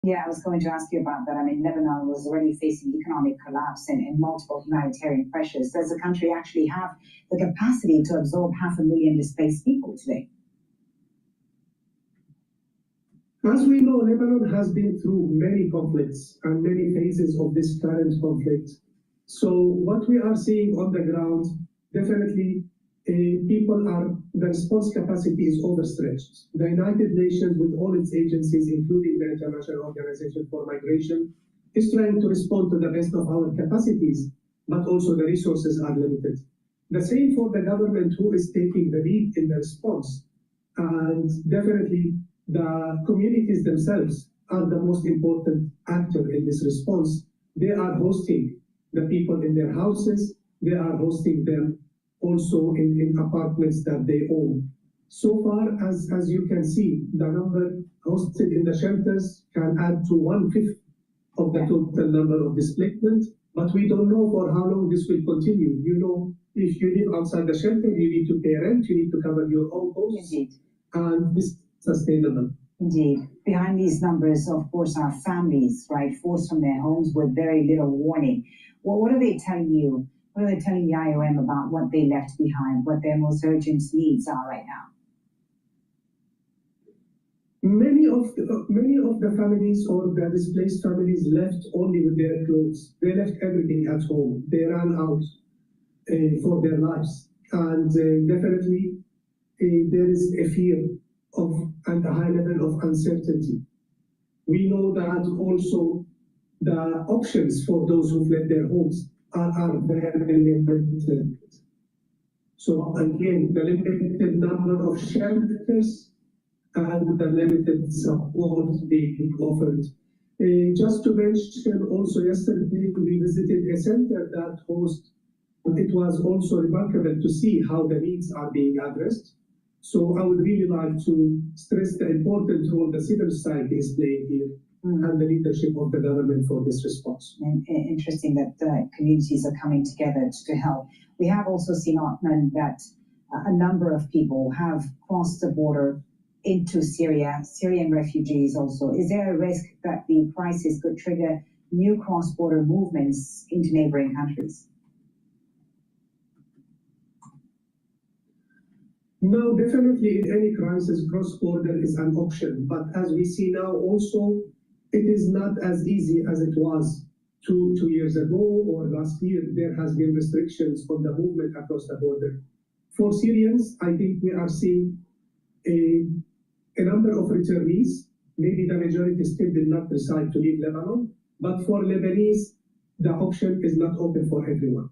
Yeah, I was going to ask you about that. I mean, Lebanon was already facing economic collapse and multiple humanitarian pressures. Does the country actually have the capacity to absorb 500,000 displaced people today? As we know, Lebanon has been through many conflicts and many phases of this current conflict. So what we are seeing on the ground, definitely the response capacity is overstretched. The United Nations, with all its agencies, including the International Organization for Migration, is trying to respond to the best of our capacities, but also the resources are limited. The same for the government, who is taking the lead in the response. And definitely the communities themselves are the most important actor in this response. They are hosting the people in their houses. They are hosting them also in apartments that they own. So far, as you can see, the number hosted in the shelters can add to 1/5 of the total number of displacement, but we don't know for how long this will continue. You know, if you live outside the shelter, you need to pay rent, you need to cover your own costs. Indeed. And this is sustainable. Indeed. Behind these numbers, of course, are families, right, forced from their homes with very little warning. Well, what are they telling you? What are they telling the IOM about what they left behind, what their most urgent needs are right now? Many of the families or the displaced families left only with their clothes. They left everything at home. They ran out for their lives. And definitely there is a fear of and a high level of uncertainty. We know that also the options for those who fled their homes are very limited. So again, the limited number of shelters and the limited support being offered. Just to mention, also yesterday we visited a center that hosts, it was also remarkable to see how the needs are being addressed. So I would really like to stress the important role the civil society is playing here and the leadership of the government for this response. And interesting that communities are coming together to help. We have also seen, Othman, that a number of people have crossed the border into Syria, Syrian refugees also. Is there a risk that the crisis could trigger new cross-border movements into neighboring countries? No, definitely in any crisis, cross-border is an option. But as we see now also, it is not as easy as it was two years ago or last year. There has been restrictions on the movement across the border. For Syrians, I think we are seeing a number of returnees. Maybe the majority still did not decide to leave Lebanon, but for Lebanese, the option is not open for everyone.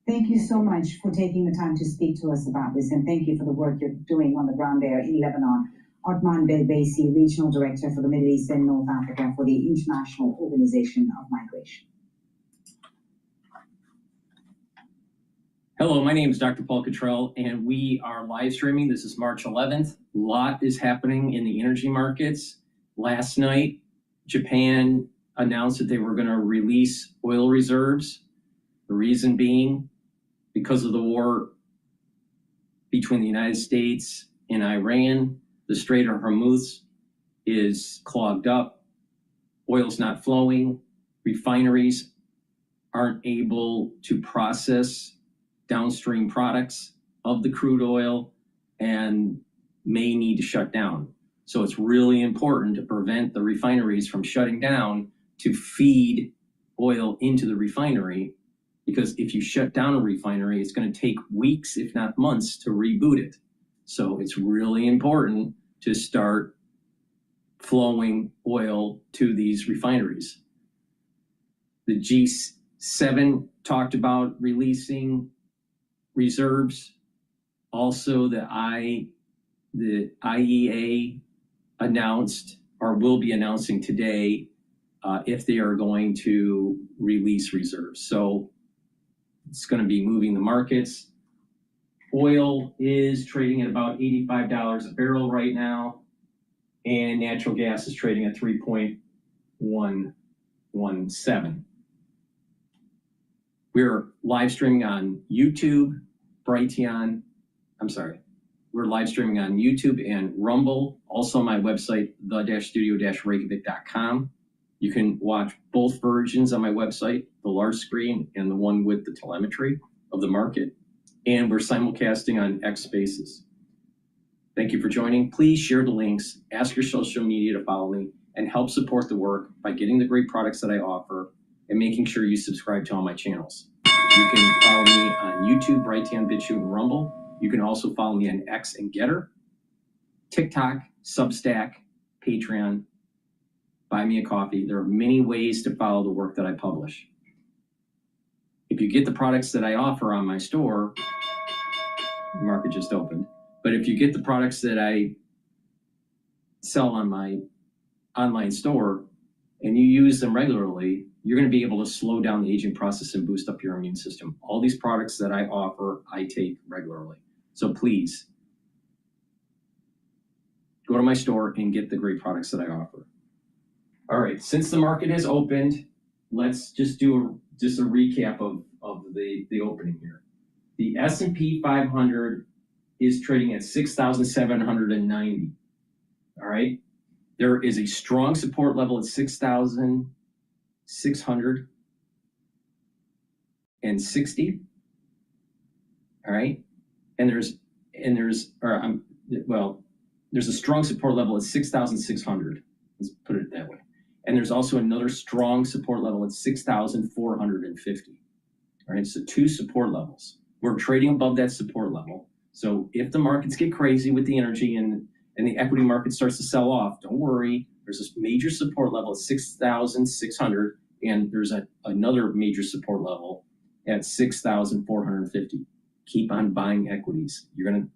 Thank you so much for taking the time to speak to us about this, and thank you for the work you're doing on the ground there in Lebanon. Othman Belbasi, Regional Director for the Middle East and North Africa for the International Organization of Migration. Hello, my name is DrPaulCottrell, and we are live streaming. This is March 11th. A lot is happening in the energy markets. Last night, Japan announced that they were going to release oil reserves. The reason being, because of the war between the United States and Iran, the Strait of Hormuz is clogged up. Oil's not flowing. Refineries aren't able to process downstream products of the crude oil and may need to shut down. So it's really important to prevent the refineries from shutting down to feed oil into the refinery, because if you shut down a refinery, it's going to take weeks, if not months, to reboot it. So it's really important to start flowing oil to these refineries. The G7 talked about releasing reserves. Also, the IEA announced, or will be announcing today, if they are going to release reserves. So it's going to be moving the markets. Oil is trading at about $85 a barrel right now, and natural gas is trading at 3.117. We're live streaming on YouTube, Brighteon we're live streaming on YouTube and Rumble. Also, my website, the-studio-reykjavik.com. You can watch both versions on my website, the large screen and the one with the telemetry of the market. And we're simulcasting on X Spaces. Thank you for joining. Please share the links, ask your social media to follow me, and help support the work by getting the great products that I offer and making sure you subscribe to all my channels. You can follow me on YouTube, Brighteon, Bitchute, and Rumble. You can also follow me on X and GETTR, TikTok, Substack, Patreon, Buy Me a Coffee. There are many ways to follow the work that I publish. If you get the products that I offer on my store, the market just opened, but if you get the products that I sell on my online store and you use them regularly, you're going to be able to slow down the aging process and boost up your immune system. All these products that I offer, I take regularly. So please go to my store and get the great products that I offer. All right, since the market has opened, let's just do a recap of the opening here. The S&P 500 is trading at 6,790. All right, there is a strong support level at 6,660. All right, there's a strong support level at 6,600. Let's put it that way. And there's also another strong support level at 6,450. All right, so two support levels. We're trading above that support level. So if the markets get crazy with the energy and the equity market starts to sell off, don't worry. There's this major support level at 6,600, and there's another major support level at 6,450. Keep on buying equities. You're gonna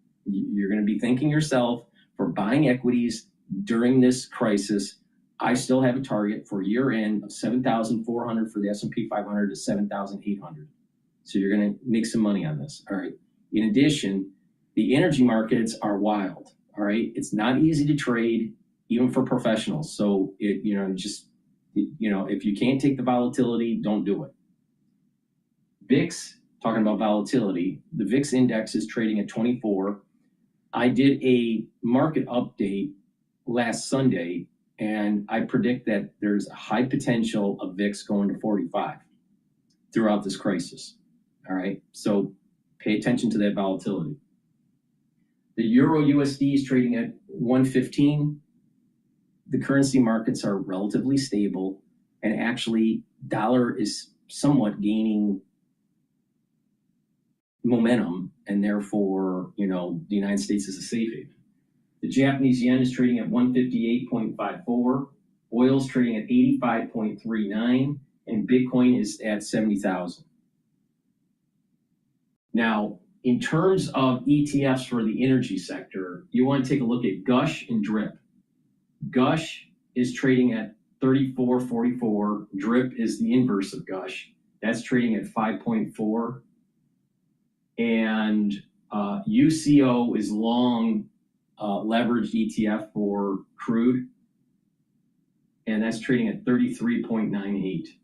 be thanking yourself for buying equities during this crisis. I still have a target for year end of 7,400 for the S&P 500 to 7,800. So you're going to make some money on this. All right. In addition, the energy markets are wild. All right. It's not easy to trade, even for professionals. So if you can't take the volatility, don't do it. VIX, talking about volatility, the VIX index is trading at 24. I did a market update last Sunday, and I predict that there's a high potential of VIX going to 45 throughout this crisis. All right, so pay attention to that volatility. The Euro USD is trading at 115. The currency markets are relatively stable, and actually dollar is somewhat gaining momentum, and therefore, the United States is a safe haven. The Japanese yen is trading at 158.54. Oil is trading at 85.39, and Bitcoin is at 70,000. Now, in terms of ETFs for the energy sector, you want to take a look at Gush and DRIP. Gush is trading at 34.44. DRIP is the inverse of Gush. That's trading at 5.4. And UCO is long leveraged ETF for crude, and that's trading at 33.98.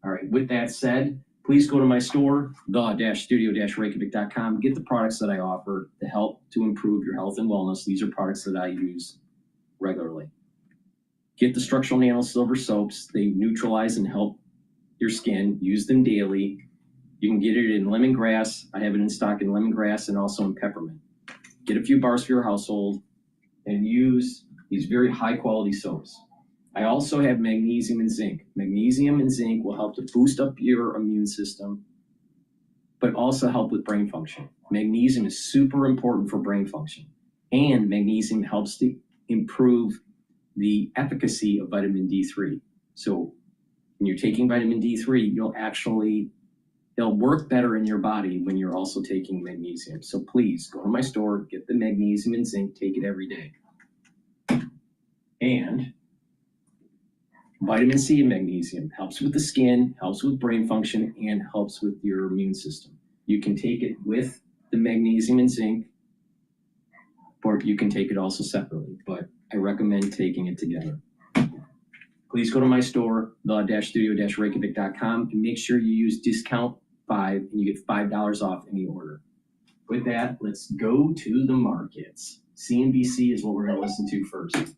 All right, with that said, please go to my store, the-studio-reykjavik.com. Get the products that I offer to help to improve your health and wellness. These are products that I use regularly. Get the structural nano silver soaps. They neutralize and help your skin. Use them daily. You can get it in lemongrass. I have it in stock in lemongrass and also in peppermint. Get a few bars for your household and use these very high quality soaps. I also have magnesium and zinc. Magnesium and zinc will help to boost up your immune system, but also help with brain function. Magnesium is super important for brain function, and magnesium helps to improve the efficacy of vitamin D3. So when you're taking vitamin D3, it'll work better in your body when you're also taking magnesium. So please go to my store, get the magnesium and zinc, take it every day. And vitamin C and magnesium helps with the skin, helps with brain function, and helps with your immune system. You can take it with the magnesium and zinc, or you can take it also separately, but I recommend taking it together. Please go to my store, the-studio-reykjavik.com, and make sure you use discount 5 and you get $5 off any order. With that, let's go to the markets. CNBC is what we're going to listen to first.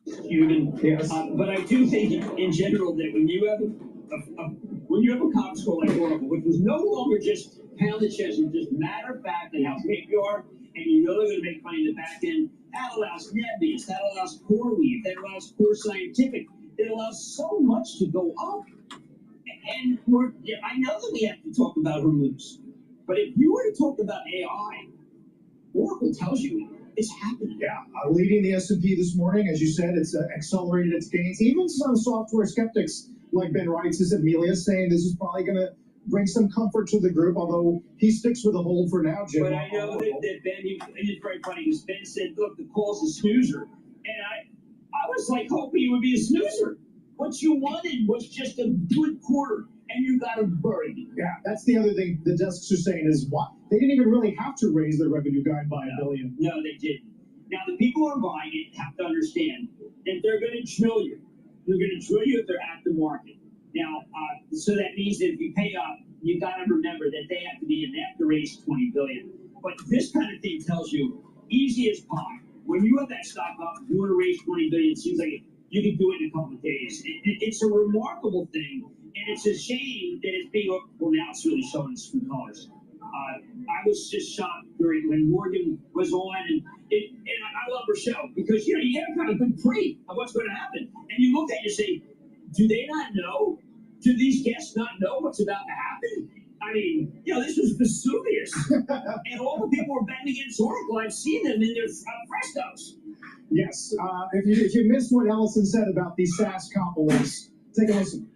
Yes. But I do think, in general, that when you have a conference call like Oracle, which was no longer just pound the chest, and just matter of fact and how big you are, and you know they're going to make money in the back end, that allows Nebius, that allows CoreWeave, that allows Core Scientific, it allows so much to go up. And I know that we have to talk about Hormuz, but if you were to talk about AI, Oracle tells you it's happening. Yeah, leading the S&P this morning, as you said, it's accelerated its gains. Even some software skeptics like Ben Wright's Amelia saying this is probably going to bring some comfort to the group, although he sticks with a hold for now, Jim. But I know that Ben, it's very funny because Ben said, look, the call's a snoozer. And I was like hoping it would be a snoozer. What you wanted was just a good quarter, and you got a bird. Yeah, that's the other thing the desks are saying is what they didn't even really have to raise their revenue guide by $1 billion. No, they didn't. Now, the people who are buying it have to understand that they're going to drill you. They're going to drill you if they're at the market. Now, so that means that if you pay up, you got to remember that they have to raise $20 billion. But this kind of thing tells you, easy as pie. When you have that stock up, you want to raise $20 billion. It seems like you can do it in a couple of days. It's a remarkable thing, and it's a shame that it's being. Well, now it's really showing its true colors. I was just shocked when Morgan was on, and I love her show because you get a kind of good pre of what's going to happen, and you look at it and say, do they not know? Do these guests not know what's about to happen? I mean, this was Vesuvius, and all the people were betting against Oracle. I've seen them in their frescoes. Yes. If you missed what Ellison said about these SaaS compliments, take a listen.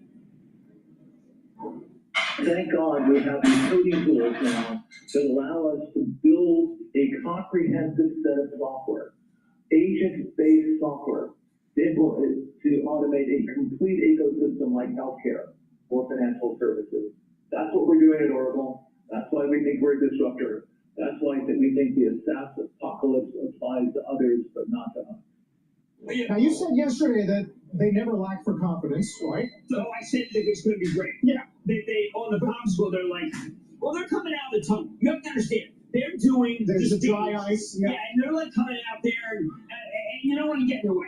Thank God we have these coding tools now that allow us to build a comprehensive set of software, agent-based software, to automate a complete ecosystem like healthcare or financial services. That's what we're doing at Oracle. That's why we think we're a disruptor. That's why we think the SaaS apocalypse applies to others, but not to us. Now, you said yesterday that they never lack for confidence, right? So I said that it's going to be great. Yeah. They on the palm school, they're like, well, they're coming out of the tunnel. You have to understand, they're doing There's the the dry ice. Yeah, and they're like coming out there, and you don't want to get in their way.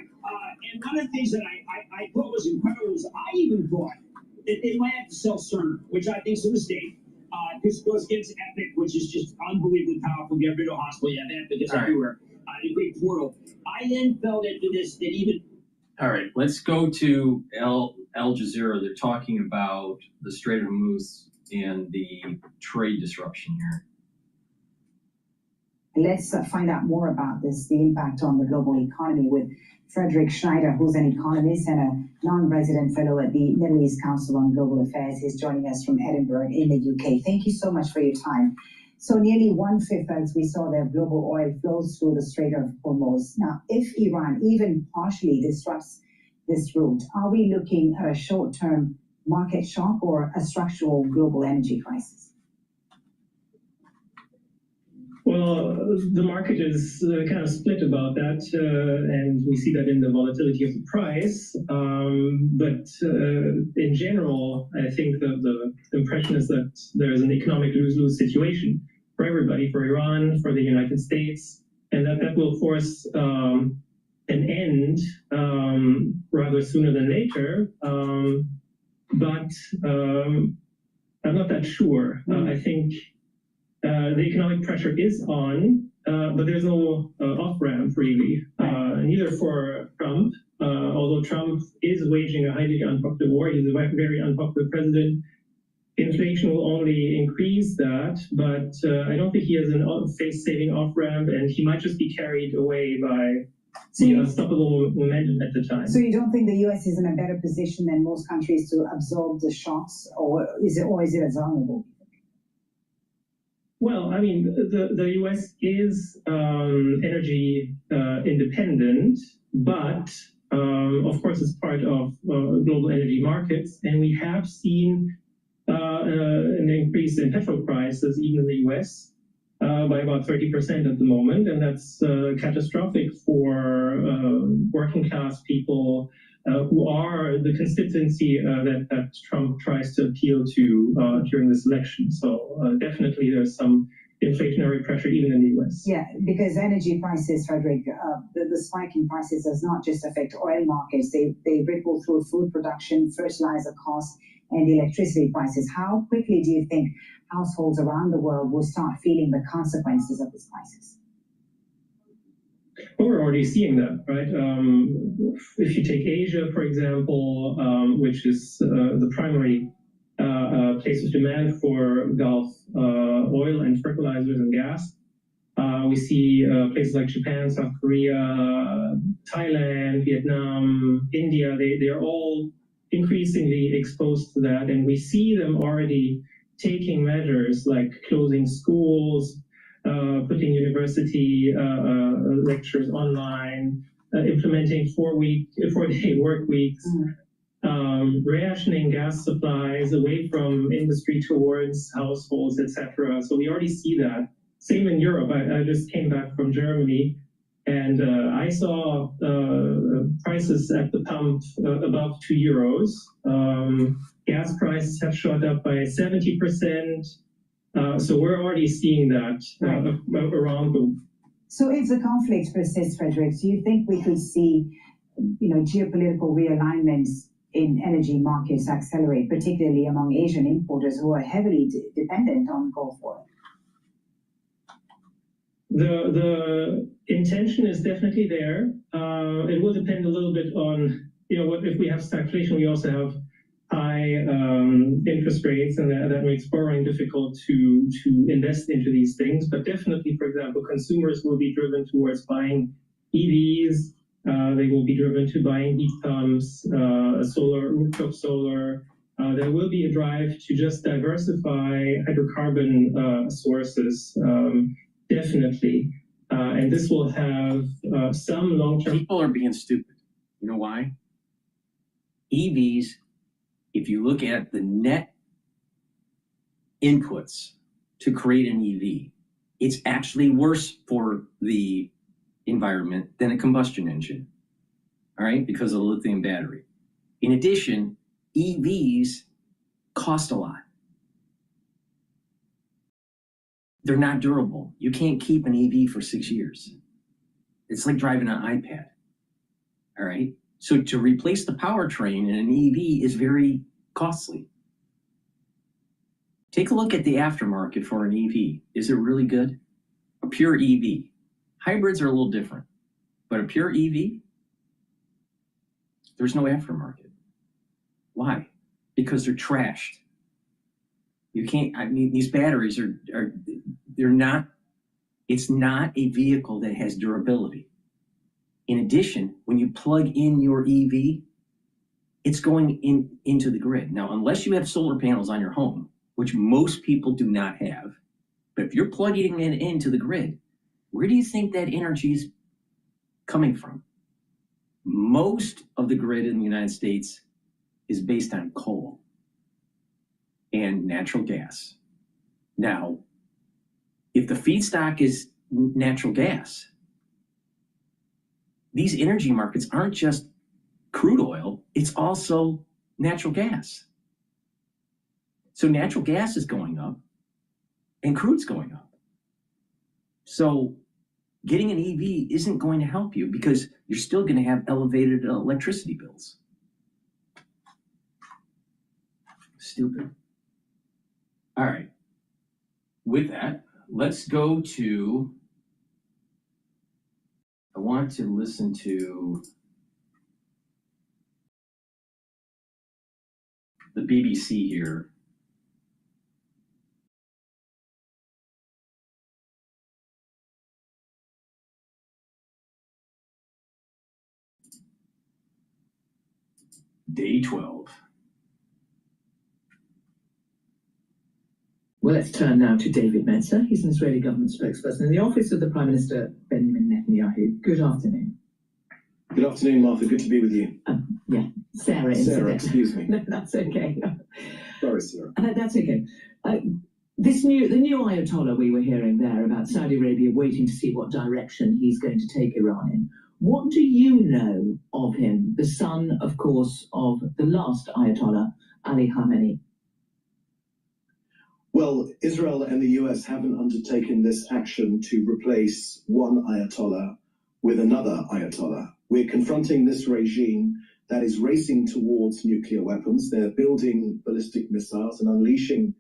And one of the things that I thought was incredible is I even thought that they might have to sell Cerner, which I think is a mistake. This goes against Epic, which is just unbelievably powerful. Get rid of hospital, you have Epic, it's everywhere. A great portal. I then felt into this that even. All right, let's go to Al Jazeera. They're talking about the Strait of Hormuz and the trade disruption here. Let's find out more about this, the impact on the global economy, with Frederick Schneider, who's an economist and a non-resident fellow at the Middle East Council on Global Affairs. He's joining us from Edinburgh in the UK. Thank you so much for your time. So nearly 1/5, as we saw there, global oil flows through the Strait of Hormuz. Now, if Iran even partially disrupts this route, are we looking at a short-term market shock or a structural global energy crisis? Well, the market is kind of split about that, and we see that in the volatility of the price. But in general, I think the impression is that there is an economic lose-lose situation for everybody, for Iran, for the United States, and that will force an end rather sooner than later. But I'm not that sure. I think the economic pressure is on, but there's no off-ramp really, neither for Trump, although Trump is waging a highly unpopular war. He's a very unpopular president. Inflation will only increase that, but I don't think he has a face-saving off-ramp, and he might just be carried away by the unstoppable momentum at the time. So you don't think the U.S. is in a better position than most countries to absorb the shocks, or is it as vulnerable? Well, I mean, the U.S. is energy independent, but of course it's part of global energy markets, and we have seen an increase in petrol prices, even in the U.S., by about 30% at the moment, and that's catastrophic for working class people, who are the constituency that Trump tries to appeal to during this election. So definitely there's some inflationary pressure even in the US. Yeah, because energy prices, Frederick, the spike in prices does not just affect oil markets. They ripple through food production, fertilizer costs, and electricity prices. How quickly do you think households around the world will start feeling the consequences of this crisis? Well, we're already seeing that, right? If you take Asia, for example, which is the primary place of demand for Gulf oil and fertilizers and gas, we see places like Japan, South Korea, Thailand, Vietnam, India, they are all increasingly exposed to that. And we see them already taking measures like closing schools, putting university lectures online, implementing four-day work weeks, rationing gas supplies away from industry towards households, etc. So we already see that. Same in Europe. I just came back from Germany, and I saw prices at the pump above €2. Gas prices have shot up by 70%. So we're already seeing that around the. So if the conflict persists, Frederick, do you think we could see, geopolitical realignments in energy markets accelerate, particularly among Asian importers who are heavily dependent on Gulf oil? The intention is definitely there. It will depend a little bit on, what if we have stagflation, we also have high interest rates, and that makes borrowing difficult to invest into these things. But definitely, for example, consumers will be driven towards buying EVs. They will be driven to buying heat pumps, rooftop solar. There will be a drive to just diversify hydrocarbon sources, definitely. And this will have some long-term. People are being stupid. You know why? EVs, if you look at the net inputs to create an EV, it's actually worse for the environment than a combustion engine, all right, because of the lithium battery. In addition, EVs cost a lot. They're not durable. You can't keep an EV for 6 years. It's like driving an iPad, all right? So to replace the powertrain in an EV is very costly. Take a look at the aftermarket for an EV. Is it really good? A pure EV. Hybrids are a little different, but a pure EV, there's no aftermarket. Why? Because they're trashed. You can't, these batteries they're not, it's not a vehicle that has durability. In addition, when you plug in your EV, it's going into the grid. Now, unless you have solar panels on your home, which most people do not have, but if you're plugging it into the grid, where do you think that energy is coming from? Most of the grid in the United States is based on coal and natural gas. Now, if the feedstock is natural gas, these energy markets aren't just crude oil, it's also natural gas. So natural gas is going up and crude's going up. So getting an EV isn't going to help you because you're still going to have elevated electricity bills. Stupid. All right. With that, let's go to, I want to listen to the BBC here. Day 12. Well, let's turn now to David Metzer. He's an Israeli government spokesperson in the office of the Prime Minister Benjamin Netanyahu. Good afternoon. Good afternoon, Martha. Good to be with you. Yeah, Sarah. Sarah, excuse me. No, that's okay. Sorry, Sarah. That's okay. The new Ayatollah we were hearing there about Saudi Arabia waiting to see what direction he's going to take Iran in. What do you know of him the son, of course, of the last Ayatollah, Ali Khamenei. Well, Israel and the US haven't undertaken this action to replace one Ayatollah with another Ayatollah. We're confronting this regime that is racing towards nuclear weapons. They're building ballistic missiles and unleashing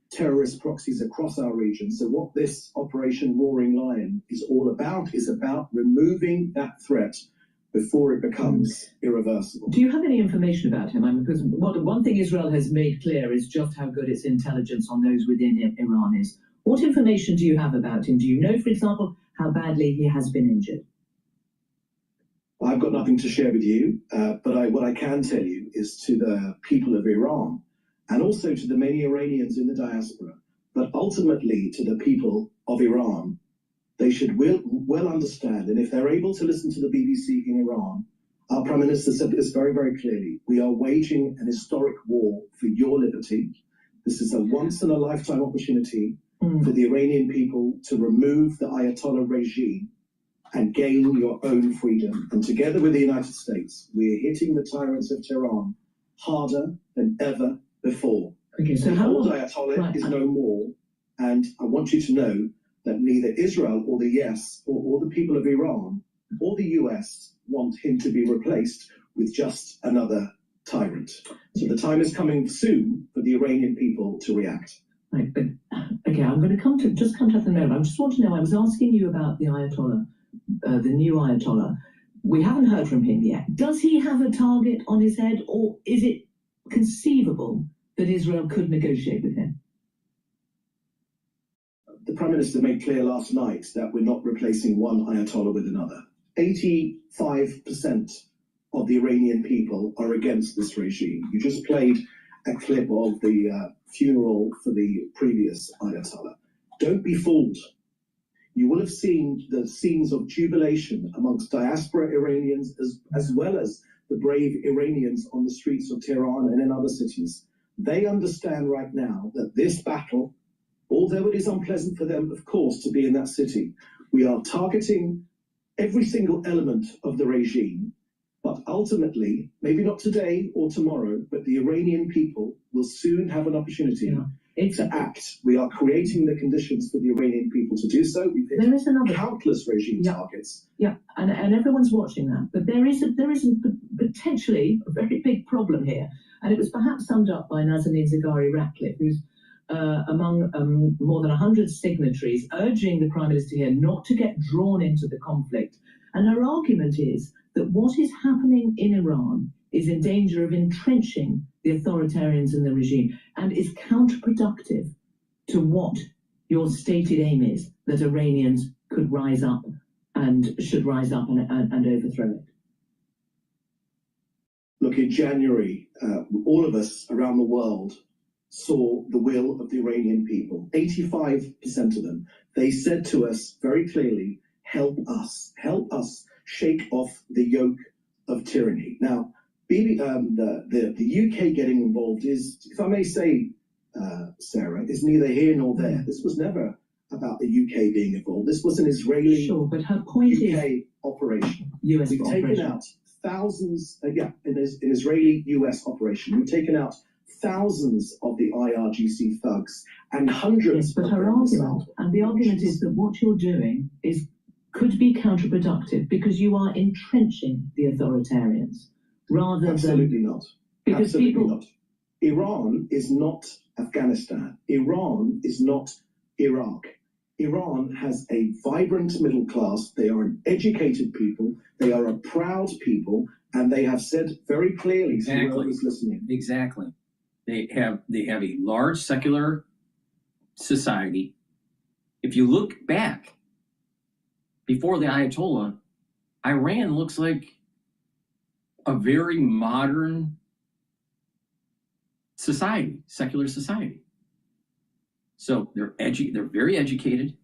terrorist proxies across our region. So what this Operation Roaring Lion is all about is about removing that threat before it becomes irreversible. Do you have any information about him? I mean, because one thing Israel has made clear is just how good its intelligence on those within Iran is. What information do you have about him? Do you know, for example, how badly he has been injured? I've got nothing to share with you, but what I can tell you is to the people of Iran, and also to the many Iranians in the diaspora, but ultimately to the people of Iran, they should well understand, and if they're able to listen to the BBC in Iran, our Prime Minister said this very, very clearly. We are waging an historic war for your liberty. This is a once-in-a-lifetime opportunity for the Iranian people to remove the Ayatollah regime and gain your own freedom. And together with the United States, we're hitting the tyrants of Tehran harder than ever before. Okay, so the old Ayatollah is no more, and I want you to know that neither Israel or the US or the people of Iran or the US want him to be replaced with just another tyrant. So the time is coming soon for the Iranian people to react. Right, but okay, I'm going to come to the moment. I just want to know, I was asking you about the Ayatollah, the new Ayatollah. We haven't heard from him yet. Does he have a target on his head, or is it conceivable that Israel could negotiate with him? The Prime Minister made clear last night that we're not replacing one Ayatollah with another. 85% of the Iranian people are against this regime. You just played a clip of the funeral for the previous Ayatollah. Don't be fooled. You will have seen the scenes of jubilation amongst diaspora Iranians as well as the brave Iranians on the streets of Tehran and in other cities. They understand right now that this battle, although it is unpleasant for them, of course, to be in that city, we are targeting every single element of the regime. But ultimately, maybe not today or tomorrow, but the Iranian people will soon have an opportunity to act. We are creating the conditions for the Iranian people to do so. We've hit countless regime targets. Yeah, and everyone's watching that. But there is potentially a very big problem here. And it was perhaps summed up by Nazanin Zaghari-Ratcliffe, who's among more than 100 signatories urging the Prime Minister here not to get drawn into the conflict. And her argument is that what is happening in Iran is in danger of entrenching the authoritarians in the regime and is counterproductive to what your stated aim is, that Iranians could rise up and should rise up and overthrow it. Look, in January, all of us around the world saw the will of the Iranian people. 85% of them. They said to us very clearly, help us shake off the yoke of tyranny. Now, the UK getting involved is, if I may say, Sarah, is neither here nor there. This was never about the UK being involved. This was an Israeli but her point UK operation. US We've taken out thousands, an Israeli-US operation. We've taken out thousands of the IRGC thugs and hundreds of her argument, and the argument is that what you're doing could be counterproductive because you are entrenching the authoritarians rather Absolutely than... not. Because Absolutely people... not. Iran is not Afghanistan. Iran is not Iraq. Iran has a vibrant middle class. They are an educated people. They are a proud people, and they have said very clearly to whoever's listening. Exactly. They have a large secular society. If you look back before the Ayatollah, Iran looks like a very modern society, secular society. So they're very educated.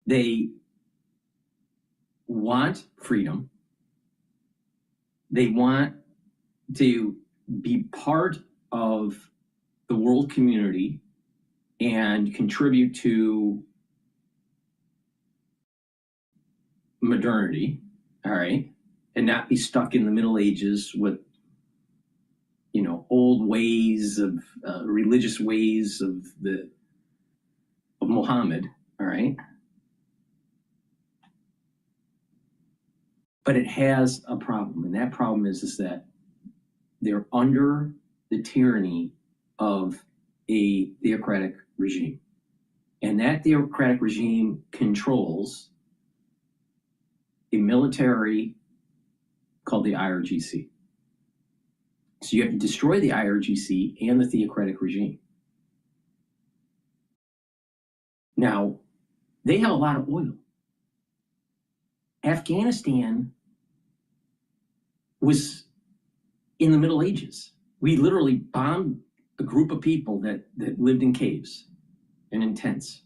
They want freedom. They want to be part of the world community and contribute to modernity. all right, and not be stuck in the Middle Ages with, you know, old ways of religious ways of Muhammad, all right? But it has a problem, and that problem is that they're under the tyranny of a theocratic regime. And that theocratic regime controls a military called the IRGC. So you have to destroy the IRGC and the theocratic regime. Now, they have a lot of oil. Afghanistan was in the Middle Ages. We literally bombed a group of people that lived in caves and in tents.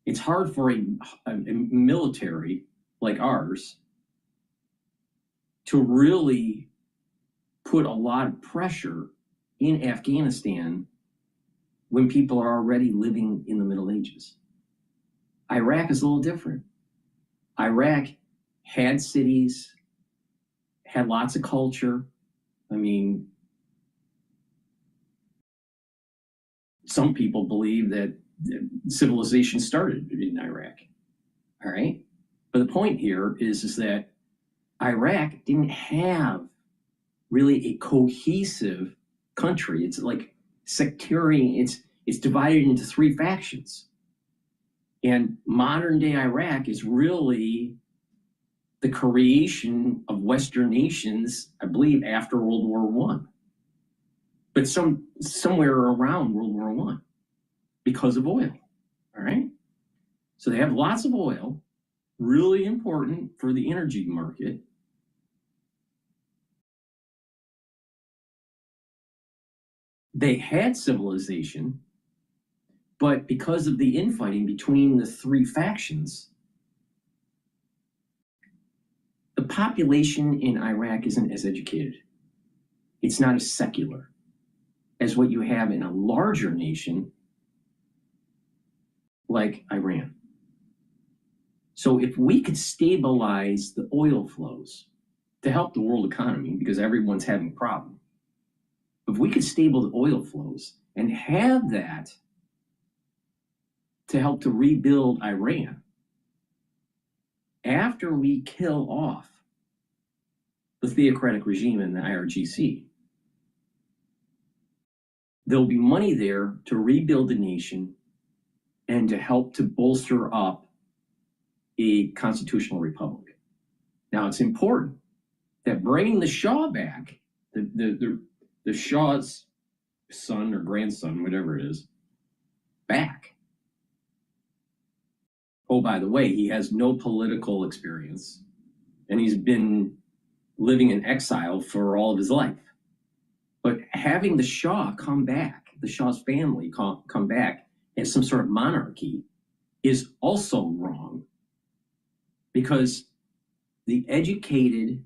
It's hard for a military like ours to really put a lot of pressure in Afghanistan when people are already living in the Middle Ages. Iraq is a little different. Iraq had cities, had lots of culture. I mean, some people believe that civilization started in Iraq, all right? But the point here is that Iraq didn't have really a cohesive country. It's like sectarian, it's divided into three factions. And modern day Iraq is really the creation of Western nations, I believe, after World War I. But somewhere around World War I because of oil, all right? So they have lots of oil, really important for the energy market. They had civilization, but because of the infighting between the three factions, the population in Iraq isn't as educated. It's not as secular as what you have in a larger nation like Iran. So if we could stabilize the oil flows to help the world economy, because everyone's having a problem, if we could stabilize the oil flows and have that to help to rebuild Iran, after we kill off the theocratic regime in the IRGC, there'll be money there to rebuild the nation and to help to bolster up a constitutional republic. Now, it's important that bringing the Shah back, the Shah's son or grandson, whatever it is, back. Oh, by the way, he has no political experience, and he's been living in exile for all of his life. But having the Shah come back, the Shah's family come back as some sort of monarchy is also wrong, because the educated,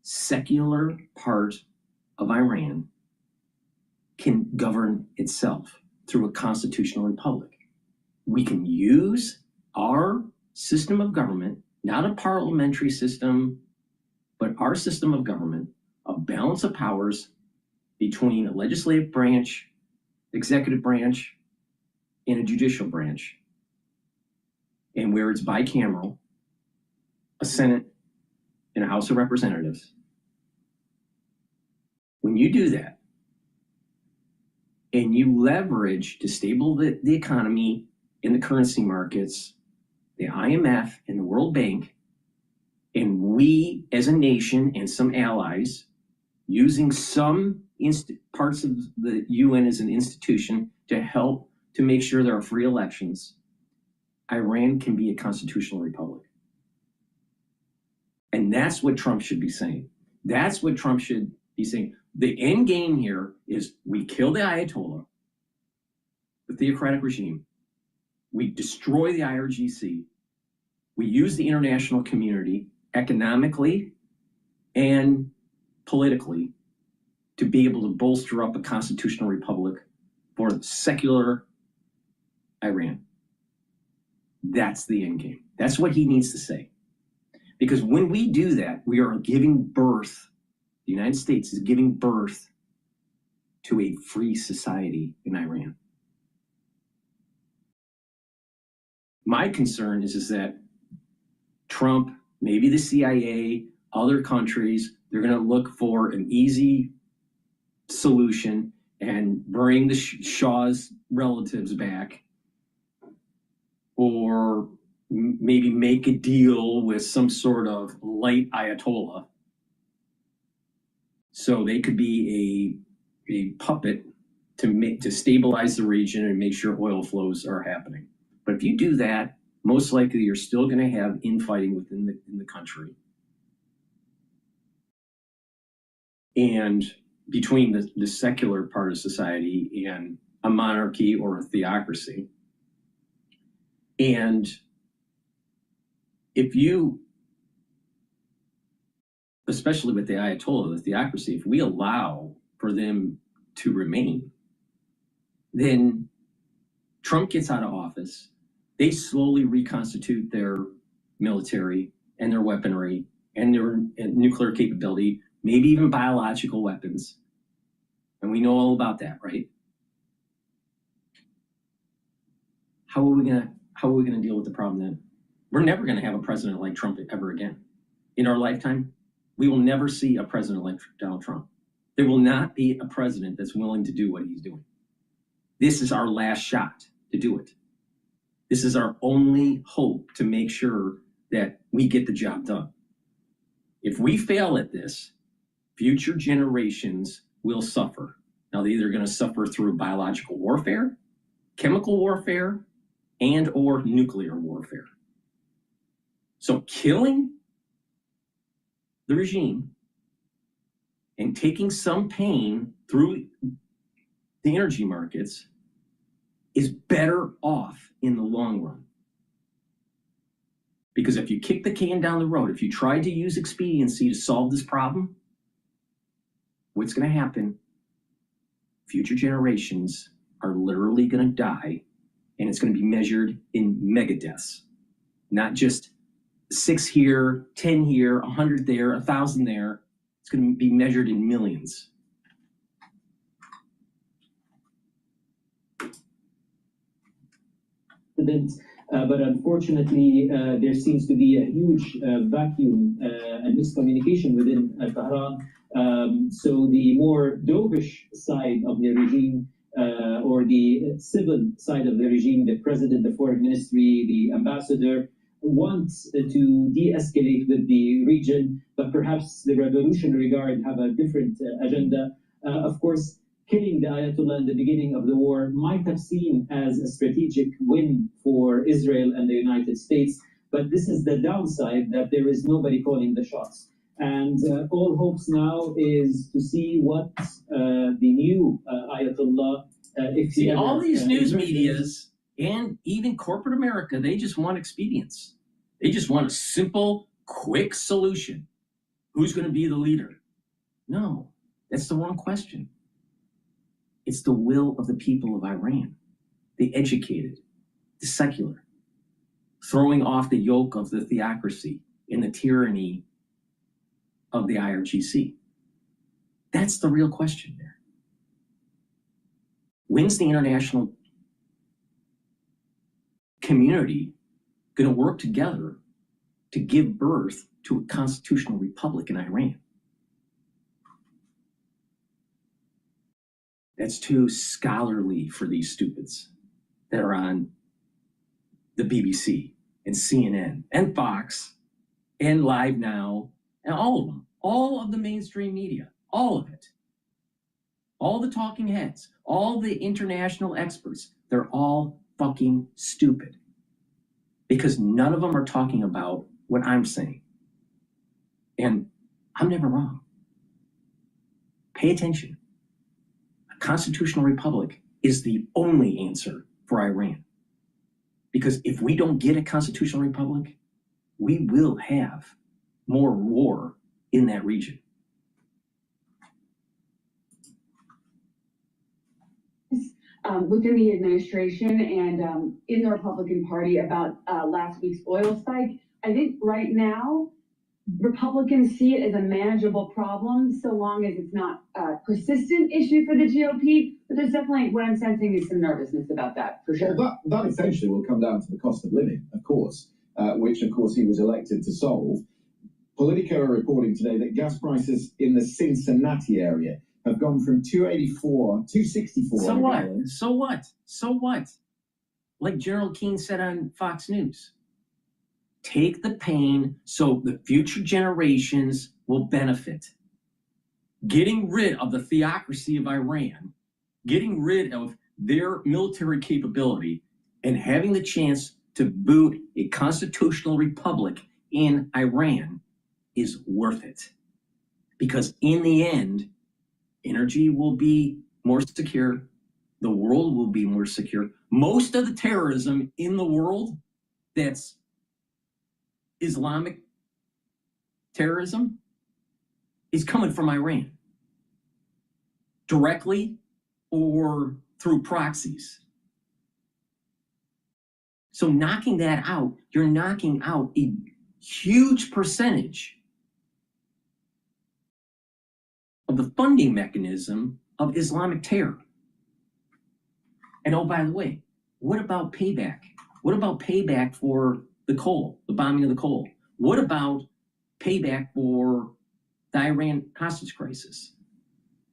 secular part of Iran can govern itself through a constitutional republic. We can use our system of government, not a parliamentary system, but our system of government, a balance of powers between a legislative branch, executive branch, and a judicial branch, and where it's bicameral, a Senate and a House of Representatives. When you do that, and you leverage to stabilize the economy in the currency markets, the IMF and the World Bank, and we as a nation and some allies, using some parts of the UN as an institution to help to make sure there are free elections, Iran can be a constitutional republic. And that's what Trump should be saying. That's what Trump should be saying. The end game here is we kill the Ayatollah, the theocratic regime. We destroy the IRGC. We use the international community economically and politically to be able to bolster up a constitutional republic for secular Iran. That's the end game. That's what he needs to say. Because when we do that, we are giving birth, the United States is giving birth to a free society in Iran. My concern is that Trump, maybe the CIA, other countries, they're going to look for an easy solution and bring the Shah's relatives back, or maybe make a deal with some sort of light Ayatollah so they could be a puppet to stabilize the region and make sure oil flows are happening. But if you do that, most likely you're still going to have infighting within the country. And between the secular part of society and a monarchy or a theocracy. And if you, especially with the Ayatollah, the theocracy, if we allow for them to remain, then Trump gets out of office, they slowly reconstitute their military and their weaponry and their nuclear capability, maybe even biological weapons. And we know all about that, right? How are we gonna deal with the problem then? We're never gonna have a president like Trump ever again. In our lifetime, we will never see a president like Donald Trump. There will not be a president that's willing to do what he's doing. This is our last shot to do it. This is our only hope to make sure that we get the job done. If we fail at this, future generations will suffer. Now, they're either going to suffer through biological warfare, chemical warfare, and or nuclear warfare. So killing the regime and taking some pain through the energy markets is better off in the long run. Because if you kick the can down the road, if you try to use expediency to solve this problem, what's going to happen? Future generations are literally going to die, and it's going to be measured in mega deaths, not just 6 here, 10 here, 100 there, 1,000 there. It's going to be measured in millions. But unfortunately, there seems to be a huge vacuum and miscommunication within Tehran. So the more dovish side of the regime, or the civil side of the regime, the president, the foreign ministry, the ambassador, wants to de-escalate with the region, but perhaps the Revolutionary Guard have a different agenda. Of course, killing the Ayatollah in the beginning of the war might have seen as a strategic win for Israel and the United States, but this is the downside, that there is nobody calling the shots. And all hopes now is to see what the new Ayatollah, if see, all these news medias and even corporate America, they just want expedience. They just want a simple, quick solution. Who's going to be the leader? No, that's the wrong question. It's the will of the people of Iran, the educated, the secular, throwing off the yoke of the theocracy and the tyranny of the IRGC. That's the real question there. When's the international community going to work together to give birth to a constitutional republic in Iran? That's too scholarly for these stupids that are on the BBC and CNN and Fox and Live Now and all of them, all of the mainstream media, all of it. All the talking heads, all the international experts, they're all fucking stupid. Because none of them are talking about what I'm saying. And I'm never wrong. Pay attention. A constitutional republic is the only answer for Iran. Because if we don't get a constitutional republic, we will have more war in that region. Within the administration and in the Republican Party about last week's oil spike. I think right now Republicans see it as a manageable problem so long as it's not a persistent issue for the GOP. But there's definitely, what I'm sensing is some nervousness about that, for sure. Well, that essentially will come down to the cost of living, of course, which, of course, he was elected to solve. Politico are reporting today that gas prices in the Cincinnati area have gone from 264. So what? So what? So what? Like Gerald Keane said on Fox News, take the pain so the future generations will benefit. Getting rid of the theocracy of Iran, getting rid of their military capability, and having the chance to boot a constitutional republic in Iran is worth it. Because in the end, energy will be more secure. The world will be more secure. Most of the terrorism in the world that's Islamic terrorism is coming from Iran, directly or through proxies. So knocking that out, you're knocking out a huge percentage of the funding mechanism of Islamic terror. And oh, by the way, what about payback? What about payback for the coal, the bombing of the coal? What about payback for the Iran hostage crisis?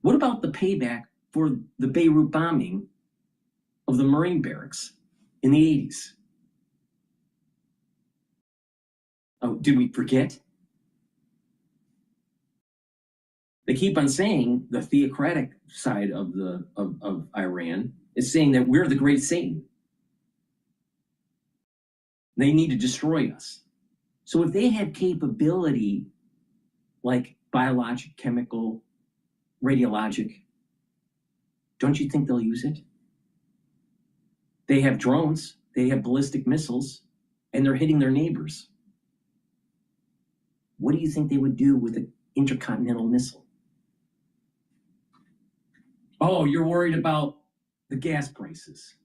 What about the payback for the Beirut bombing of the Marine barracks in the 80s? Oh, did we forget? They keep on saying the theocratic side of Iran is saying that we're the great Satan. They need to destroy us. So if they have capability like biologic, chemical, radiologic, don't you think they'll use it? They have drones, they have ballistic missiles, and they're hitting their neighbors. What do you think they would do with an intercontinental missile? Oh, you're worried about the gas prices.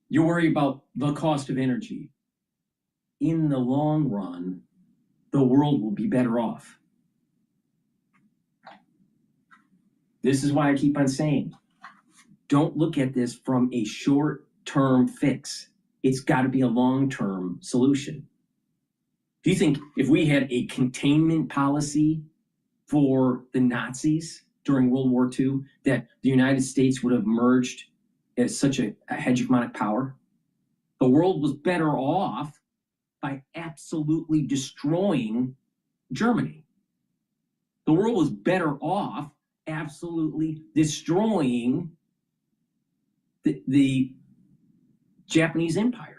You're worried about the cost of energy. In the long run, the world will be better off. This is why I keep on saying, don't look at this from a short-term fix. It's got to be a long-term solution. Do you think if we had a containment policy for the Nazis during World War II, that the United States would have emerged as such a hegemonic power? The world was better off by absolutely destroying Germany. The world was better off absolutely destroying the Japanese Empire.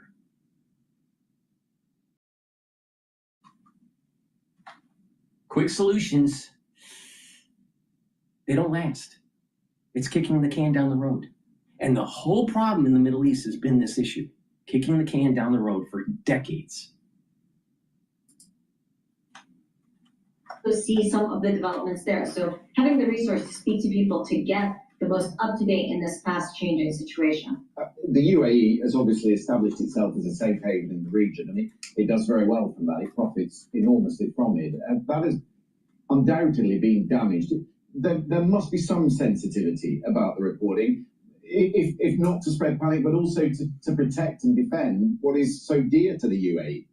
Quick solutions, they don't last. It's kicking the can down the road. And the whole problem in the Middle East has been this issue, kicking the can down the road for decades. To see some of the developments there. So having the resource to speak to people to get the most up-to-date in this fast-changing situation. The UAE has obviously established itself as a safe haven in the region. I mean, it does very well from that. It profits enormously from it. And that has undoubtedly been damaged. There must be some sensitivity about the reporting, if not to spread panic, but also to protect and defend what is so dear to the UAE.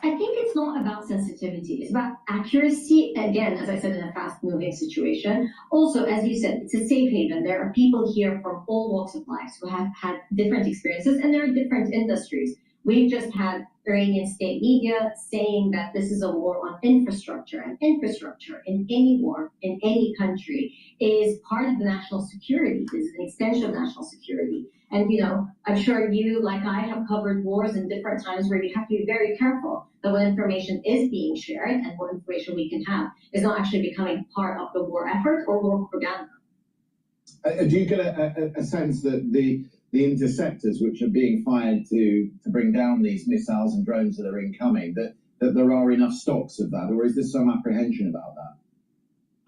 I think it's not about sensitivity. It's about accuracy. Again, as I said, in a fast-moving situation. Also, as you said, it's a safe haven. There are people here from all walks of life who have had different experiences, and there are different industries. We've just had Iranian state media saying that this is a war on infrastructure, and infrastructure in any war, in any country, is part of the national security, is an extension of national security. And, you know, I'm sure you, like I, have covered wars in different times where you have to be very careful that what information is being shared and what information we can have is not actually becoming part of the war effort or war propaganda. Do you get a sense that the interceptors which are being fired to bring down these missiles and drones that are incoming, that there are enough stocks of that, or is there some apprehension about that?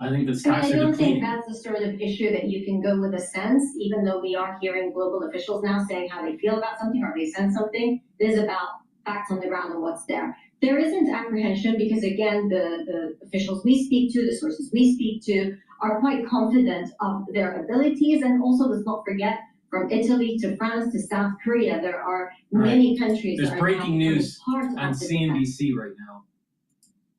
I think the stocks I are don't depleting. think that's the sort of issue that you can go with a sense, even though we are hearing global officials now saying how they feel about something or they sense something. It is about facts on the ground and what's there. There isn't apprehension because, again, the officials we speak to, the sources we speak to, are quite confident of their abilities. And also, let's not forget, from Italy to France to South Korea, there are many countries There's that are breaking now news part on of this CNBC right now.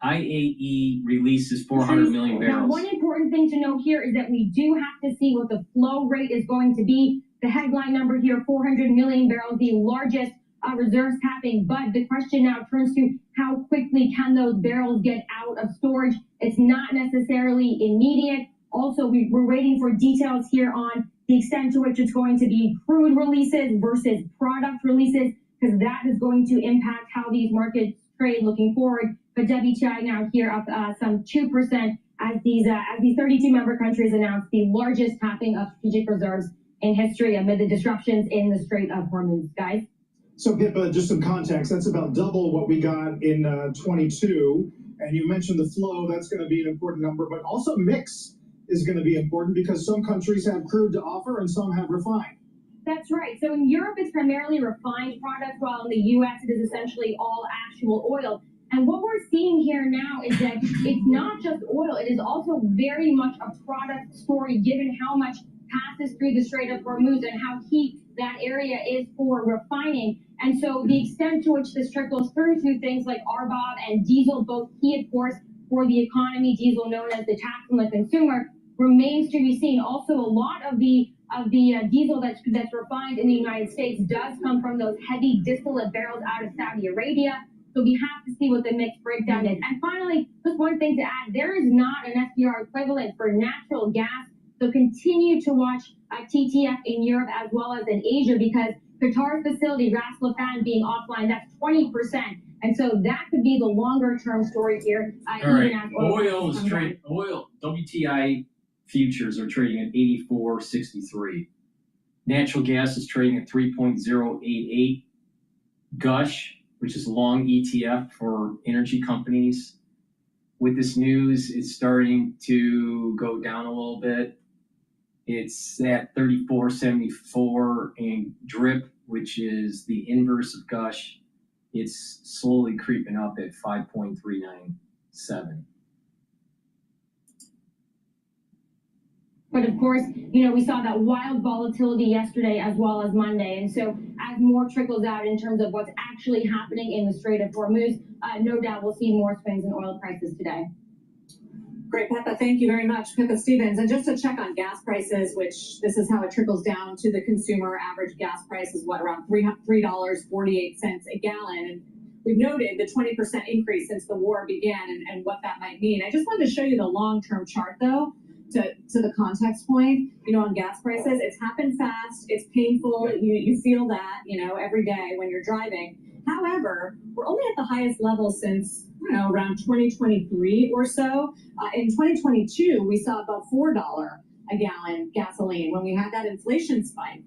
IAE releases 400 million Now, barrels. one important thing to note here is that we do have to see what the flow rate is going to be. The headline number here, 400 million barrels, the largest reserves tapping. But the question now turns to how quickly can those barrels get out of storage? It's not necessarily immediate. Also, we're waiting for details here on the extent to which it's going to be crude releases versus product releases, because that is going to impact how these markets trade looking forward. But WTI now here up some 2% as these 32 member countries announced the largest tapping of strategic reserves in history amid the disruptions in the Strait of Hormuz. Guys? So, Pippa, just some context. That's about double what we got in 22. And you mentioned the flow. That's going to be an important number. But also mix is going to be important because some countries have crude to offer and some have refined. That's right. So in Europe, it's primarily refined products, while in the U.S., it is essentially all actual oil. And what we're seeing here now is that it's not just oil. It is also very much a product story, given how much passes through the Strait of Hormuz and how key that area is for refining. And so the extent to which this trickles through to things like RBOB and diesel, both key, of course, for the economy, diesel known as the tax on the consumer, remains to be seen. Also, a lot of the diesel that's refined in the United States does come from those heavy distillate barrels out of Saudi Arabia. So we have to see what the mix breakdown is. And finally, just one thing to add, there is not an SDR equivalent for natural gas. So continue to watch TTF in Europe as well as in Asia, because Qatar's facility, Ras Laffan, being offline, that's 20%. And so that could be the longer term story here. All right, oil, WTI futures are trading at 84.63. Natural gas is trading at 3.088. Gush, which is a long ETF for energy companies, with this news, it's starting to go down a little bit. It's at 34.74, and DRIP, which is the inverse of Gush, it's slowly creeping up at 5.397. But of course, we saw that wild volatility yesterday as well as Monday. And so as more trickles out in terms of what's actually happening in the Strait of Hormuz, no doubt we'll see more swings in oil prices today. Great, Pippa, thank you very much. Pippa Stevens. And just to check on gas prices, which this is how it trickles down to the consumer, average gas price is around $3.48 a gallon. And we've noted the 20% increase since the war began and what that might mean. I just wanted to show you the long-term chart, though, to the context point, on gas prices. It's happened fast. It's painful. You feel that, every day when you're driving. However, we're only at the highest level since, around 2023 or so. In 2022, we saw about $4 a gallon gasoline when we had that inflation spike.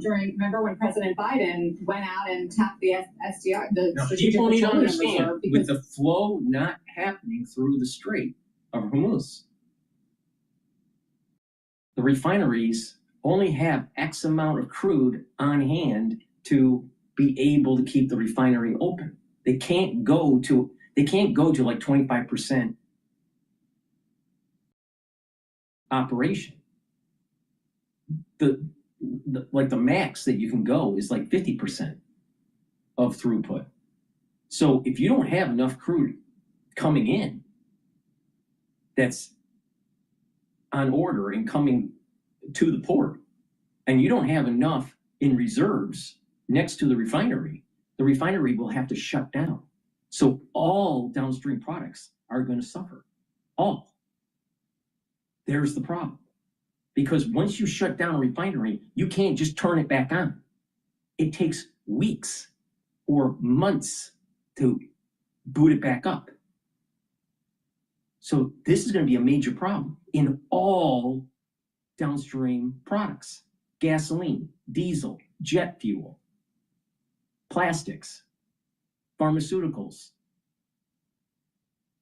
Remember when President Biden went out and tapped the SDR, People need to understand, with the flow not happening through the Strait of Hormuz, the refineries only have X amount of crude on hand to be able to keep the refinery open. They can't go to like 25% operation. The max that you can go is like 50% of throughput. So if you don't have enough crude coming in that's on order and coming to the port, and you don't have enough in reserves next to the refinery will have to shut down. So all downstream products are going to suffer. All. There's the problem. Because once you shut down a refinery, you can't just turn it back on. It takes weeks or months to boot it back up. So this is going to be a major problem in all downstream products: gasoline, diesel, jet fuel, plastics, pharmaceuticals.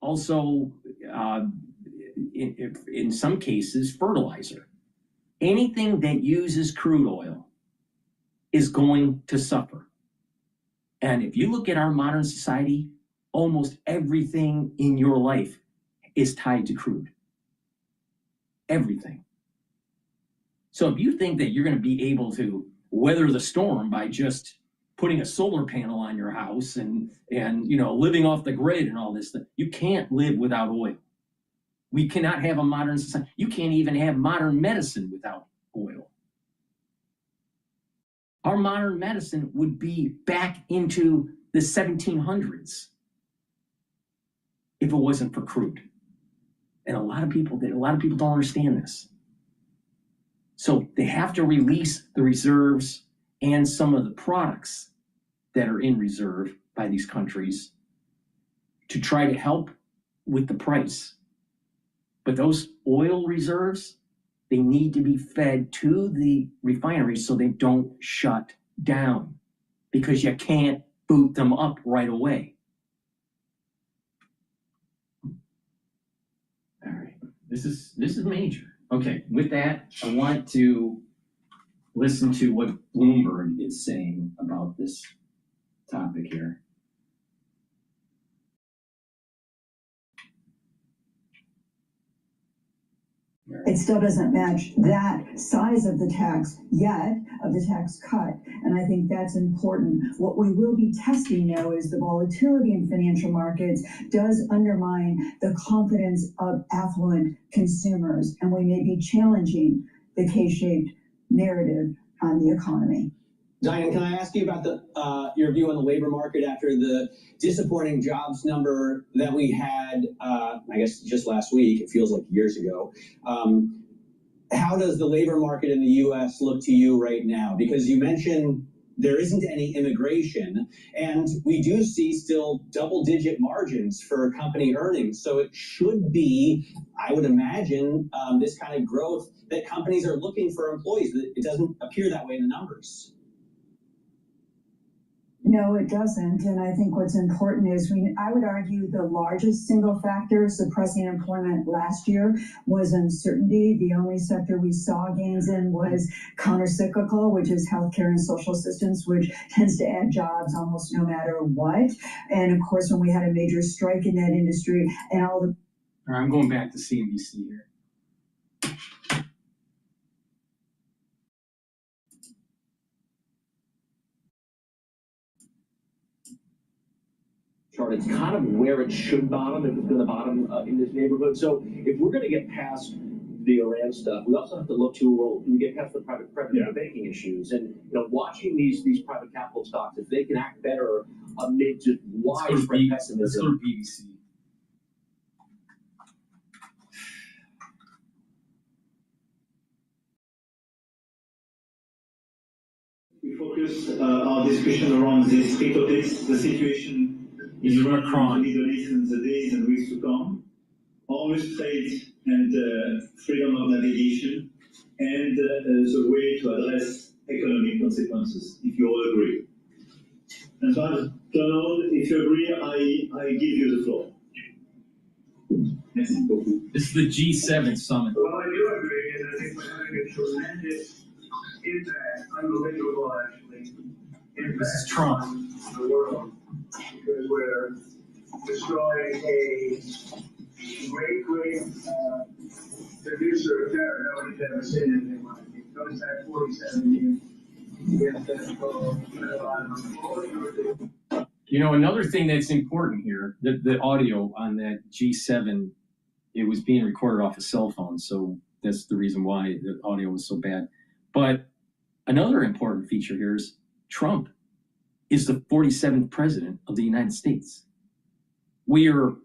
Also, in some cases, fertilizer. Anything that uses crude oil is going to suffer. And if you look at our modern society, almost everything in your life is tied to crude. Everything. So if you think that you're going to be able to weather the storm by just putting a solar panel on your house and you know, living off the grid and all this stuff, you can't live without oil. We cannot have a modern society. You can't even have modern medicine without oil. Our modern medicine would be back into the 1700s if it wasn't for crude. And a lot of people don't understand this. So they have to release the reserves and some of the products that are in reserve by these countries to try to help with the price. But those oil reserves, they need to be fed to the refineries so they don't shut down, because you can't boot them up right away. All right, this is major. Okay, with that, I want to listen to what Bloomberg is saying about this topic here. It still doesn't match that size of the tax yet, of the tax cut. And I think that's important. What we will be testing now is the volatility in financial markets does undermine the confidence of affluent consumers. And we may be challenging the K-shaped narrative on the economy. Diane, can I ask you about your view on the labor market after the disappointing jobs number that we had, I guess just last week? It feels like years ago. How does the labor market in the U.S. look to you right now? Because you mentioned there isn't any immigration, and we do see still double-digit margins for company earnings. So it should be, I would imagine, this kind of growth that companies are looking for employees. It doesn't appear that way in the numbers. No, it doesn't. And I think what's important is I would argue the largest single factor suppressing employment last year was uncertainty. The only sector we saw gains in was countercyclical, which is healthcare and social assistance, which tends to add jobs almost no matter what. And of course, when we had a major strike in that industry and all the... All right, I'm going back to CNBC here. It's kind of where it should bottom, if it's going to bottom in this neighborhood. So if we're going to get past the Iran stuff, we also have to look to, well, we get past the private banking issues, and you know, watching these private capital stocks, if they can act better amid just widespread pessimism. Let's go to BBC. We focus our discussion around these three topics: the situation is running in the Middle East in the days and weeks to come, hormuz trade and freedom of navigation, and the way to address economic consequences, if you all agree. And so, Donald, if you agree, I give you the floor. This is the G7 summit. Well, I do agree, and I think we're having a tremendous impact, unbelievable actually, impact This is Trump. on the world. Because we're destroying a great producer of terror. Nobody's ever seen anything like it. It goes back 47 years. You know, another thing that's important here, the audio on that G7, it was being recorded off a cell phone, so that's the reason why the audio was so bad. But another important feature here is Trump is the 47th president of the United States. We have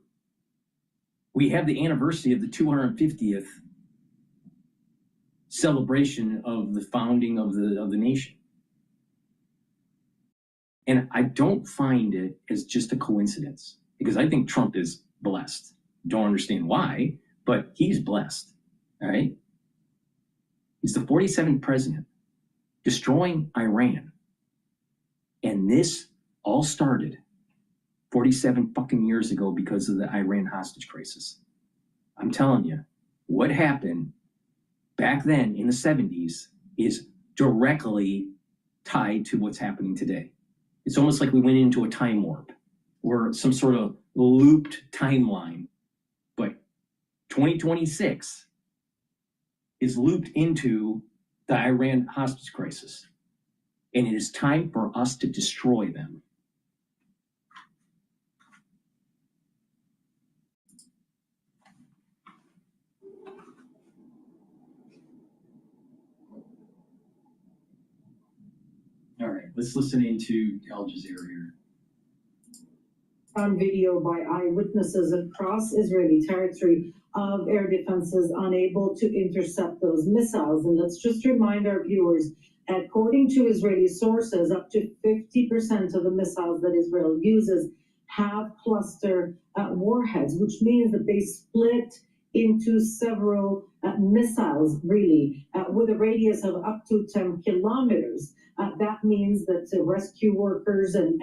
the anniversary of the 250th celebration of the founding of the nation. And I don't find it as just a coincidence, because I think Trump is blessed. Don't understand why, but he's blessed, all right? He's the 47th president, destroying Iran. And this all started 47 fucking years ago because of the Iran hostage crisis. I'm telling you, what happened back then in the 70s is directly tied to what's happening today. It's almost like we went into a time warp. or some sort of looped timeline, but 2026 is looped into the Iran hostage crisis, and it is time for us to destroy them. All right, let's listen into Al Jazeera here. On video by eyewitnesses across Israeli territory of air defenses unable to intercept those missiles. And let's just remind our viewers, according to Israeli sources, up to 50% of the missiles that Israel uses have cluster warheads, which means that they split into several missiles, really, with a radius of up to 10 kilometers. That means that rescue workers and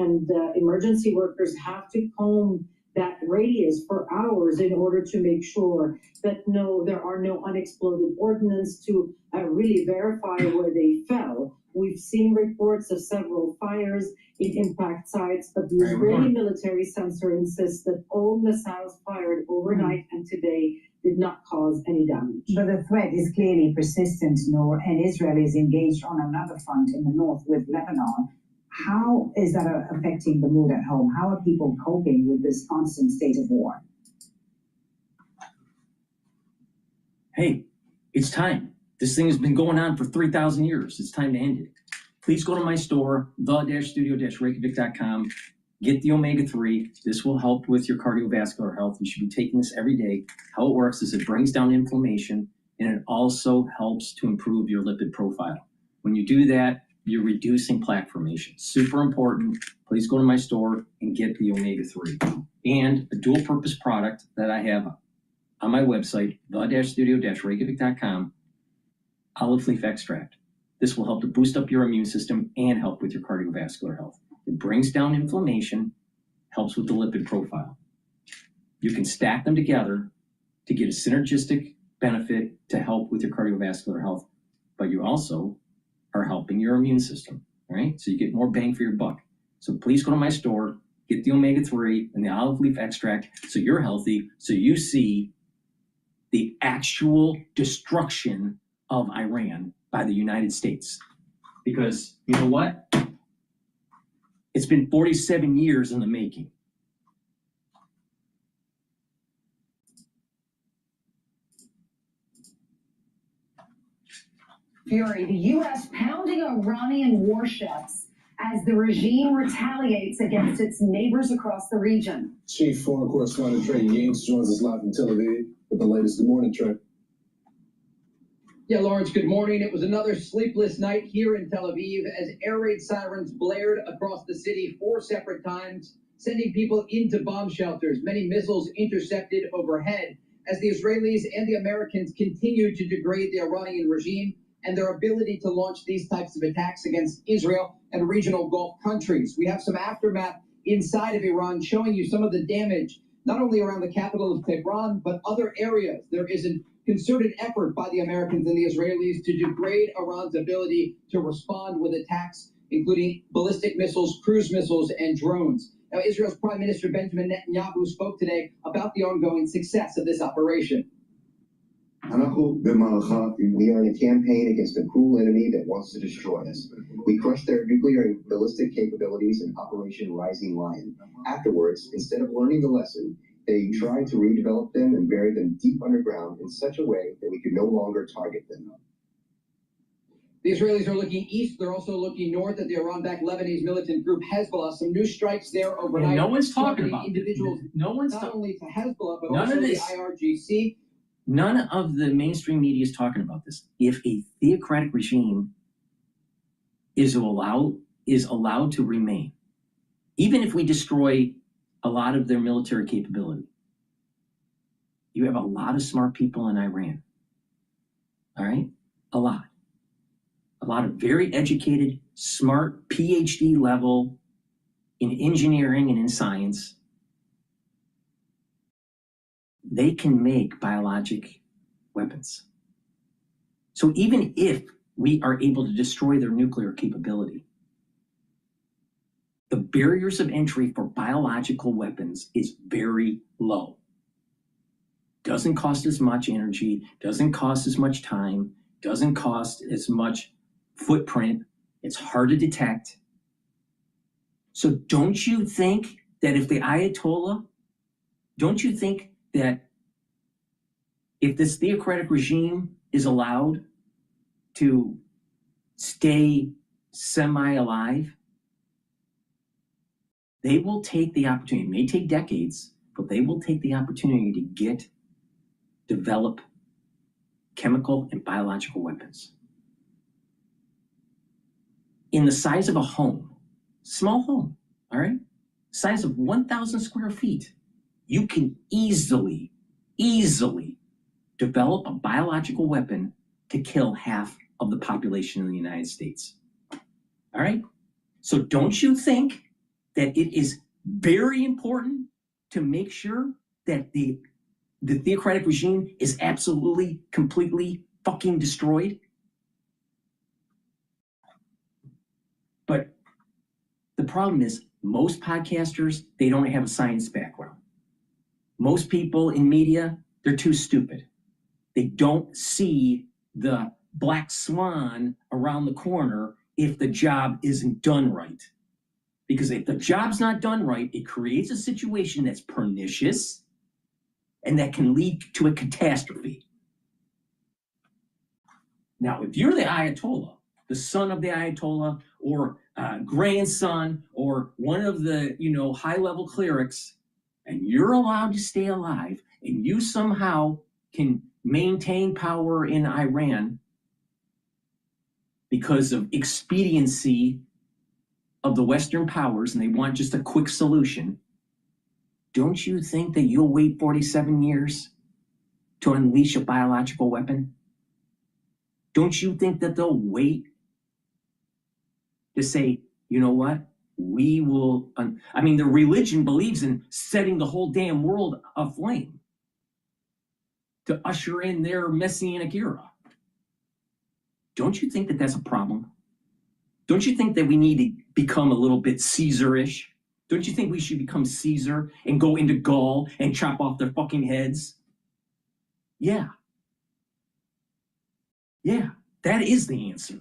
emergency workers have to comb that radius for hours in order to make sure that there are no unexploded ordnance to really verify where they fell. We've seen reports of several fires in impact sites, but the Israeli military censor insists that all missiles fired overnight and today did not cause any damage. But the threat is clearly persistent, Noor, and Israel is engaged on another front in the north with Lebanon. How is that affecting the mood at home? How are people coping with this constant state of war? Hey, it's time. This thing has been going on for 3,000 years. It's time to end it. Please go to my store, the-studio-reykjavik.com. Get the omega-3. This will help with your cardiovascular health. You should be taking this every day. How it works is it brings down inflammation, and it also helps to improve your lipid profile. When you do that, you're reducing plaque formation. Super important. Please go to my store and get the omega-3. And a dual-purpose product that I have on my website, the-studio-reykjavik.com, olive leaf extract. This will help to boost up your immune system and help with your cardiovascular health. It brings down inflammation, helps with the lipid profile. You can stack them together to get a synergistic benefit to help with your cardiovascular health, but you also are helping your immune system, right? So you get more bang for your buck. So please go to my store, get the omega-3 and the olive leaf extract so you're healthy, so you see the actual destruction of Iran by the United States. Because you know what? It's been 47 years in the making. Fury, the U.S. pounding Iranian warships as the regime retaliates against its neighbors across the region. Chief Foreign Correspondent Trey Yates joins us live from Tel Aviv with the latest. Good morning, Trey. Yeah, Lawrence, good morning. It was another sleepless night here in Tel Aviv as air raid sirens blared across the city 4 separate times, sending people into bomb shelters, many missiles intercepted overhead as the Israelis and the Americans continue to degrade the Iranian regime and their ability to launch these types of attacks against Israel and regional Gulf countries. We have some aftermath inside of Iran showing you some of the damage, not only around the capital of Tehran, but other areas. There is a concerted effort by the Americans and the Israelis to degrade Iran's ability to respond with attacks, including ballistic missiles, cruise missiles, and drones. Now, Israel's Prime Minister Benjamin Netanyahu spoke today about the ongoing success of this operation. We are in a campaign against a cruel enemy that wants to destroy us. We crushed their nuclear and ballistic capabilities in Operation Rising Lion. Afterwards, instead of learning the lesson, they tried to redevelop them and bury them deep underground in such a way that we could no longer target them. The Israelis are looking east. They're also looking north at the Iran-backed Lebanese militant group Hezbollah. Some new strikes there overnight. And no one's talking about individuals. No one's not only to Hezbollah, but none also of the this. IRGC. None of the mainstream media is talking about this. If a theocratic regime is allowed to remain, even if we destroy a lot of their military capability, you have a lot of smart people in Iran. All right? A lot of very educated, smart, Ph.D. level in engineering and in science. They can make biologic weapons. So even if we are able to destroy their nuclear capability, The barriers of entry for biological weapons is very low. Doesn't cost as much energy, doesn't cost as much time, doesn't cost as much footprint. It's hard to detect. So don't you think that if the Ayatollah, don't you think that if this theocratic regime is allowed to stay semi-alive, they will take the opportunity, it may take decades, but they will take the opportunity to develop chemical and biological weapons. In the size of a home, small home, all right? Size of 1,000 square feet, you can easily develop a biological weapon to kill half of the population in the United States. All right? So don't you think that it is very important to make sure that the theocratic regime is absolutely, completely fucking destroyed? But the problem is most podcasters, they don't have a science background. Most people in media, they're too stupid. They don't see the black swan around the corner if the job isn't done right. Because if the job's not done right, it creates a situation that's pernicious and that can lead to a catastrophe. Now, if you're the Ayatollah, the son of the Ayatollah, or grandson, or one of the high-level clerics, and you're allowed to stay alive, and you somehow can maintain power in Iran because of expediency of the Western powers, and they want just a quick solution, don't you think that you'll wait 47 years to unleash a biological weapon? Don't you think that they'll wait to say, you know what, we will, I mean, the religion believes in setting the whole damn world aflame to usher in their messianic era. Don't you think that that's a problem? Don't you think that we need to become a little bit Caesar-ish? Don't you think we should become Caesar and go into Gaul and chop off their fucking heads? Yeah. Yeah, that is the answer.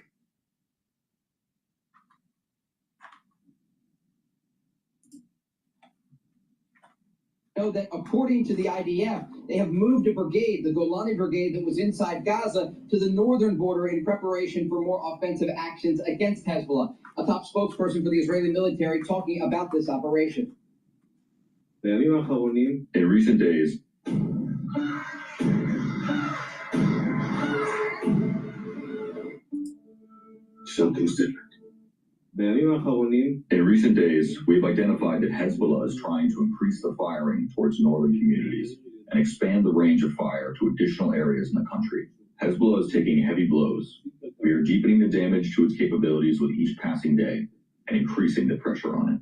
Know that according to the IDF, they have moved a brigade, the Golani Brigade that was inside Gaza, to the northern border in preparation for more offensive actions against Hezbollah. A top spokesperson for the Israeli military talking about this operation. In recent days, something's different. In recent days, we've identified that Hezbollah is trying to increase the firing towards northern communities and expand the range of fire to additional areas in the country. Hezbollah is taking heavy blows. We are deepening the damage to its capabilities with each passing day and increasing the pressure on it.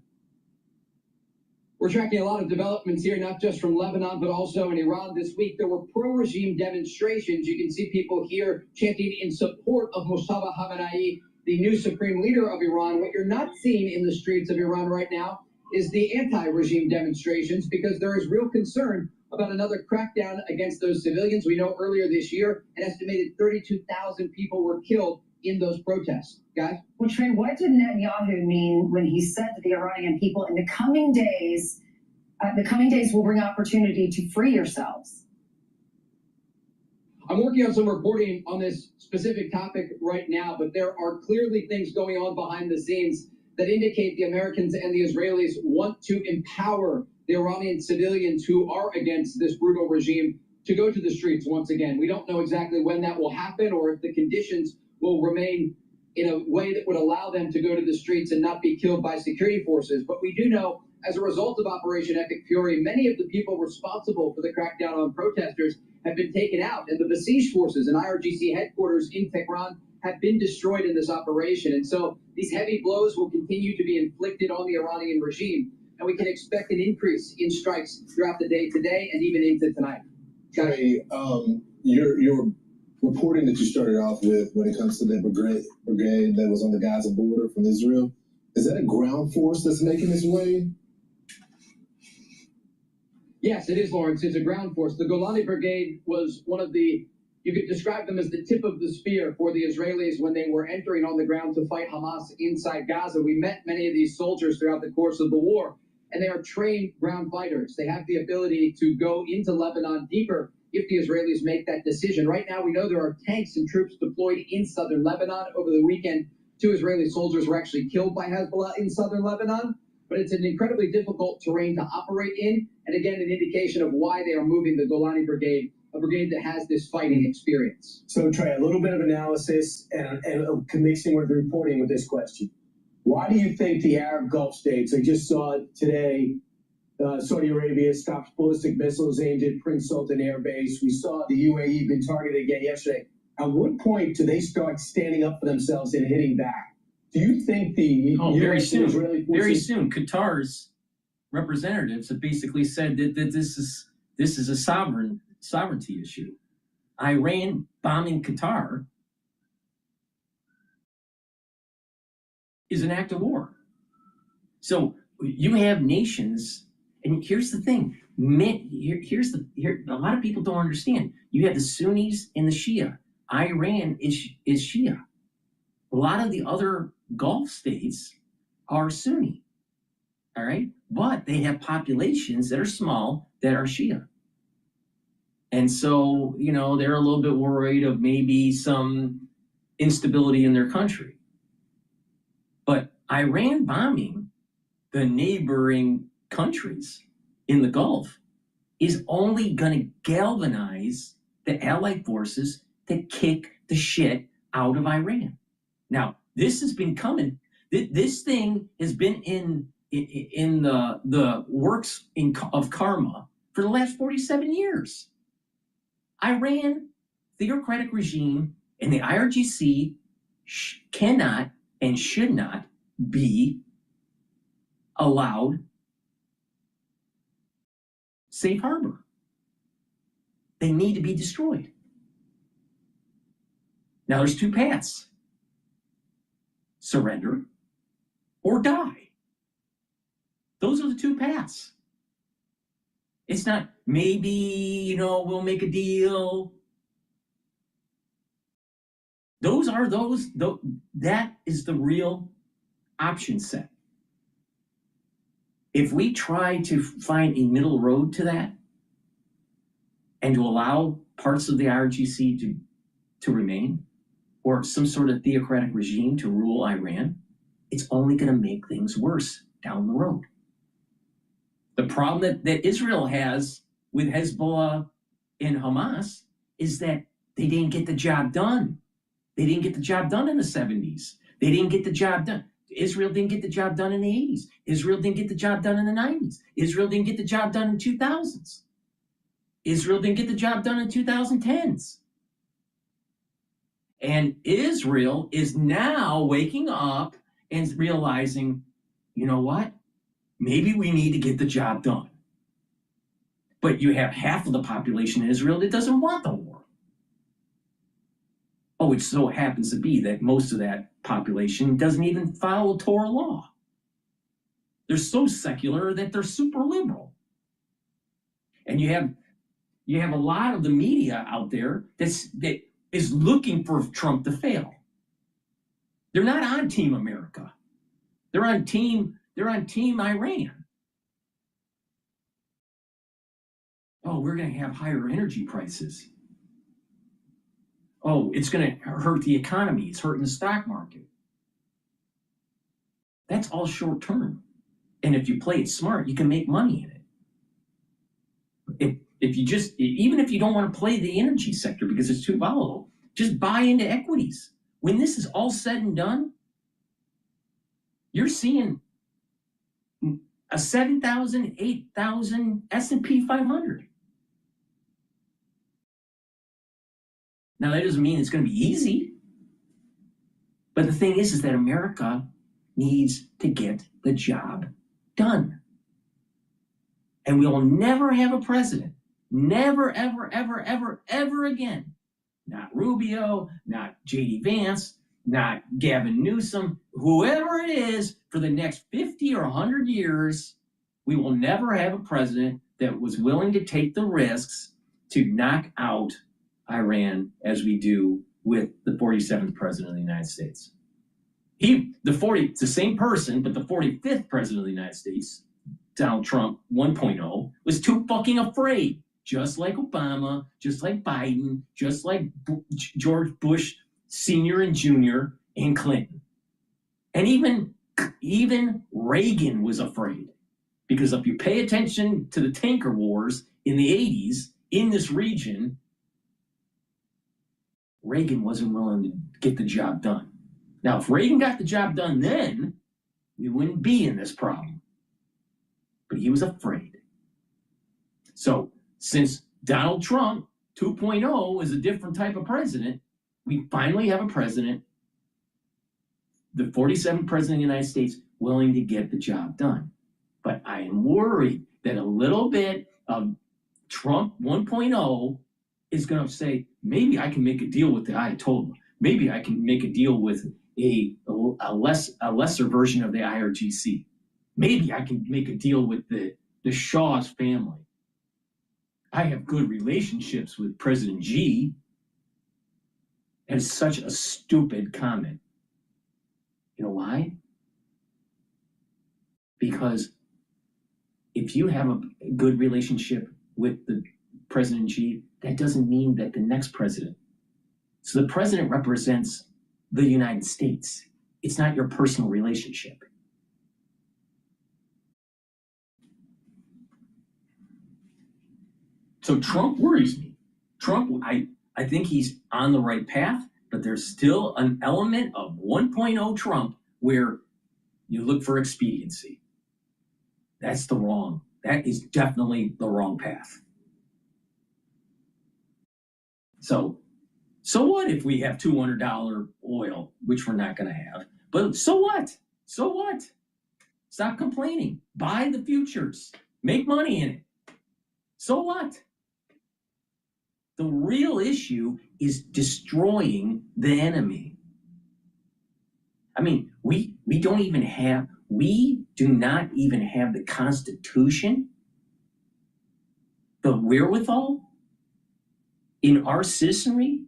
We're tracking a lot of developments here, not just from Lebanon, but also in Iran this week. There were pro-regime demonstrations. You can see people here chanting in support of Mossadegh Khamenei, the new supreme leader of Iran. What you're not seeing in the streets of Iran right now is the anti-regime demonstrations, because there is real concern about another crackdown against those civilians. We know earlier this year, an estimated 32,000 people were killed in those protests. Guys? Well, Trey, what did Netanyahu mean when he said to the Iranian people, in the coming days will bring opportunity to free yourselves? I'm working on some reporting on this specific topic right now, but there are clearly things going on behind the scenes that indicate the Americans and the Israelis want to empower the Iranian civilians who are against this brutal regime to go to the streets once again. We don't know exactly when that will happen or if the conditions will remain in a way that would allow them to go to the streets and not be killed by security forces. But we do know, as a result of Operation Epic Fury, many of the people responsible for the crackdown on protesters have been taken out, and the besieged forces and IRGC headquarters in Tehran have been destroyed in this operation. And so these heavy blows will continue to be inflicted on the Iranian regime, and we can expect an increase in strikes throughout the day today and even into tonight. Hey, your reporting that you started off with when it comes to the brigade that was on the Gaza border from Israel, Is that a ground force that's making its way? Yes, it is, Lawrence. It's a ground force. The Golani Brigade was one of the, you could describe them as the tip of the spear for the Israelis when they were entering on the ground to fight Hamas inside Gaza. We met many of these soldiers throughout the course of the war, and they are trained ground fighters. They have the ability to go into Lebanon deeper if the Israelis make that decision. Right now, we know there are tanks and troops deployed in southern Lebanon. Over the weekend, 2 Israeli soldiers were actually killed by Hezbollah in southern Lebanon. But it's an incredibly difficult terrain to operate in, and again, an indication of why they are moving the Golani Brigade, a brigade that has this fighting experience. So, Trey, a little bit of analysis and mixing with the reporting with this question. Why do you think the Arab Gulf states, I just saw it today, Saudi Arabia stopped ballistic missiles aimed at Prince Sultan Air Base. We saw the UAE been targeted again yesterday. At what point do they start standing up for themselves and hitting back? Do you think the very soon, very soon, Qatar's representatives have basically said that this is a sovereignty issue. Iran bombing Qatar is an act of war. So you have nations, and here's the thing: a lot of people don't understand. You have the Sunnis and the Shia. Iran is Shia. A lot of the other Gulf states are Sunni, all right? But they have populations that are small that are Shia. And so, you know, they're a little bit worried of maybe some instability in their country. But Iran bombing the neighboring countries in the Gulf is only going to galvanize the Allied forces to kick the shit out of Iran. Now, this has been coming. This thing has been in the works of karma for the last 47 years. Iran, theocratic regime, and the IRGC cannot and should not be allowed safe harbor. They need to be destroyed. Now, there's 2 paths. Surrender or die. Those are the 2 paths. It's not maybe, you know, we'll make a deal. That is the real option set. If we try to find a middle road to that and to allow parts of the IRGC to remain, or some sort of theocratic regime to rule Iran, it's only going to make things worse down the road. The problem that Israel has with Hezbollah and Hamas is that they didn't get the job done. They didn't get the job done in the 70s. They didn't get the job done. Israel didn't get the job done in the 80s. Israel didn't get the job done in the 90s. Israel didn't get the job done in the 2000s. Israel didn't get the job done in the 2010s. And Israel is now waking up and realizing, you know what? Maybe we need to get the job done. But you have half of the population in Israel that doesn't want the war. Oh, it so happens to be that most of that population doesn't even follow Torah law. They're so secular that they're super liberal. And you have a lot of the media out there that is looking for Trump to fail. They're not on Team America. They're on Team Iran. Oh, we're going to have higher energy prices. Oh, it's going to hurt the economy. It's hurting the stock market. That's all short term. And if you play it smart, you can make money in it. Even if you don't want to play the energy sector because it's too volatile, just buy into equities. When this is all said and done, you're seeing a 7,000, 8,000 S&P 500. Now, that doesn't mean it's going to be easy. But the thing is that America needs to get the job done. And we will never have a president, never, ever, ever, ever, ever again, not Rubio, not J.D. Vance, not Gavin Newsom, whoever it is, for the next 50 or 100 years, we will never have a president that was willing to take the risks to knock out Iran as we do with the 47th president of the United States. It's the same person, but the 45th president of the United States, Donald Trump 1.0, was too fucking afraid. Just like Obama, just like Biden, just like George Bush Sr. and Jr. and Clinton. And even Reagan was afraid. Because if you pay attention to the tanker wars in the 80s in this region, Reagan wasn't willing to get the job done. Now, if Reagan got the job done then, we wouldn't be in this problem. But he was afraid. So, since Donald Trump 2.0 is a different type of president, we finally have a president, the 47th president of the United States, willing to get the job done. But I am worried that a little bit of Trump 1.0 is going to say, maybe I can make a deal with the Ayatollah. Maybe I can make a deal with a lesser version of the IRGC. Maybe I can make a deal with the Shah's family. I have good relationships with President Xi. And it's such a stupid comment. You know why? Because if you have a good relationship with the President Xi, that doesn't mean that the next president. So the president represents the United States. It's not your personal relationship. So Trump worries me. Trump, I think he's on the right path, but there's still an element of 1.0 Trump where you look for expediency. That is definitely the wrong path. So what if we have $200 oil, which we're not going to have? But so what? So what? Stop complaining. Buy the futures. Make money in it. So what? The real issue is destroying the enemy. I mean, we do not even have the Constitution, the wherewithal in our citizenry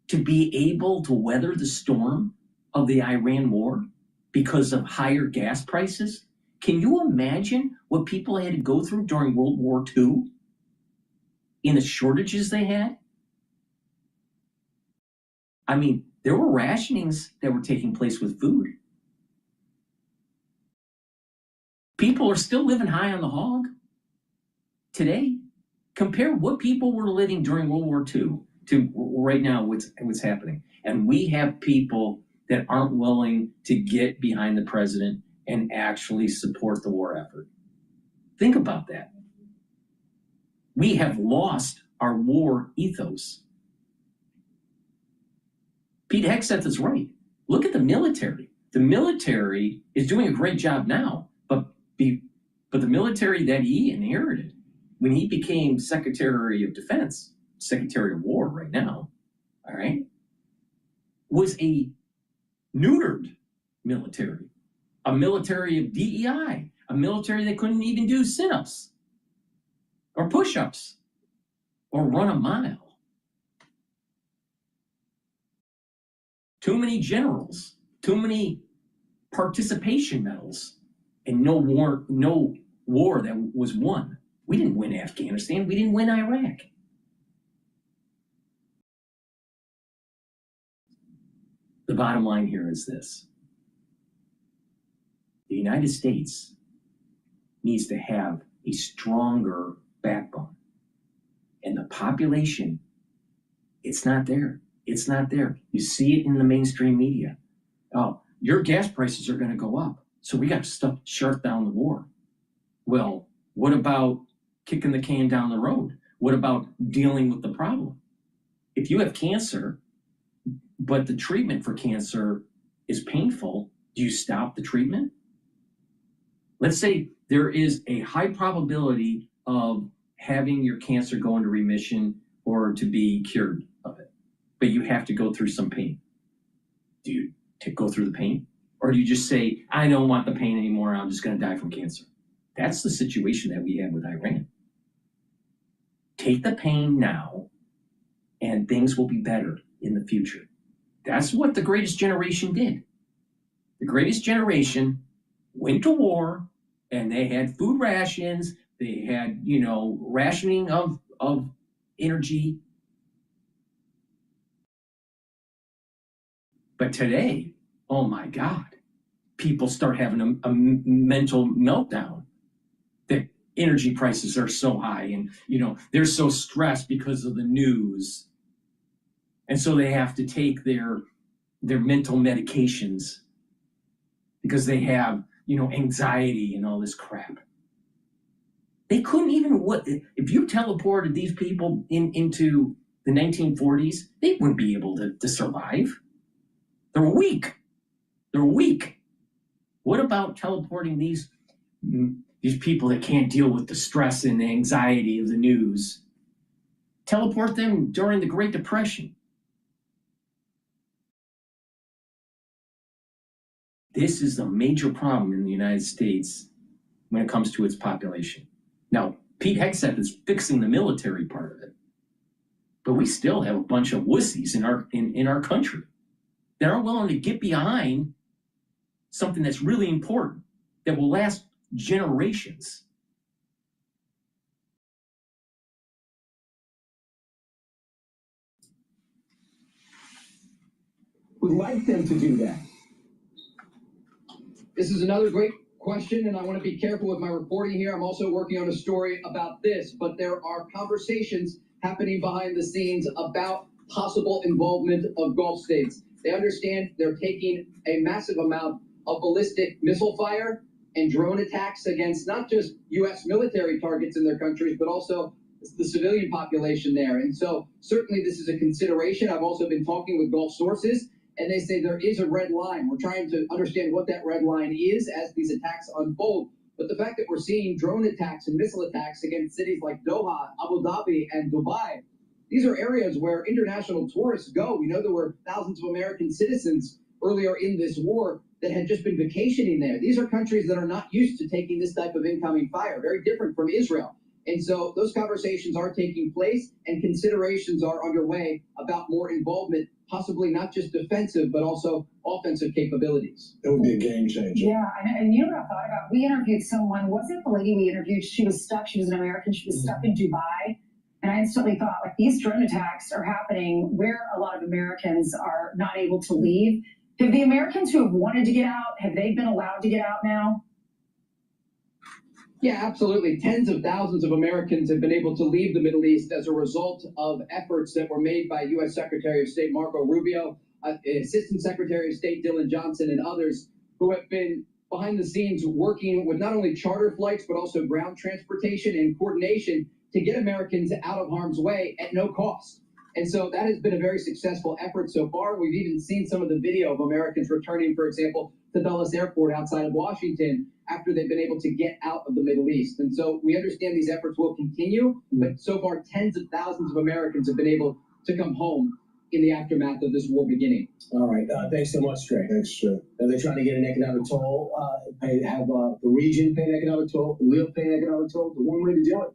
to be able to weather the storm of the Iran war because of higher gas prices. Can you imagine what people had to go through during World War II in the shortages they had? I mean, there were rationings that were taking place with food. People are still living high on the hog today. Compare what people were living during World War II to right now what's happening. And we have people that aren't willing to get behind the president and actually support the war effort. Think about that. We have lost our war ethos. Pete Hegseth is right. Look at the military. The military is doing a great job now, but the military that he inherited when he became Secretary of Defense, Secretary of War right now, all right, was a neutered military, a military of DEI, a military that couldn't even do sit-ups or push-ups or run a mile. Too many generals, too many participation medals, and no war that was won. We didn't win Afghanistan. We didn't win Iraq. The bottom line here is this. The United States needs to have a stronger backbone. And the population, it's not there. It's not there. You see it in the mainstream media. Oh, your gas prices are going to go up, so we got to shut down the war. Well, what about kicking the can down the road? What about dealing with the problem? If you have cancer, but the treatment for cancer is painful, do you stop the treatment? Let's say there is a high probability of having your cancer go into remission or to be cured of it, but you have to go through some pain. Do you go through the pain? Or do you just say, I don't want the pain anymore, I'm just going to die from cancer? That's the situation that we have with Iran. Take the pain now, and things will be better in the future. That's what the greatest generation did. The greatest generation went to war, and they had food rations, they had, rationing of energy. But today, oh my God, people start having a mental meltdown that energy prices are so high and, they're so stressed because of the news. And so they have to take their mental medications because they have, anxiety and all this crap. They couldn't even, if you teleported these people into the 1940s, they wouldn't be able to survive. They're weak. They're weak. What about teleporting these people that can't deal with the stress and the anxiety of the news? Teleport them during the Great Depression. This is a major problem in the United States when it comes to its population. Now, Pete Hegseth is fixing the military part of it, but we still have a bunch of wussies in our country that aren't willing to get behind something that's really important, that will last generations. Would like them to do that. This is another great question, and I want to be careful with my reporting here. I'm also working on a story about this, but there are conversations happening behind the scenes about possible involvement of Gulf states. They understand they're taking a massive amount of ballistic missile fire and drone attacks against not just U.S. military targets in their countries, but also the civilian population there. And so certainly this is a consideration. I've also been talking with Gulf sources, and they say there is a red line. We're trying to understand what that red line is as these attacks unfold. But the fact that we're seeing drone attacks and missile attacks against cities like Doha, Abu Dhabi, and Dubai, these are areas where international tourists go. We know there were thousands of American citizens earlier in this war that had just been vacationing there. These are countries that are not used to taking this type of incoming fire, very different from Israel. And so those conversations are taking place, and considerations are underway about more involvement, possibly not just defensive, but also offensive capabilities. That would be a game changer. Yeah, and you know what I thought about? We interviewed someone, wasn't it the lady we interviewed? She was stuck, she was an American, she was stuck in Dubai. And I instantly thought, like, these drone attacks are happening where a lot of Americans are not able to leave. Have the Americans who have wanted to get out, have they been allowed to get out now? Yeah, absolutely. Tens of thousands of Americans have been able to leave the Middle East as a result of efforts that were made by U.S. Secretary of State Marco Rubio, Assistant Secretary of State Dylan Johnson, and others who have been behind the scenes working with not only charter flights, but also ground transportation and coordination to get Americans out of harm's way at no cost. And so that has been a very successful effort so far. We've even seen some of the video of Americans returning, for example, to Dulles Airport outside of Washington after they've been able to get out of the Middle East. And so we understand these efforts will continue, but so far tens of thousands of Americans have been able to come home in the aftermath of this war beginning. All right, thanks so much, Trey. Thanks, Trey. Are they trying to get an economic toll, have the region pay an economic toll, the wheel pay an economic toll? The one way to do it,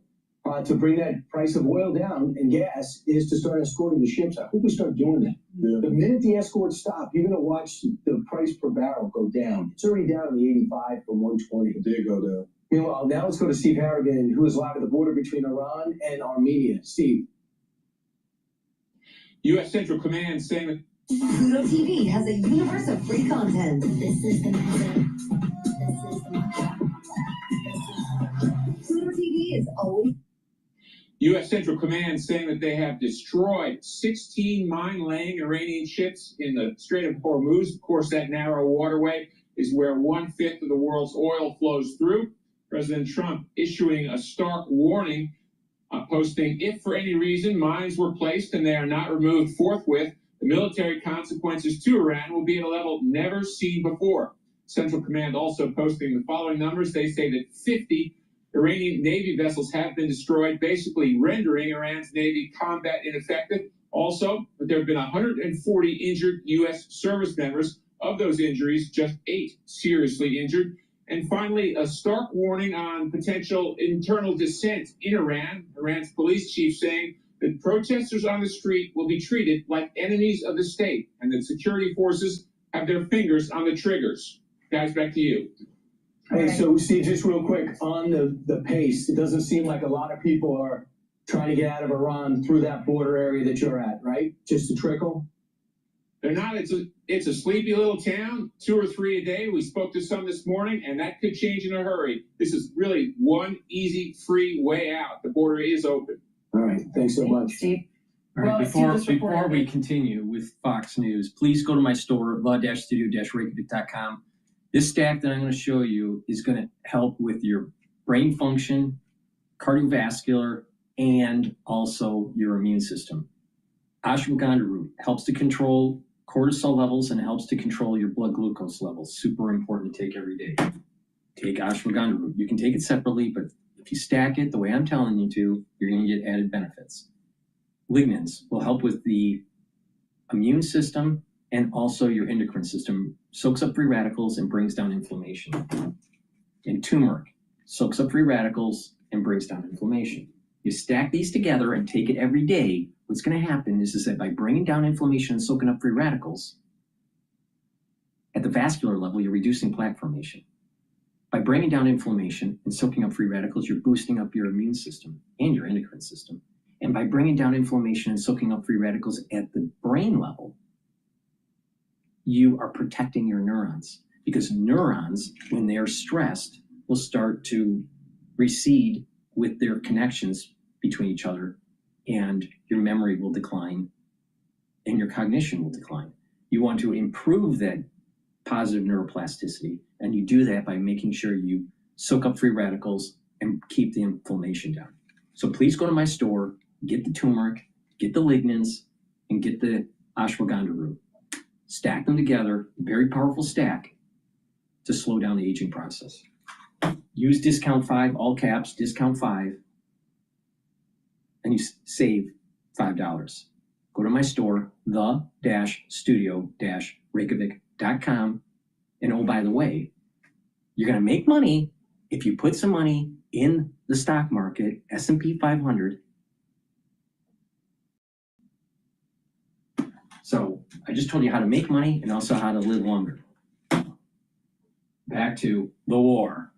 to bring that price of oil down and gas, is to start escorting the ships. I hope we start doing that. Yeah. The minute the escorts stop, you're going to watch the price per barrel go down. It's already down to the 85 from 120. It did go down. Meanwhile, now let's go to Steve Harrigan, who is live at the border between Iran and Armenia. Steve. U.S. Central Command saying that Pluto TV has a universe of free content. This is the message. Pluto TV is always. U.S. Central Command saying that they have destroyed 16 mine-laying Iranian ships in the Strait of Hormuz. Of course, that narrow waterway is where 1/5 of the world's oil flows through. President Trump issuing a stark warning, posting, if for any reason mines were placed and they are not removed forthwith, the military consequences to Iran will be at a level never seen before. Central Command also posting the following numbers. They say that 50 Iranian Navy vessels have been destroyed, basically rendering Iran's Navy combat ineffective. Also, there have been 140 injured U.S. service members. Of those injuries, just 8 seriously injured. And finally, a stark warning on potential internal dissent in Iran. Iran's police chief saying that protesters on the street will be treated like enemies of the state and that security forces have their fingers on the triggers. Guys, back to you. Hey, so Steve, just real quick on the pace, it doesn't seem like a lot of people are trying to get out of Iran through that border area that you're at, right? Just a trickle? They're not. It's a sleepy little town, 2 or 3 a day. We spoke to some this morning, and that could change in a hurry. This is really one easy, free way out. The border is open. All right. Thanks so much. Steve. All right, before we continue with Fox News, please go to my store, the-studio-reykjavik.com. This stack that I'm going to show you is going to help with your brain function, cardiovascular, and also your immune system. Ashwagandha root helps to control cortisol levels and helps to control your blood glucose levels. Super important to take every day. Take ashwagandha root. You can take it separately, but if you stack it the way I'm telling you to, you're going to get added benefits. Lignans will help with the immune system and also your endocrine system. Soaks up free radicals and brings down inflammation. And turmeric soaks up free radicals and brings down inflammation. You stack these together and take it every day. What's going to happen is that by bringing down inflammation and soaking up free radicals, at the vascular level, you're reducing plaque formation. By bringing down inflammation and soaking up free radicals, you're boosting up your immune system and your endocrine system. And by bringing down inflammation and soaking up free radicals at the brain level, you are protecting your neurons. Because neurons, when they're stressed, will start to recede with their connections between each other, and your memory will decline and your cognition will decline. You want to improve that positive neuroplasticity, and you do that by making sure you soak up free radicals and keep the inflammation down. So please go to my store, get the turmeric, get the lignans, and get the ashwagandha root. Stack them together, very powerful stack, to slow down the aging process. Use discount 5, all caps, discount 5, and you save $5. Go to my store, the-studio-reykjavik.com, and oh, by the way, you're going to make money if you put some money in the stock market, S&P 500. So I just told you how to make money and also how to live longer. Back to the war.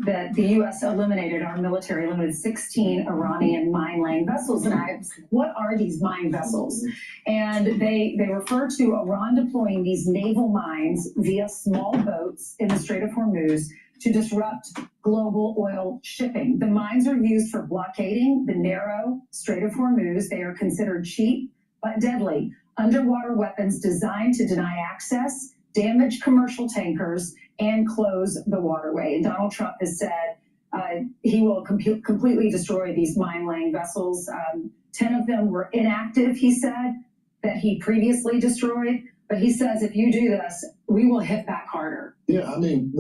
That the U.S. eliminated, our military eliminated 16 Iranian mine-laying vessels. And I asked, what are these mine vessels? And they refer to Iran deploying these naval mines via small boats in the Strait of Hormuz to disrupt global oil shipping. The mines are used for blockading the narrow Strait of Hormuz. They are considered cheap but deadly underwater weapons designed to deny access, damage commercial tankers, and close the waterway. And Donald Trump has said he will completely destroy these mine-laying vessels. 10 of them were inactive, he said, that he previously destroyed. But he says, if you do this, we will hit back harder. Yeah, I mean,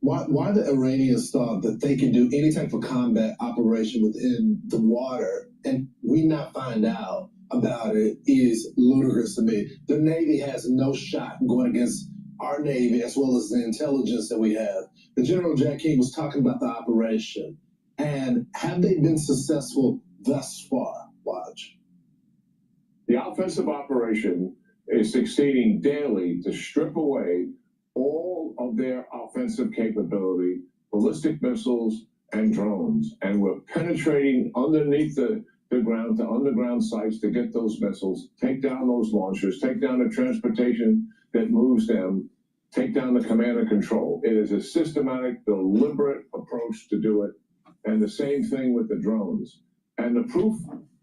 why the Iranians thought that they can do any type of combat operation within the water and we not find out about it is ludicrous to me. The Navy has no shot going against our Navy as well as the intelligence that we have. The General Jack King was talking about the operation. And have they been successful thus far? Watch. The offensive operation is succeeding daily to strip away all of their offensive capability, ballistic missiles and drones. And we're penetrating underneath the ground to underground sites to get those missiles, take down those launchers, take down the transportation that moves them, take down the command and control. It is a systematic, deliberate approach to do it. And the same thing with the drones. And the proof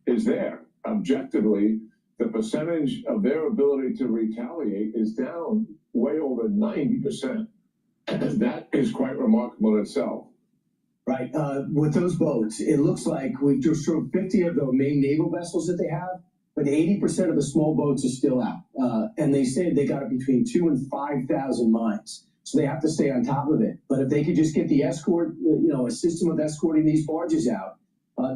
is there. Objectively, the percentage of their ability to retaliate is down way over 90%. And that is quite remarkable in itself. Right. With those boats, it looks like we've destroyed 50 of the main naval vessels that they have, but 80% of the small boats are still out. And they say they got between 2,000 and 5,000 mines. So they have to stay on top of it. But if they could just get the escort, a system of escorting these barges out,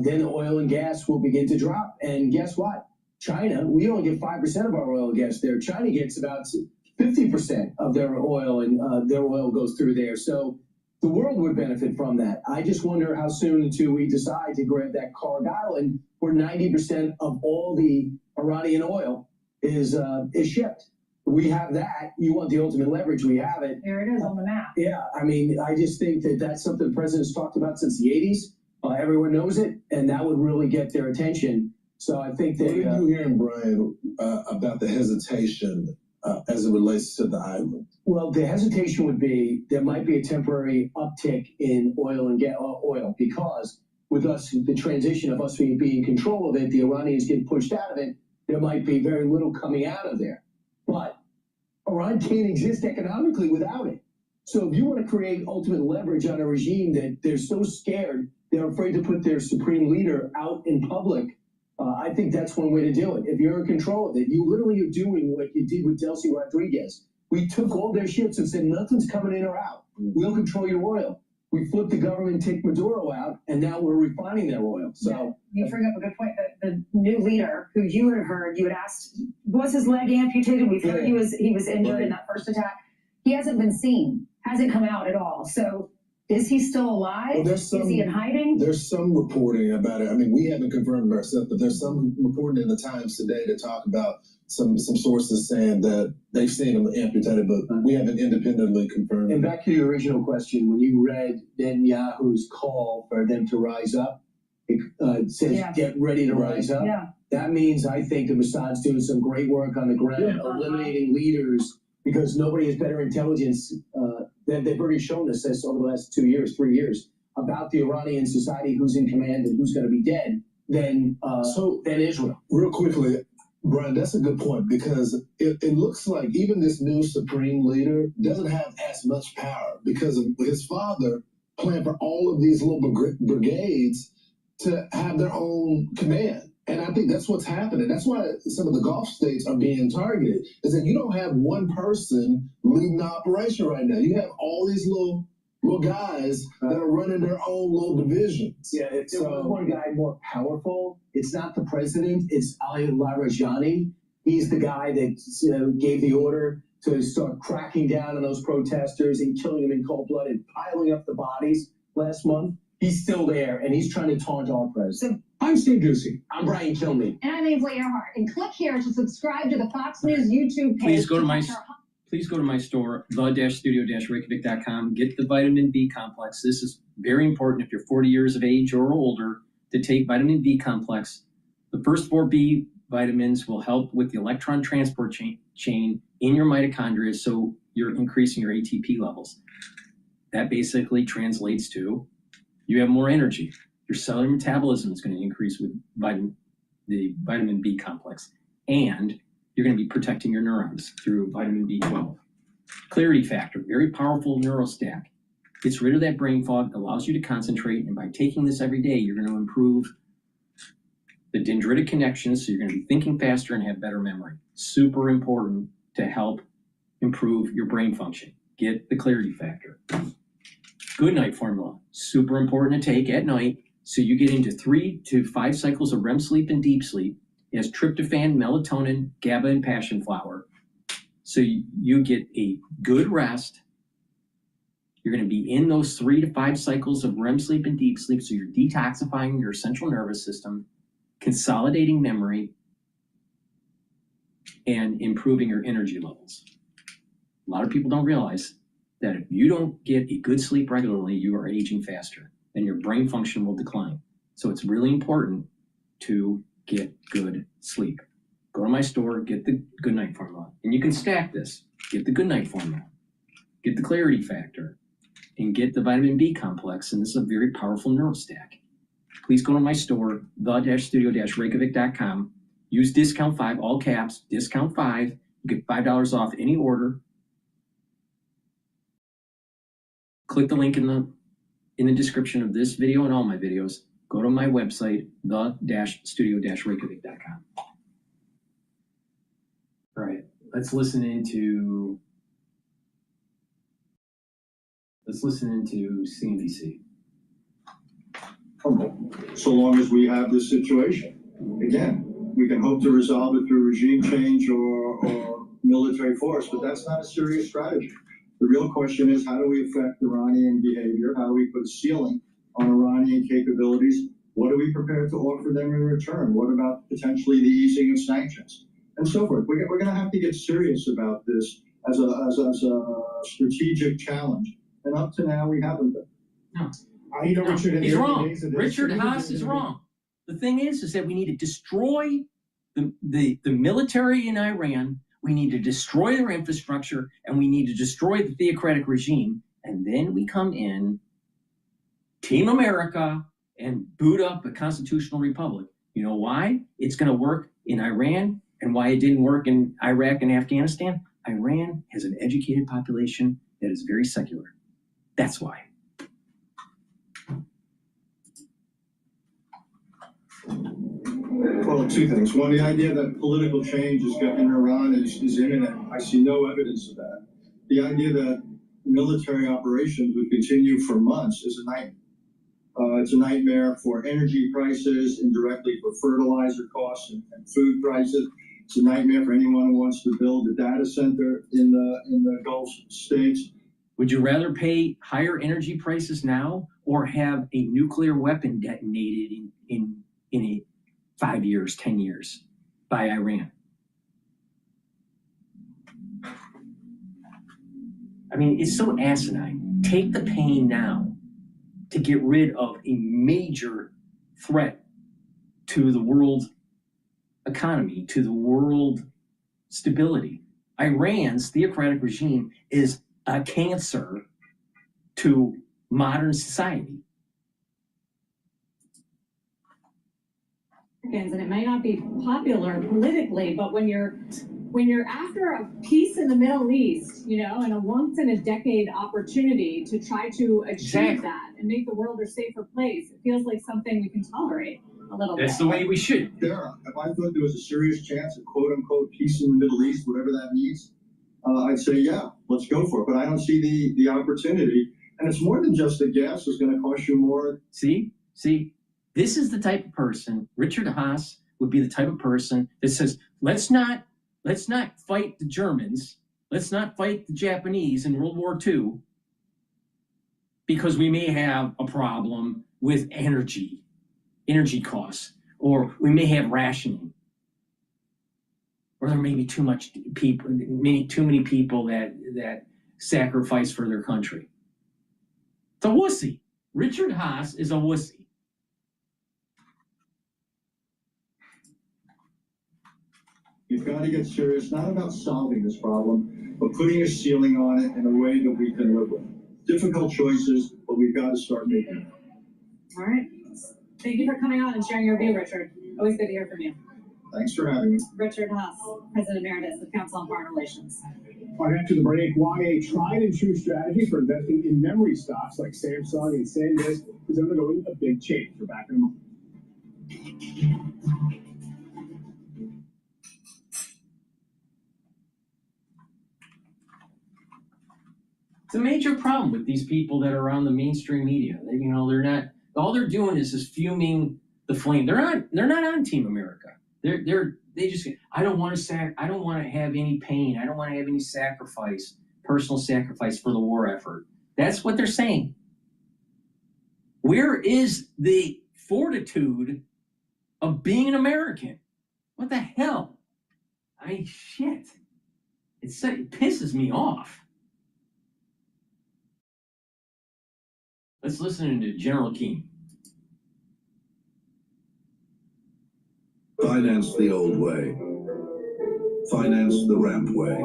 then oil and gas will begin to drop. And guess what? China, we only get 5% of our oil and gas there. China gets about 50% of their oil, and their oil goes through there. So the world would benefit from that. I just wonder how soon until we decide to grab that Carg Island, where 90% of all the Iranian oil is shipped. We have that. You want the ultimate leverage, we have it. There it is on the map. Yeah, I mean, I just think that that's something the president's talked about since the 80s. Everyone knows it, and that would really get their attention. So I think that... What are you hearing, Brian, about the hesitation as it relates to the island? Well, the hesitation would be there might be a temporary uptick in oil because with us, the transition of us being in control of it, the Iranians get pushed out of it, there might be very little coming out of there. But Iran can't exist economically without it. So if you want to create ultimate leverage on a regime that they're so scared, they're afraid to put their supreme leader out in public, I think that's one way to do it. If you're in control of it, you literally are doing what you did with Delcy Rodriguez. We took all their ships and said, nothing's coming in or out. We'll control your oil. We flipped the government, take Maduro out, and now we're refining their oil. So you bring up a good point. The new leader, who you had heard, you had asked, was his leg amputated? We've heard he was injured in that first attack. He hasn't been seen, hasn't come out at all. So is he still alive? Is he in hiding? There's some reporting about it. I mean, we haven't confirmed ourselves, but there's some reporting in the Times today to talk about some sources saying that they've seen him amputated, but we haven't independently confirmed. And back to your original question, when you read Netanyahu's call for them to rise up, it says get ready to rise up. Yeah. That means I think the Mossad's doing some great work on the ground, eliminating leaders, because nobody has better intelligence. They've already shown us this over the last 2 years, 3 years, about the Iranian society, who's in command and who's going to be dead, than Israel. Real quickly, Brian, that's a good point, because it looks like even this new supreme leader doesn't have as much power, because of his father planned for all of these little brigades to have their own command. And I think that's what's happening. That's why some of the Gulf states are being targeted, is that you don't have one person leading the operation right now. You have all these little guys that are running their own little divisions. Yeah, if there was one guy more powerful, it's not the president, it's Ali Larijani. He's the guy that gave the order to start cracking down on those protesters and killing them in cold blood and piling up the bodies last month. He's still there, and he's trying to taunt our president. I'm Steve Ducey. I'm Brian Kilmeade. And I'm Ainsley Earhart. And click here to subscribe to the Fox News YouTube page. Please go to my store, the-studio-reykjavik.com. Get the vitamin B complex. This is very important if you're 40 years of age or older to take vitamin B complex. The first 4 B vitamins will help with the electron transport chain in your mitochondria, so you're increasing your ATP levels. That basically translates to you have more energy. Your cellular metabolism is going to increase with the vitamin B complex, and you're going to be protecting your neurons through vitamin B12. Clarity factor, very powerful neurostack. Gets rid of that brain fog, allows you to concentrate, and by taking this every day, you're going to improve the dendritic connections, so you're going to be thinking faster and have better memory. Super important to help improve your brain function. Get the clarity factor. Good night formula, super important to take at night, so you get into 3 to 5 cycles of REM sleep and deep sleep. It has tryptophan, melatonin, GABA, and passion flower. So you get a good rest. You're going to be in those 3 to 5 cycles of REM sleep and deep sleep, so you're detoxifying your central nervous system, consolidating memory, and improving your energy levels. A lot of people don't realize that if you don't get a good sleep regularly, you are aging faster and your brain function will decline. So it's really important to get good sleep. Go to my store, get the Good Night Formula, and you can stack this. Get the Good Night Formula, get the Clarity Factor, and get the vitamin B complex, and this is a very powerful neurostack. Please go to my store, the-studio-reykjavik.com. Use discount 5, all caps, discount 5. You get $5 off any order. Click the link in the description of this video and all my videos. Go to my website, the-studio-reykjavik.com. All right, let's listen into Let's listen into CNBC. So long as we have this situation. Again, we can hope to resolve it through regime change or military force, but that's not a serious strategy. The real question is, how do we affect Iranian behavior? How do we put a ceiling on Iranian capabilities? What are we prepared to offer them in return? What about potentially the easing of sanctions and so forth? We're going to have to get serious about this as a strategic challenge. And up to now, we haven't been. No. Richard, he's wrong. Richard Haas is wrong. The thing is that we need to destroy the military in Iran. We need to destroy their infrastructure, and we need to destroy the theocratic regime. And then we come in, Team America, and boot up a constitutional republic. You know why it's going to work in Iran and why it didn't work in Iraq and Afghanistan? Iran has an educated population that is very secular. That's why. Well, two things. One, the idea that political change in Iran is imminent. I see no evidence of that. The idea that military operations would continue for months is a nightmare. It's a nightmare for energy prices, indirectly for fertilizer costs and food prices. It's a nightmare for anyone who wants to build a data center in the Gulf states. Would you rather pay higher energy prices now or have a nuclear weapon detonated in 5 years, 10 years by Iran? I mean, it's so asinine. Take the pain now to get rid of a major threat to the world economy, to the world stability. Iran's theocratic regime is a cancer to modern society. And it may not be popular politically, but when you're after a peace in the Middle East, and a once in a decade opportunity to try to achieve that and make the world a safer place, it feels like something we can tolerate a little bit. That's the way we should. If I thought there was a serious chance of quote unquote peace in the Middle East, whatever that means, I'd say, yeah, let's go for it. But I don't see the opportunity. And it's more than just the gas is going to cost you more. See, this is the type of person, Richard Haas would be the type of person that says, let's not fight the Germans. Let's not fight the Japanese in World War II because we may have a problem with energy costs, or we may have rationing, or there may be too many people that sacrifice for their country. It's a wussy. Richard Haas is a wussy. You've got to get serious, not about solving this problem, but putting a ceiling on it in a way that we can live with. Difficult choices, but we've got to start making them. All right. Thank you for coming on and sharing your view, Richard. Always good to hear from you. Thanks for having me. Richard Haas, President Emeritus of Council on Foreign Relations. All right, after the break, why a tried and true strategy for investing in memory stocks like Samsung and SanDisk is undergoing a big change. We're back in a moment. It's a major problem with these people that are on the mainstream media. They're not. All they're doing is fuming the flame. They're not on Team America. They just. I don't want to have any pain. I don't want to have any sacrifice, personal sacrifice for the war effort. That's what they're saying. Where is the fortitude of being an American? What the hell? Shit. It pisses me off. Let's listen to General King. Finance the old way. Finance the ramp way.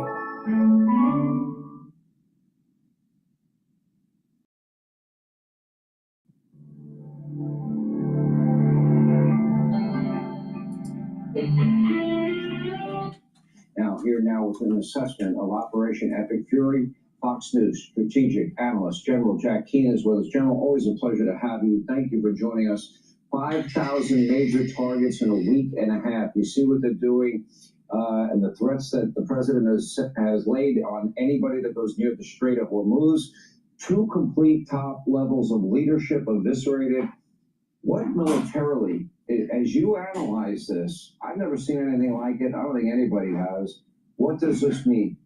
Now with an assessment of Operation Epic Fury, Fox News strategic analyst General Jack Keane is with us. General, always a pleasure to have you. Thank you for joining us. 5,000 major targets in a week and a half. You see what they're doing and the threats that the president has laid on anybody that goes near the Strait of Hormuz. two complete top levels of leadership eviscerated. What militarily, as you analyze this, I've never seen anything like it. I don't think anybody has. What does this mean?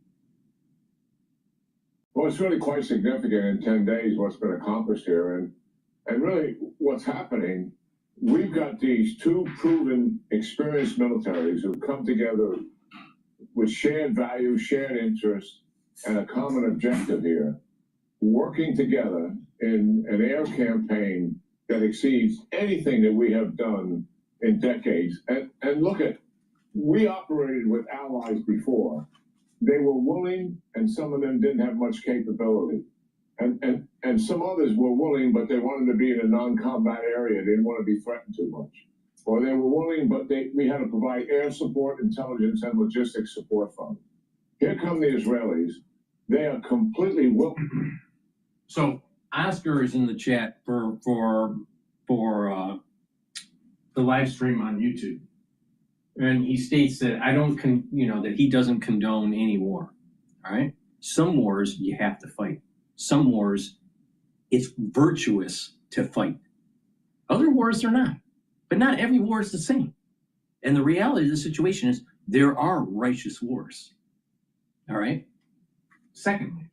Well, it's really quite significant in 10 days what's been accomplished here. And really what's happening, we've got these two proven, experienced militaries who've come together with shared values, shared interests, and a common objective here, working together in an air campaign that exceeds anything that we have done in decades. And look at, we operated with allies before. They were willing, and some of them didn't have much capability. And some others were willing, but they wanted to be in a non-combat area. They didn't want to be threatened too much. Or they were willing, but we had to provide air support, intelligence, and logistics support from them. Here come the Israelis. They are completely willing. So Oscar is in the chat for the live stream on YouTube. And he states that that he doesn't condone any war. All right. Some wars you have to fight. Some wars it's virtuous to fight. Other wars are not. But not every war is the same. And the reality of the situation is there are righteous wars. All right. Secondly,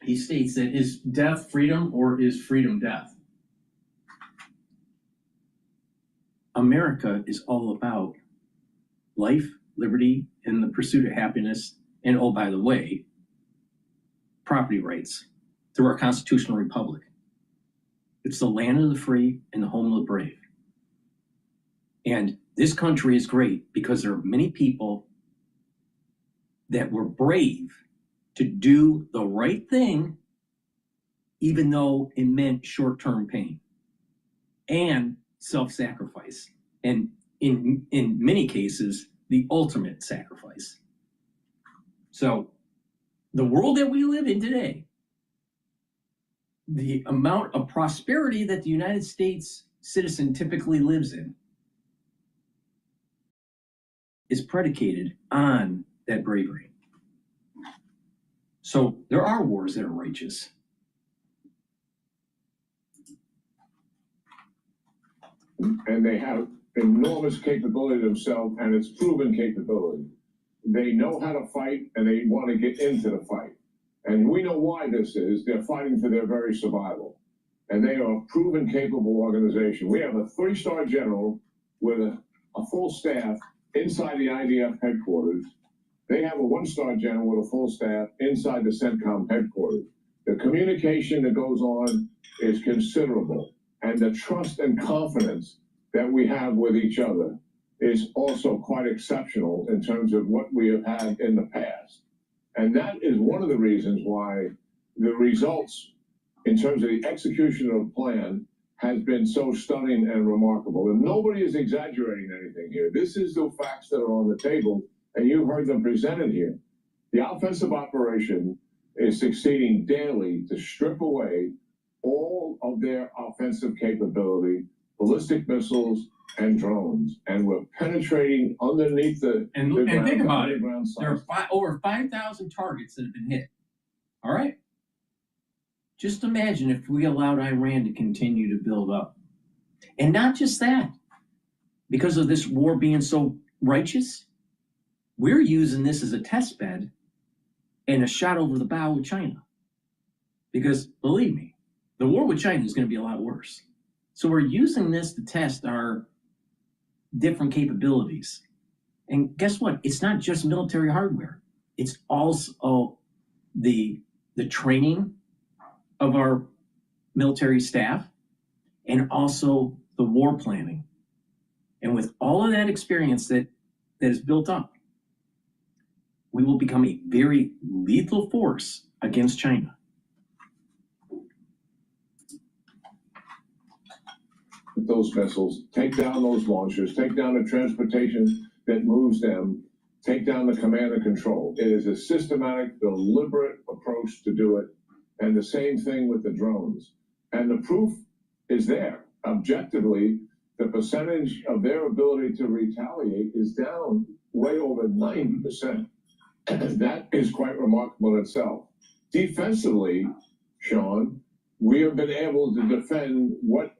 he states that is death freedom or is freedom death? America is all about life, liberty, and the pursuit of happiness. And oh, by the way, property rights through our constitutional republic. It's the land of the free and the home of the brave. And this country is great because there are many people that were brave to do the right thing, even though it meant short-term pain and self-sacrifice. And in many cases, the ultimate sacrifice. So the world that we live in today, the amount of prosperity that the United States citizen typically lives in is predicated on that bravery. So there are wars that are righteous. And they have enormous capability themselves, and it's proven capability. They know how to fight, and they want to get into the fight. And we know why this is. They're fighting for their very survival. And they are a proven, capable organization. We have a 3-star general with a full staff inside the IDF headquarters. They have a 1-star general with a full staff inside the CENTCOM headquarters. The communication that goes on is considerable. And the trust and confidence that we have with each other is also quite exceptional in terms of what we have had in the past. And that is one of the reasons why the results in terms of the execution of the plan has been so stunning and remarkable. And nobody is exaggerating anything here. This is the facts that are on the table, and you've heard them presented here. The offensive operation is succeeding daily to strip away all of their offensive capability, ballistic missiles, and drones, and we're penetrating underneath the ground, think about it. sites. There are over 5,000 targets that have been hit. All right. Just imagine if we allowed Iran to continue to build up, and not just that, because of this war being so righteous, we're using this as a test bed and a shot over the bow with China. Because believe me, the war with China is going to be a lot worse. So we're using this to test our different capabilities. And guess what? It's not just military hardware. It's also the training of our military staff and also the war planning. And with all of that experience that is built up, we will become a very lethal force against China. Those missiles, take down those launchers, take down the transportation that moves them, take down the command and control. It is a systematic, deliberate approach to do it. And the same thing with the drones. And the proof is there. Objectively, the percentage of their ability to retaliate is down way over 90%. That is quite remarkable in itself. Defensively, Sean, we have been able to defend what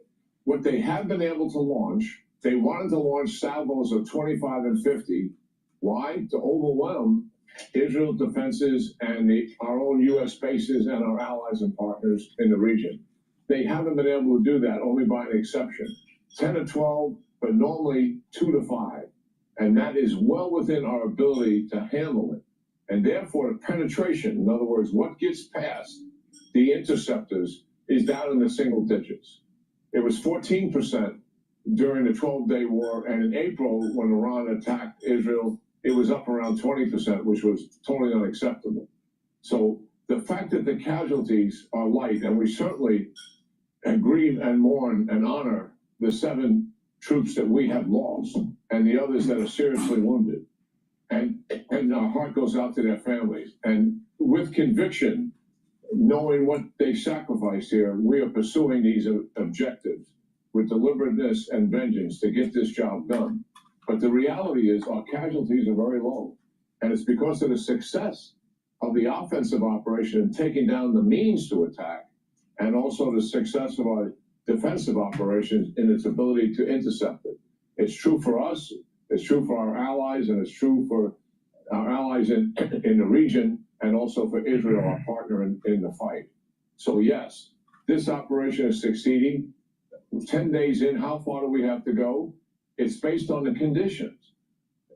they have been able to launch. They wanted to launch salvos of 25 and 50. Why? To overwhelm Israel's defenses and our own U.S. bases and our allies and partners in the region. They haven't been able to do that, only by an exception. 10 or 12, but normally 2 to 5. And that is well within our ability to handle it. And therefore, the penetration, in other words, what gets past the interceptors, is down in the single digits. It was 14% during the 12-day war, and in April, when Iran attacked Israel, it was up around 20%, which was totally unacceptable. So the fact that the casualties are light, and we certainly grieve and mourn and honor the 7 troops that we have lost and the others that are seriously wounded. And our heart goes out to their families. And with conviction, knowing what they sacrificed here, we are pursuing these objectives with deliberateness and vengeance to get this job done. But the reality is our casualties are very low. And it's because of the success of the offensive operation in taking down the means to attack, and also the success of our defensive operations in its ability to intercept it. It's true for us, it's true for our allies, and it's true for our allies in the region, and also for Israel, our partner in the fight. So yes, this operation is succeeding. 10 days in, how far do we have to go? It's based on the conditions.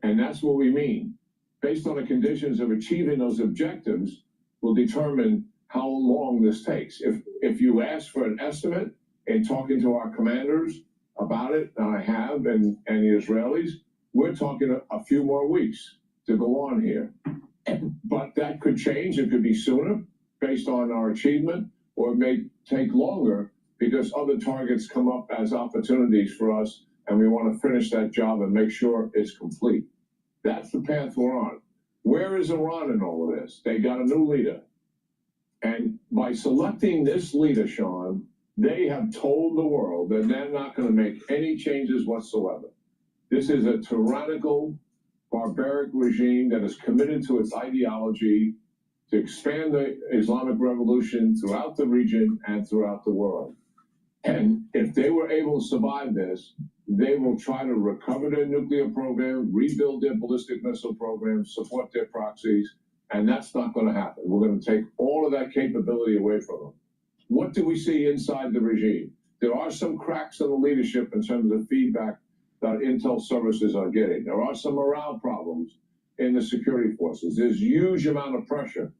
And that's what we mean. Based on the conditions of achieving those objectives will determine how long this takes. If you ask for an estimate in talking to our commanders about it, and I have, and the Israelis, we're talking a few more weeks to go on here. But that could change. It could be sooner based on our achievement, or it may take longer because other targets come up as opportunities for us, and we want to finish that job and make sure it's complete. That's the path we're on. Where is Iran in all of this? They got a new leader. And by selecting this leader, Sean, they have told the world that they're not going to make any changes whatsoever. This is a tyrannical, barbaric regime that is committed to its ideology to expand the Islamic Revolution throughout the region and throughout the world. And if they were able to survive this, they will try to recover their nuclear program, rebuild their ballistic missile program, support their proxies, and that's not going to happen. We're going to take all of that capability away from them. What do we see inside the regime? There are some cracks in the leadership in terms of feedback that intel services are getting. There are some morale problems in the security forces. There's huge amount of pressure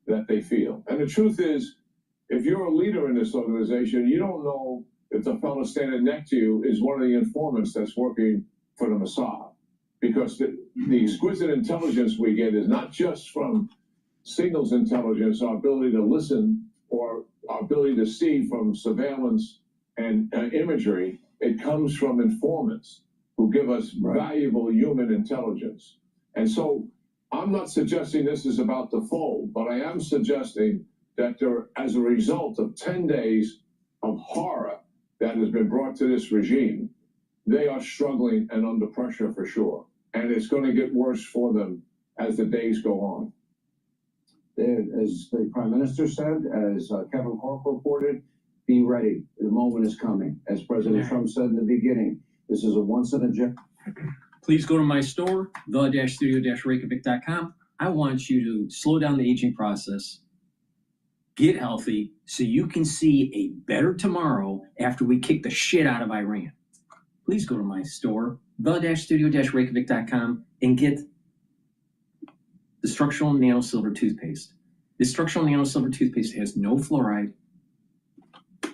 that they feel. And the truth is, if you're a leader in this organization, you don't know if the fellow standing next to you is one of the informants that's working for the Mossad. Because the exquisite intelligence we get is not just from signals intelligence, our ability to listen, or our ability to see from surveillance and imagery. It comes from informants who give us valuable human intelligence. And so I'm not suggesting this is about the foe, but I am suggesting that there, as a result of 10 days of horror that has been brought to this regime, they are struggling and under pressure for sure. And it's going to get worse for them as the days go on. As the Prime Minister said, as Kevin Corke reported, be ready. The moment is coming. As President Trump said in the beginning, this is a once-in-a-generation. Please go to my store, the-studio-reykjavik.com. I want you to slow down the aging process, get healthy, so you can see a better tomorrow after we kick the shit out of Iran. Please go to my store, the-studio-reykjavik.com, and get the Structural Nano Silver Toothpaste. This Structural Nano Silver Toothpaste has no fluoride.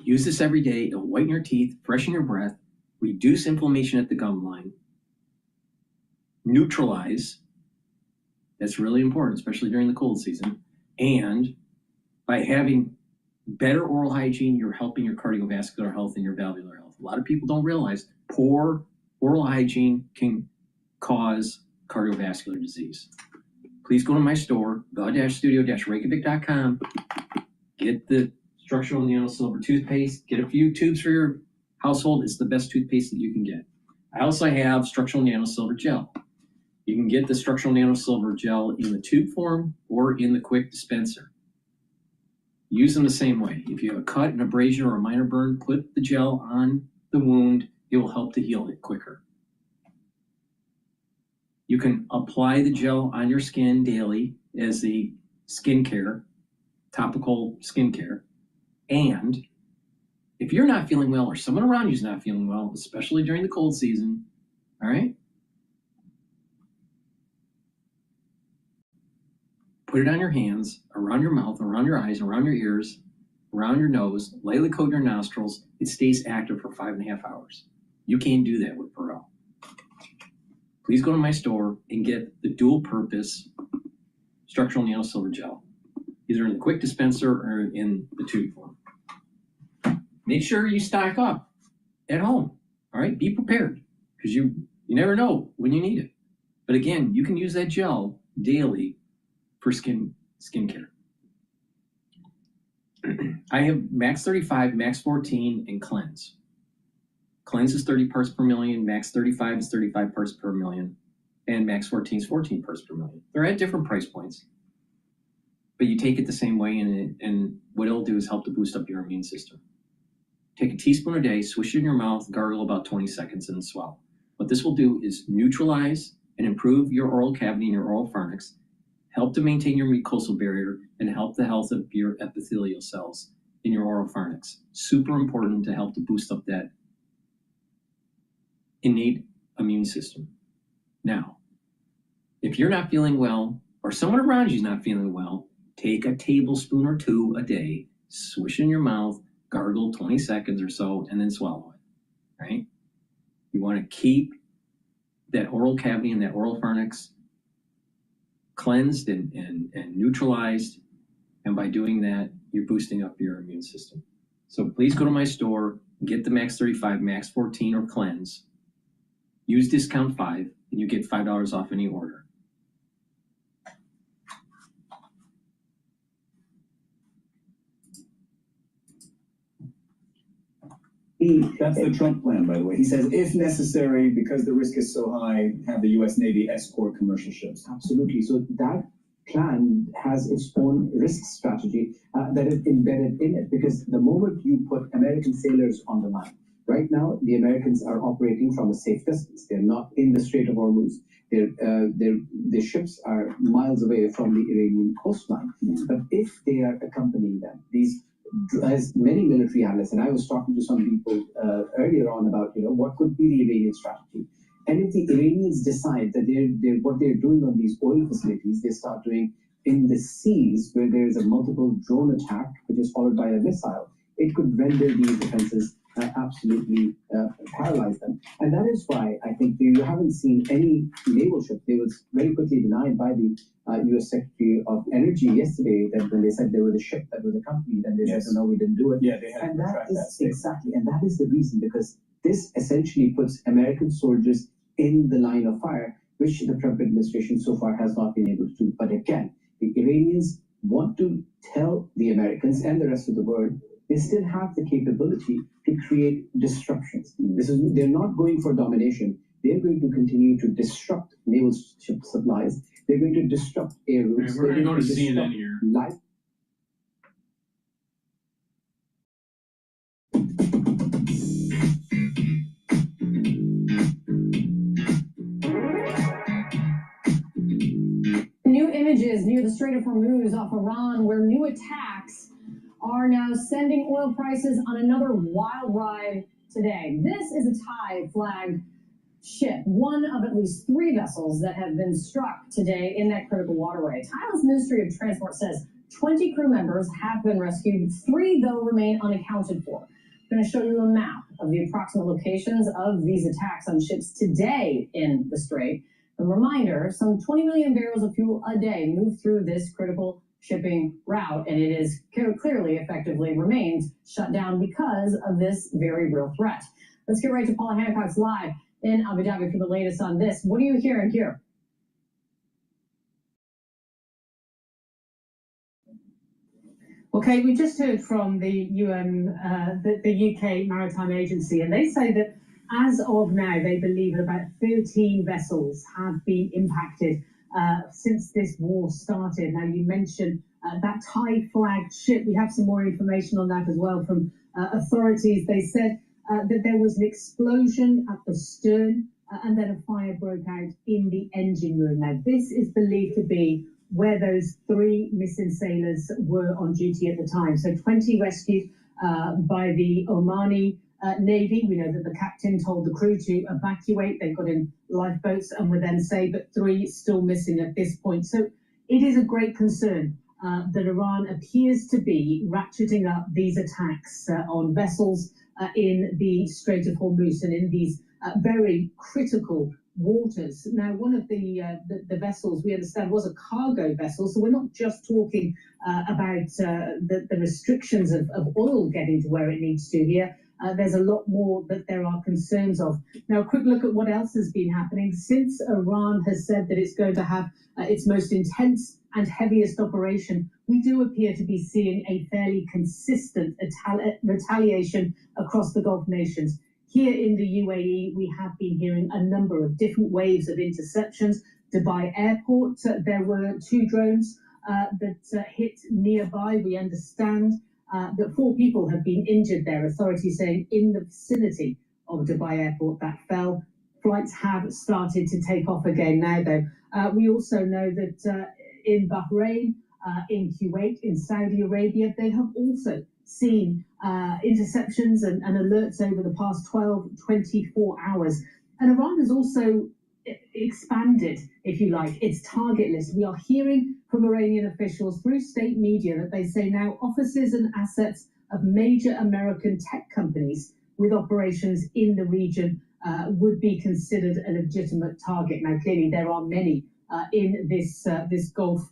Use this every day. It'll whiten your teeth, freshen your breath, reduce inflammation at the gum line, neutralize. That's really important, especially during the cold season. And by having better oral hygiene, you're helping your cardiovascular health and your valvular health. A lot of people don't realize poor oral hygiene can cause cardiovascular disease. Please go to my store, the-studio-reykjavik.com. Get the Structural Nano Silver Toothpaste. Get a few tubes for your household. It's the best toothpaste that you can get. I also have Structural Nano Silver Gel. You can get the Structural Nano Silver Gel in the tube form or in the quick dispenser. Use them the same way. If you have a cut, an abrasion, or a minor burn, put the gel on the wound. It will help to heal it quicker. You can apply the gel on your skin daily as the skincare, topical skincare. And if you're not feeling well or someone around you is not feeling well, especially during the cold season, all right, put it on your hands, around your mouth, around your eyes, around your ears, around your nose, lightly coat your nostrils. It stays active for 5.5 hours. You can't do that with Perel. Please go to my store and get the dual purpose structural nano silver gel, either in the quick dispenser or in the tube form. Make sure you stock up at home. All right, be prepared, because you never know when you need it. But again, you can use that gel daily for skincare. I have Max 35, Max 14, and Cleanse. Cleanse is 30 parts per million, Max 35 is 35 parts per million, and Max 14 is 14 parts per million. They're at different price points, but you take it the same way, and what it'll do is help to boost up your immune system. Take a teaspoon a day, swish it in your mouth, gargle about 20 seconds, and swallow. What this will do is neutralize and improve your oral cavity and your oral pharynx, help to maintain your mucosal barrier, and help the health of your epithelial cells in your oral pharynx. Super important to help to boost up that innate immune system. Now, if you're not feeling well, or someone around you is not feeling well, take a tablespoon or 2 a day, swish in your mouth, gargle 20 seconds or so, and then swallow it, right? You want to keep that oral cavity and that oral pharynx cleansed and neutralized, and by doing that, you're boosting up your immune system. So please go to my store, get the Max 35, Max 14, or Cleanse. Use discount 5, and you get $5 off any order. That's the Trump plan, by the way. He says, if necessary, because the risk is so high, have the U.S. Navy escort commercial ships. Absolutely. So that plan has its own risk strategy that is embedded in it, because the moment you put American sailors on the line, right now, the Americans are operating from a safe distance. They're not in the Strait of Hormuz. Their ships are miles away from the Iranian coastline. But if they are accompanying them, as many military analysts, and I was talking to some people earlier on about, what could be the Iranian strategy. And if the Iranians decide that what they're doing on these oil facilities, they start doing in the seas where there is a multiple drone attack, which is followed by a missile, it could render these defenses absolutely paralyze them. And that is why I think you haven't seen any naval ship. They was very quickly denied by the U.S. Secretary of Energy yesterday that when they said there was a ship that was accompanied, and they said, no, we didn't do it. Yeah, they had and to retract that statement. Exactly, and that is the reason, because this essentially puts American soldiers in the line of fire, which the Trump administration so far has not been able to do. But again, the Iranians want to tell the Americans and the rest of the world they still have the capability to create disruptions. They're not going for domination. They're going to continue to disrupt naval ship supplies. They're going to disrupt air routes. We're going to go to CNN here. New images near the Strait of Hormuz off Iran, where new attacks are now sending oil prices on another wild ride today. This is a Thai flagged ship, one of at least 3 vessels that have been struck today in that critical waterway. Thailand's Ministry of Transport says 20 crew members have been rescued. 3, though, remain unaccounted for. I'm going to show you a map of the approximate locations of these attacks on ships today in the Strait. A reminder, some 20 million barrels of fuel a day move through this critical shipping route, and it is clearly effectively remains shut down because of this very real threat. Let's get right to Paula Hancock's live in Abu Dhabi for the latest on this. What are you hearing here? Okay, we just heard from the UN, the UK Maritime Agency, and they say that as of now, they believe that about 13 vessels have been impacted since this war started. Now, you mentioned that Thai flagged ship. We have some more information on that as well from authorities. They said that there was an explosion at the stern and then a fire broke out in the engine room. Now, this is believed to be where those 3 missing sailors were on duty at the time. So 20 rescued by the Omani Navy. We know that the captain told the crew to evacuate. They got in lifeboats and were then saved, but 3 still missing at this point. So it is a great concern that Iran appears to be ratcheting up these attacks on vessels in the Strait of Hormuz and in these very critical waters. Now, one of the vessels we understand was a cargo vessel, so we're not just talking about the restrictions of oil getting to where it needs to here. There's a lot more that there are concerns of. Now, a quick look at what else has been happening. Since Iran has said that it's going to have its most intense and heaviest operation, we do appear to be seeing a fairly consistent retaliation across the Gulf nations. Here in the UAE, we have been hearing a number of different waves of interceptions. Dubai Airport, there were 2 drones that hit nearby. We understand that 4 people have been injured there, authorities saying in the vicinity of Dubai Airport that fell. Flights have started to take off again now, though. We also know that in Bahrain, in Kuwait, in Saudi Arabia, they have also seen interceptions and alerts over the past 24 hours. And Iran has also expanded, if you like, its target list. We are hearing from Iranian officials through state media that they say now offices and assets of major American tech companies with operations in the region would be considered a legitimate target. Now, clearly, there are many in this Gulf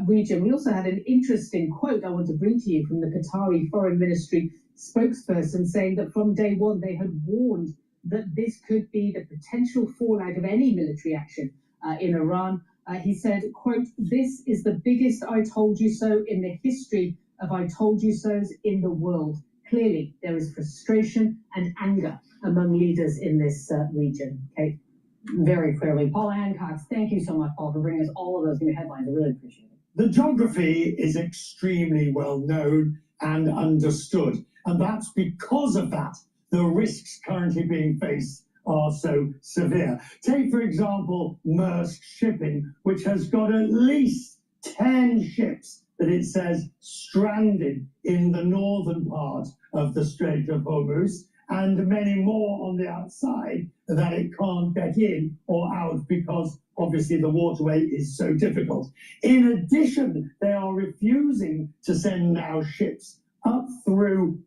region. We also had an interesting quote I want to bring to you from the Qatari Foreign Ministry spokesperson saying that from day one they had warned that this could be the potential fallout of any military action in Iran. He said, quote, "This is the biggest I told you so in the history of I told you so's in the world." Clearly, there is frustration and anger among leaders in this region. Okay. Very clearly. Paula Hancock, thank you so much, Paul, for bringing us all of those new headlines. I really appreciate it. The geography is extremely well known and understood, and that's because of that the risks currently being faced are so severe. Take, for example, Maersk Shipping, which has got at least 10 ships that it says stranded in the northern part of the Strait of Hormuz, and many more on the outside that it can't get in or out because obviously the waterway is so difficult. In addition, they are refusing to send now ships up through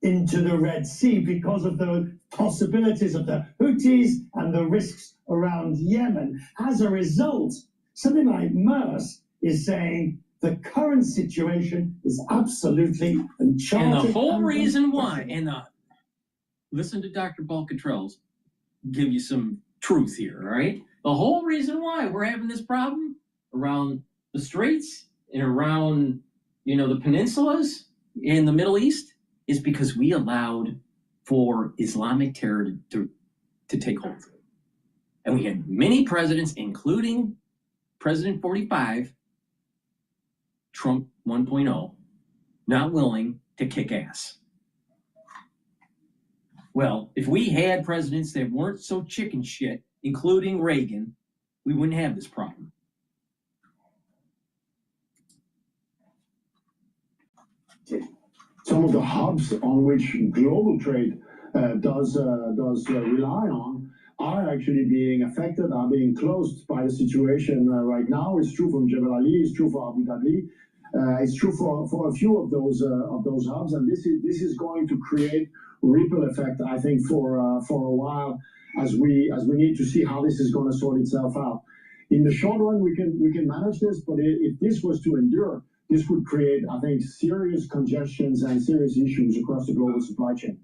into the Red Sea because of the possibilities of the Houthis and the risks around Yemen. As a result, something like Maersk is saying the current situation is absolutely uncharted. And the whole reason why, listen to DrPaulCottrell give you some truth here, all right? The whole reason why we're having this problem around the straits and around, the peninsulas in the Middle East is because we allowed for Islamic terror to take hold. And we had many presidents, including President 45, Trump 1.0, not willing to kick ass. Well, if we had presidents that weren't so chicken shit, including Reagan, we wouldn't have this problem. Some of the hubs on which global trade does rely on are actually being affected, are being closed by the situation right now. It's true from Jebel Ali, it's true for Abu Dhabi, it's true for a few of those hubs, and this is going to create ripple effect, I think, for a while, as we need to see how this is going to sort itself out. In the short run, we can manage this, but if this was to endure, this would create, I think, serious congestions and serious issues across the global supply chain.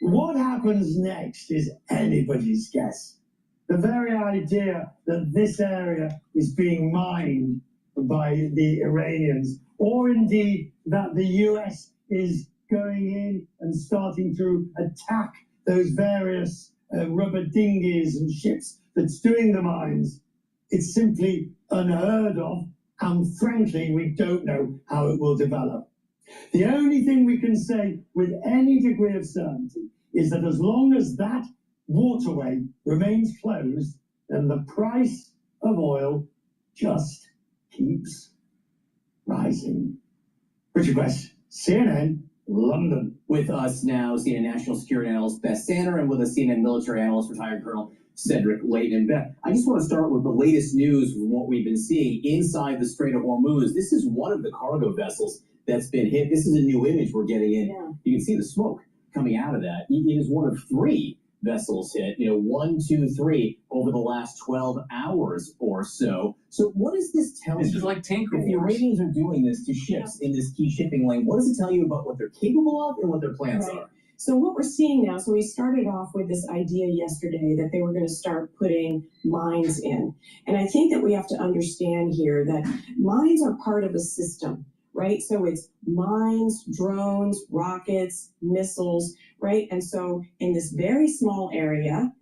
What happens next is anybody's guess. The very idea that this area is being mined by the Iranians, or indeed that the US is going in and starting to attack those various rubber dinghies and ships that's doing the mines, it's simply unheard of and frankly, we don't know how it will develop. The only thing we can say with any degree of certainty is that as long as that waterway remains closed, then the price of oil just keeps rising. Richard West, CNN, London. With us now, CNN national security analyst Beth Sanner, and with us, CNN military analyst, retired Colonel Cedric Leighton. And Beth, I just want to start with the latest news from what we've been seeing inside the Strait of Hormuz. This is one of the cargo vessels that's been hit. This is a new image we're getting in. Yeah. You can see the smoke coming out of that. It is one of 3 vessels hit, 1, 2, 3 over the last 12 hours or so. So what does this tell you? This is like tanker wars. If the Iranians are doing this to ships in this key shipping lane, what does it tell you about what they're capable of and what their plans are? So what we're seeing now, so we started off with this idea yesterday that they were going to start putting mines in. And I think that we have to understand here that mines are part of a system, right? So it's mines, drones, rockets, missiles, right? And so in this very small area,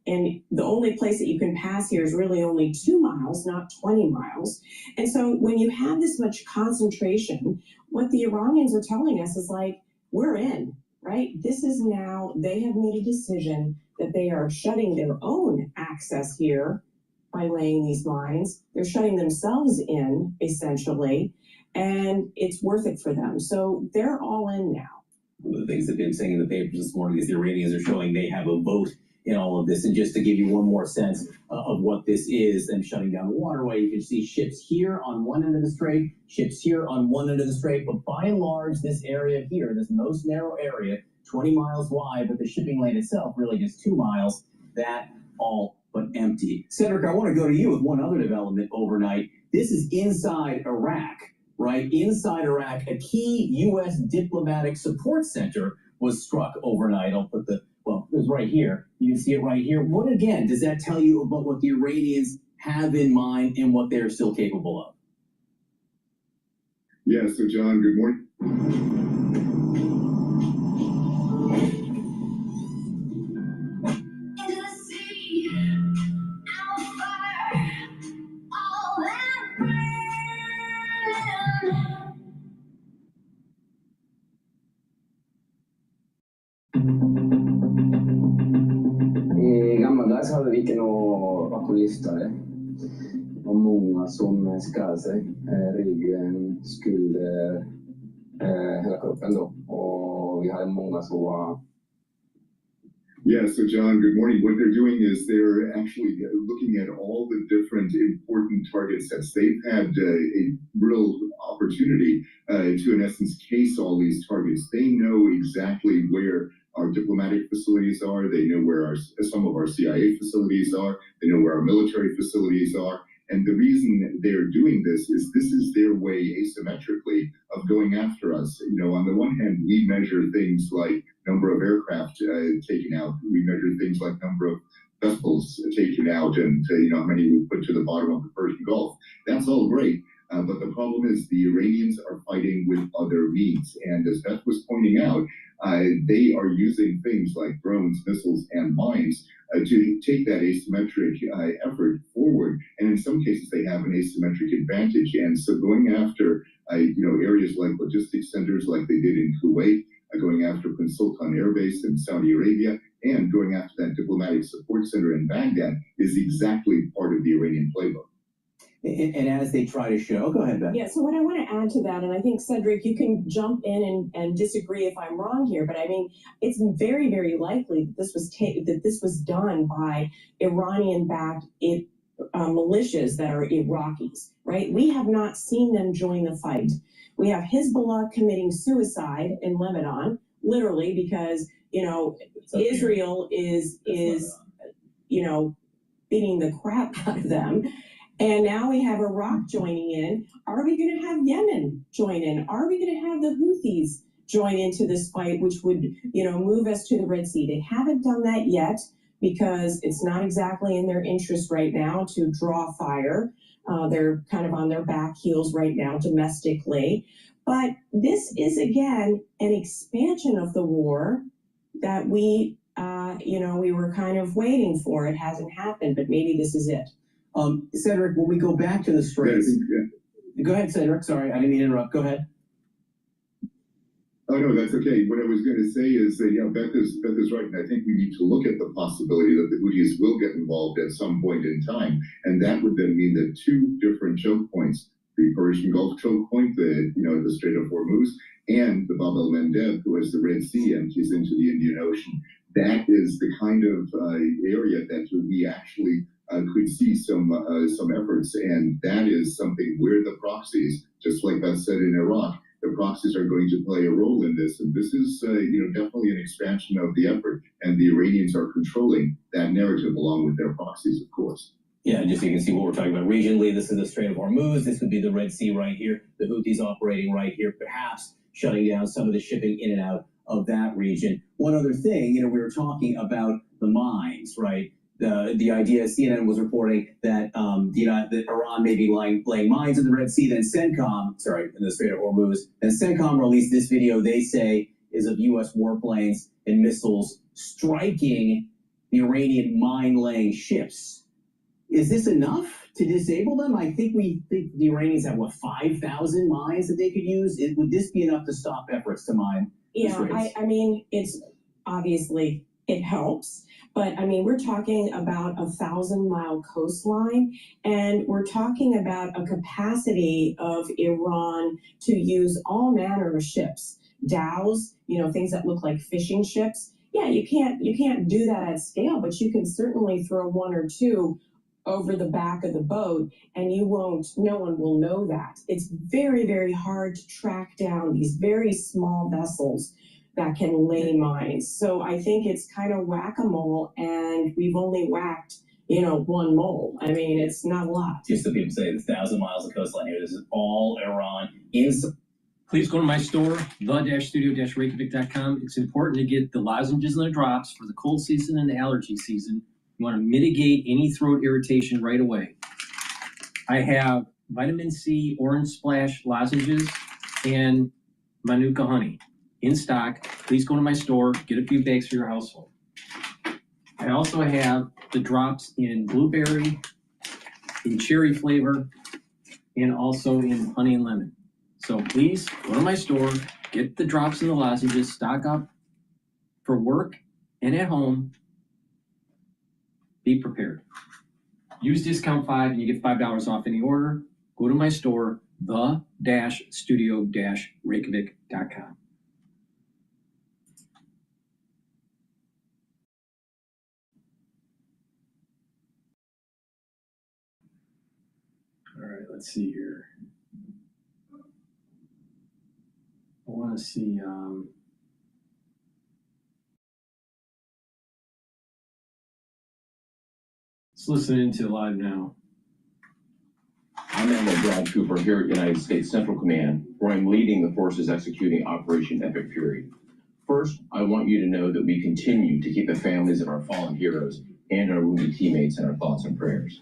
and the only place that you can pass here is really only 2 miles, not 20 miles. And so when you have this much concentration, what the Iranians are telling us is like, we're in, right? This is now, they have made a decision that they are shutting their own access here by laying these mines. They're shutting themselves in, essentially, and it's worth it for them. So they're all in now. One of the things that they've been saying in the papers this morning is the Iranians are showing they have a vote in all of this. And just to give you one more sense of what this is, them shutting down the waterway, you can see ships here on one end of the strait, ships here on one end of the strait, but by and large, this area here, this most narrow area, 20 miles wide, but the shipping lane itself really just 2 miles, that all but empty. Cedric, I want to go to you with one other development overnight. This is inside Iraq, right? Inside Iraq, a key U.S. diplomatic support center was struck overnight. I'll put well, it was right here. You can see it right here. What, again, does that tell you about what the Iranians have in mind and what they're still capable of? Yeah, so John, good morning. I gamla dagar så hade vi inte några alkoholistare och många som skadade sig, ryggen, skulder, hela kroppen då. Och vi hade många som var. Yeah, so John, good morning. What they're doing is they're actually looking at all the different important target sets. They've had a real opportunity to, in essence, case all these targets. They know exactly where our diplomatic facilities are. They know where some of our CIA facilities are. They know where our military facilities are. And the reason they're doing this is their way asymmetrically of going after us. On the one hand, we measure things like number of aircraft taken out. We measure things like number of vessels taken out and how many we put to the bottom of the Persian Gulf. That's all great. But the problem is the Iranians are fighting with other means. And as Beth was pointing out, they are using things like drones, missiles, and mines to take that asymmetric effort forward. And in some cases, they have an asymmetric advantage. And so going after, areas like logistics centers like they did in Kuwait, going after Bin Sultan Air Base in Saudi Arabia, and going after that diplomatic support center in Baghdad is exactly part of the Iranian playbook. And as they try to show, go ahead, Beth. Yeah, so what I want to add to that, and I think, Cedric, you can jump in and disagree if I'm wrong here, but I mean, it's very, very likely that this was done by Iranian-backed militias that are Iraqis, right? We have not seen them join the fight. We have Hezbollah committing suicide in Lebanon, literally, because, Israel is beating the crap out of them. And now we have Iraq joining in. Are we going to have Yemen join in? Are we going to have the Houthis join into this fight, which would, move us to the Red Sea? They haven't done that yet because it's not exactly in their interest right now to draw fire. They're kind of on their back heels right now domestically. But this is, again, an expansion of the war that we were kind of waiting for. It hasn't happened, but maybe this is it. Cedric, when we go back to the Straits, Go ahead, Cedric. Sorry, I didn't mean to interrupt. Go ahead. Oh, no, that's okay. What I was going to say is that, yeah, Beth is right. And I think we need to look at the possibility that the Houthis will get involved at some point in time. And that would then mean that two different choke points, the Persian Gulf choke point, the Strait of Hormuz, and the Bab el-Mandeb, who has the Red Sea empties into the Indian Ocean. That is the kind of area that we actually could see some efforts. And that is something where the proxies, just like Beth said in Iraq, the proxies are going to play a role in this, and this is, definitely an expansion of the effort. And the Iranians are controlling that narrative along with their proxies, of course. Yeah, just so you can see what we're talking about regionally. This is the Strait of Hormuz. This would be the Red Sea right here. The Houthis operating right here, perhaps shutting down some of the shipping in and out of that region. One other thing, we were talking about the mines, right? The idea, CNN was reporting that that Iran may be laying mines in the Red Sea. Then CENTCOM, in the Strait of Hormuz. Then CENTCOM released this video. They say is of U.S. warplanes and missiles striking the Iranian mine-laying ships. Is this enough to disable them? I think the Iranians have 5,000 mines that they could use. Would this be enough to stop efforts to mine? Yeah, I mean, it's obviously it helps. But I mean, we're talking about a 1,000-mile coastline, and we're talking about a capacity of Iran to use all manner of ships, dhows, things that look like fishing ships. Yeah, you can't do that at scale, but you can certainly throw one or two over the back of the boat, and no one will know that. It's very, very hard to track down these very small vessels that can lay mines. So I think it's kind of whack-a-mole, and we've only whacked, one mole. I mean, it's not a lot. Just so people say, it's 1,000 miles of coastline here. This is all Iran. Please go to my store, the-studio-reykjavik.com. It's important to get the lozenges and the drops for the cold season and the allergy season. You want to mitigate any throat irritation right away. I have vitamin C orange splash lozenges and Manuka honey in stock. Please go to my store, get a few bags for your household. I also have the drops in blueberry, in cherry flavor, and also in honey and lemon. So please go to my store, get the drops and the lozenges, stock up for work and at home. Be prepared. Use discount 5 and you get $5 off any order. Go to my store, the-studio-reykjavik.com. All right, let's see here. I want to see. Let's listen into live now. I'm Admiral Brad Cooper here at United States Central Command, where I'm leading the forces executing Operation Epic Fury. First, I want you to know that we continue to keep the families of our fallen heroes and our wounded teammates in our thoughts and prayers.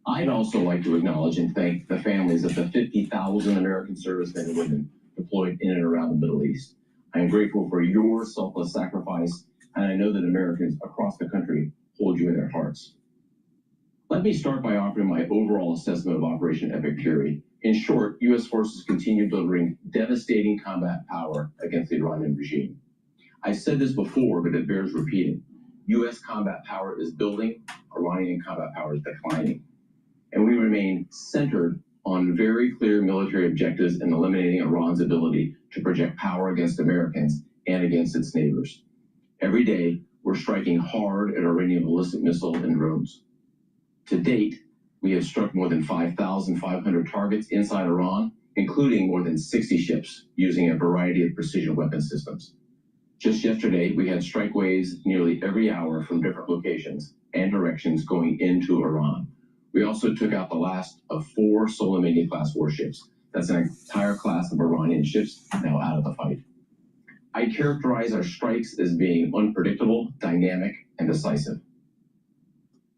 I'd also like to acknowledge and thank the families of the 50,000 American servicemen and women deployed in and around the Middle East. I am grateful for your selfless sacrifice, and I know that Americans across the country hold you in their hearts. Let me start by offering my overall assessment of Operation Epic Fury. In short, U.S. forces continue delivering devastating combat power against the Iranian regime. I've said this before, but it bears repeating. U.S. combat power is building, Iranian combat power is declining. And we remain centered on very clear military objectives in eliminating Iran's ability to project power against Americans and against its neighbors. Every day, we're striking hard at Iranian ballistic missile and drones. To date, we have struck more than 5,500 targets inside Iran, including more than 60 ships using a variety of precision weapon systems. Just yesterday, we had strike waves nearly every hour from different locations and directions going into Iran. We also took out the last of 4 Soleimani-class warships. That's an entire class of Iranian ships now out of the fight. I characterize our strikes as being unpredictable, dynamic, and decisive.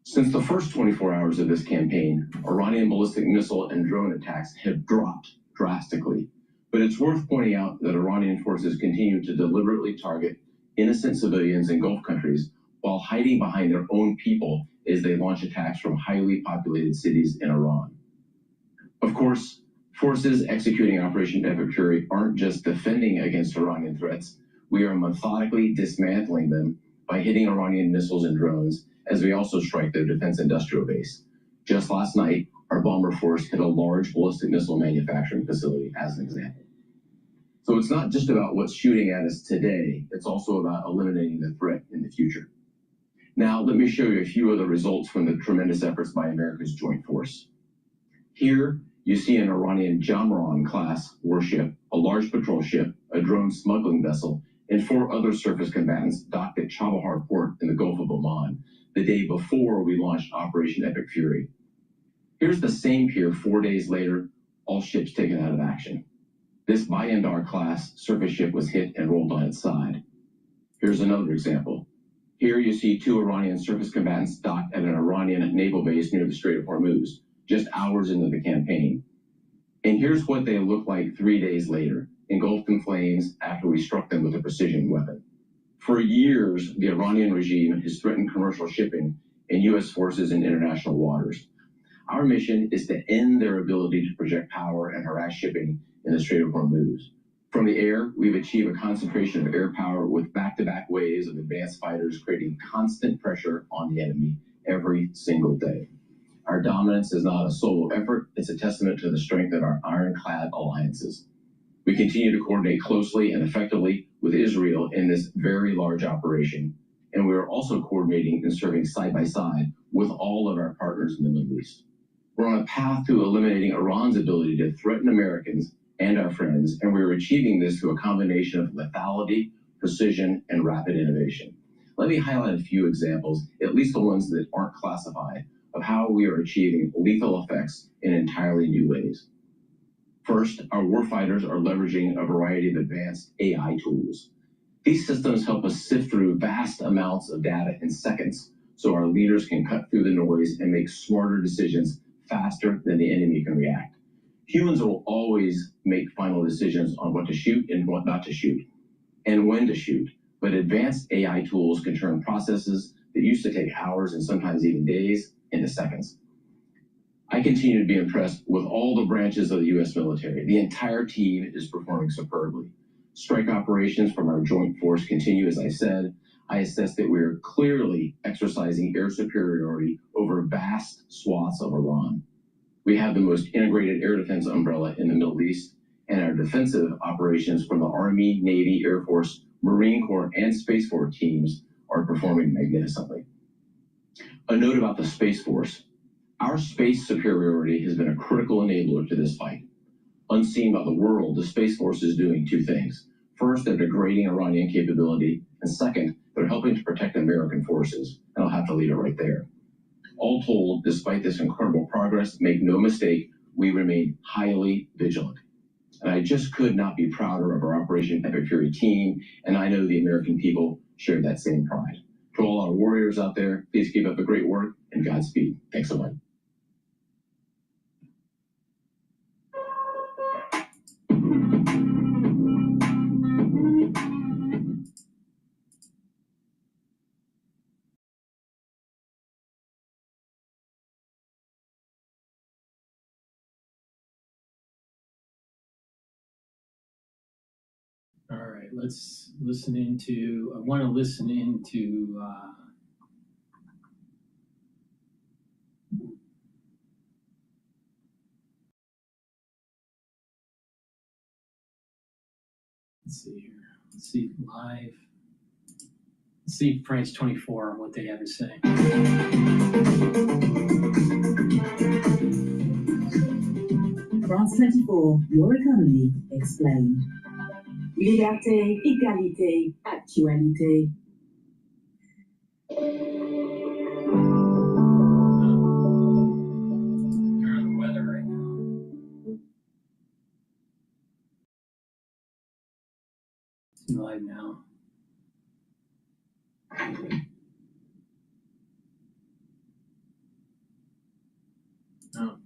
Since the first 24 hours of this campaign, Iranian ballistic missile and drone attacks have dropped drastically. But it's worth pointing out that Iranian forces continue to deliberately target innocent civilians in Gulf countries while hiding behind their own people as they launch attacks from highly populated cities in Iran. Of course, Forces executing Operation Epic Fury aren't just defending against Iranian threats. We are methodically dismantling them by hitting Iranian missiles and drones, as we also strike their defense industrial base. Just last night, our bomber force hit a large ballistic missile manufacturing facility, as an example. So it's not just about what's shooting at us today, it's also about eliminating the threat in the future. Now, let me show you a few of the results from the tremendous efforts by America's joint force. Here, you see an Iranian Jamran-class warship, a large patrol ship, a drone smuggling vessel, and 4 other surface combatants docked at Chabahar port in the Gulf of Oman the day before we launched Operation Epic Fury. Here's the same pier 4 days later, all ships taken out of action. This Bayandar-class surface ship was hit and rolled on its side. Here's another example. Here you see 2 Iranian surface combatants docked at an Iranian naval base near the Strait of Hormuz, just hours into the campaign. And here's what they look like 3 days later, engulfed in flames after we struck them with a precision weapon. For years, the Iranian regime has threatened commercial shipping and U.S. forces in international waters. Our mission is to end their ability to project power and harass shipping in the Strait of Hormuz. From the air, we've achieved a concentration of air power with back-to-back waves of advanced fighters creating constant pressure on the enemy every single day. Our dominance is not a solo effort, it's a testament to the strength of our ironclad alliances. We continue to coordinate closely and effectively with Israel in this very large operation, and we are also coordinating and serving side by side with all of our partners in the Middle East. We're on a path to eliminating Iran's ability to threaten Americans and our friends, and we're achieving this through a combination of lethality, precision, and rapid innovation. Let me highlight a few examples, at least the ones that aren't classified, of how we are achieving lethal effects in entirely new ways. First, our warfighters are leveraging a variety of advanced AI tools. These systems help us sift through vast amounts of data in seconds, so our leaders can cut through the noise and make smarter decisions faster than the enemy can react. Humans will always make final decisions on what to shoot and what not to shoot, and when to shoot, but advanced AI tools can turn processes that used to take hours and sometimes even days into seconds. I continue to be impressed with all the branches of the U.S. military. The entire team is performing superbly. Strike operations from our joint force continue, as I said. I assess that we are clearly exercising air superiority over vast swaths of Iran. We have the most integrated air defense umbrella in the Middle East, and our defensive operations from the Army, Navy, Air Force, Marine Corps, and Space Force teams are performing magnificently. A note about the Space Force. Our space superiority has been a critical enabler to this fight. Unseen by the world, the Space Force is doing 2 things. First, they're degrading Iranian capability, and second, they're helping to protect American forces, and I'll have to leave it right there. All told, despite this incredible progress, make no mistake, we remain highly vigilant. And I just could not be prouder of our Operation Epic Fury team, and I know the American people share that same pride. To all our warriors out there, please keep up the great work, and Godspeed. Thanks so much. All right, let's listen into, I want to listen into let's see here. Let's see live. Let's see France 24, what they have to say. France 24, your economy explained. Liberté, égalité, actualité. They're on the weather right now. It's live now. Oh.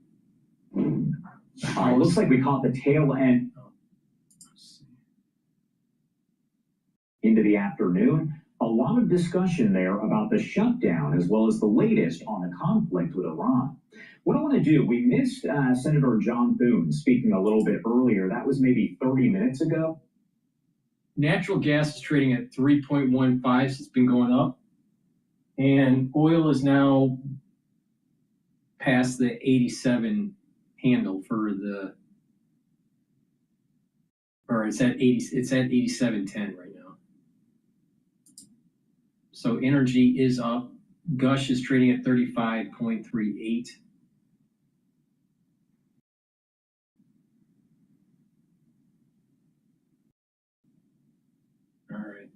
All right, looks like we caught the tail end into the afternoon. A lot of discussion there about the shutdown as well as the latest on the conflict with Iran. What I want to do, we missed Senator John Thune speaking a little bit earlier. That was maybe 30 minutes ago. Natural gas is trading at 3.15, so it's been going up. And oil is now past the 87 handle for the, or it's at 87.10 right now. So energy is up. Gush is trading at 35.38. All right.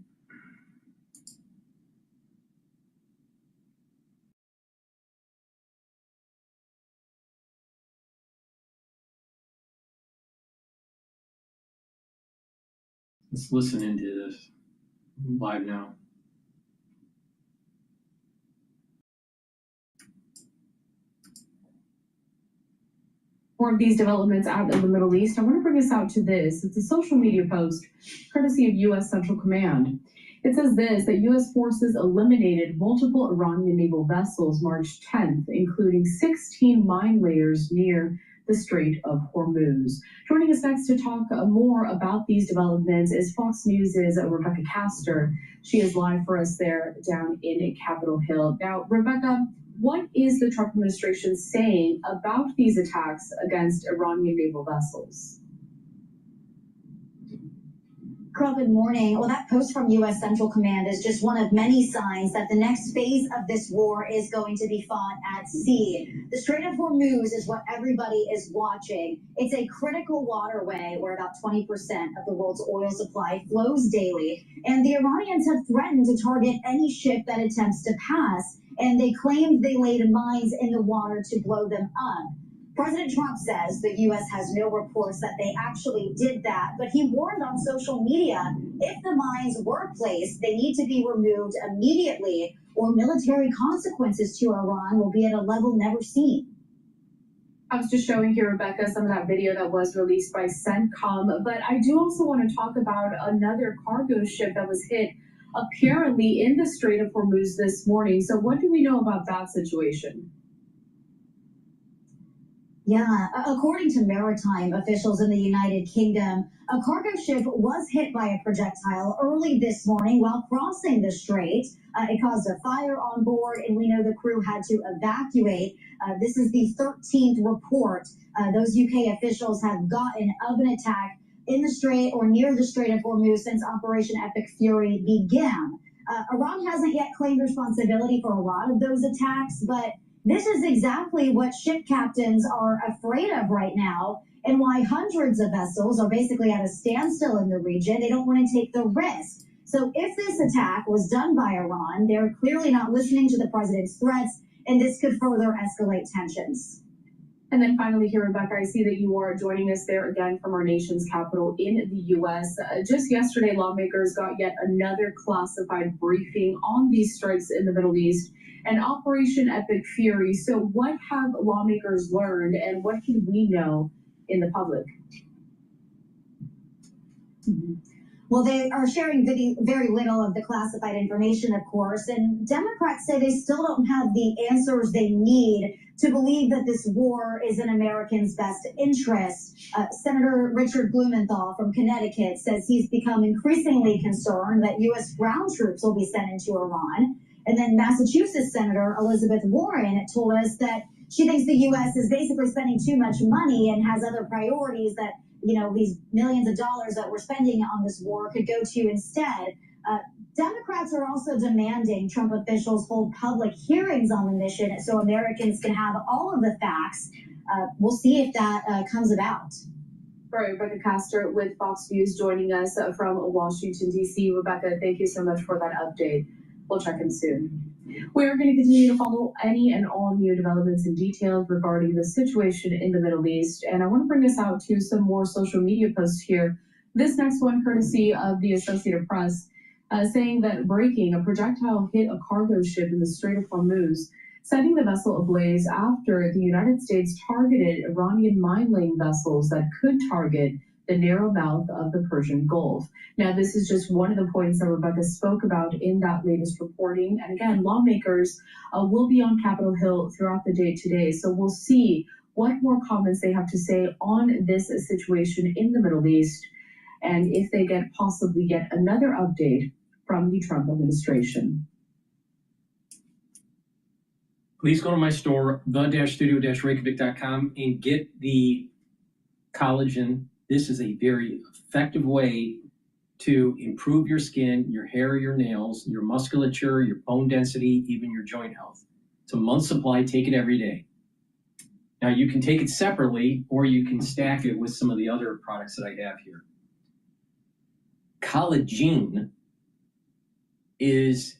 Let's listen into this live now. More of these developments out in the Middle East. I want to bring us out to this. It's a social media post courtesy of U.S. Central Command. It says this, that U.S. forces eliminated multiple Iranian naval vessels March 10th, including 16 mine layers near the Strait of Hormuz. Joining us next to talk more about these developments is Fox News' Rebecca Castor. She is live for us there down in Capitol Hill. Now, Rebecca, what is the Trump administration saying about these attacks against Iranian naval vessels? Carl, good morning. Well, that post from U.S. Central Command is just one of many signs that the next phase of this war is going to be fought at sea. The Strait of Hormuz is what everybody is watching. It's a critical waterway where about 20% of the world's oil supply flows daily. And the Iranians have threatened to target any ship that attempts to pass. And they claimed they laid mines in the water to blow them up. President Trump says the U.S. has no reports that they actually did that, but he warned on social media if the mines were placed, they need to be removed immediately, or military consequences to Iran will be at a level never seen. I was just showing here, Rebecca, some of that video that was released by CENTCOM, but I do also want to talk about another cargo ship that was hit apparently in the Strait of Hormuz this morning. So what do we know about that situation? Yeah, according to maritime officials in the United Kingdom, a cargo ship was hit by a projectile early this morning while crossing the strait. It caused a fire on board, and we know the crew had to evacuate. This is the 13th report those UK officials have gotten of an attack in the strait or near the Strait of Hormuz since Operation Epic Fury began. Iran hasn't yet claimed responsibility for a lot of those attacks, but this is exactly what ship captains are afraid of right now, and why hundreds of vessels are basically at a standstill in the region. They don't want to take the risk. So if this attack was done by Iran, they're clearly not listening to the president's threats, and this could further escalate tensions. And then finally here, Rebecca, I see that you are joining us there again from our nation's capital in the U.S. Just yesterday, lawmakers got yet another classified briefing on these strikes in the Middle East and Operation Epic Fury. So what have lawmakers learned, and what can we know in the public? Well, they are sharing very little of the classified information, of course, and Democrats say they still don't have the answers they need to believe that this war is in Americans' best interest. Senator Richard Blumenthal from Connecticut says he's become increasingly concerned that U.S. ground troops will be sent into Iran. And then Massachusetts Senator Elizabeth Warren told us that she thinks the U.S. is basically spending too much money and has other priorities that, you know, these millions of dollars that we're spending on this war could go to instead. Democrats are also demanding Trump officials hold public hearings on the mission so Americans can have all of the facts. We'll see if that comes about. Right, Rebecca Castor with Fox News joining us from Washington, D.C. Rebecca, thank you so much for that update. We'll check in soon. We are going to continue to follow any and all new developments and details regarding the situation in the Middle East. And I want to bring us out to some more social media posts here. This next one, courtesy of the Associated Press, saying that breaking, a projectile hit a cargo ship in the Strait of Hormuz, setting the vessel ablaze after the United States targeted Iranian mine-laying vessels that could target the narrow mouth of the Persian Gulf. Now, this is just one of the points that Rebecca spoke about in that latest reporting. And again, lawmakers will be on Capitol Hill throughout the day today. So we'll see what more comments they have to say on this situation in the Middle East, and if they possibly get another update from the Trump administration. Please go to my store, the-studio-reykjavik.com, and get the collagen. This is a very effective way to improve your skin, your hair, your nails, your musculature, your bone density, even your joint health. It's a month's supply. Take it every day. Now, you can take it separately, or you can stack it with some of the other products that I have here. Collagen is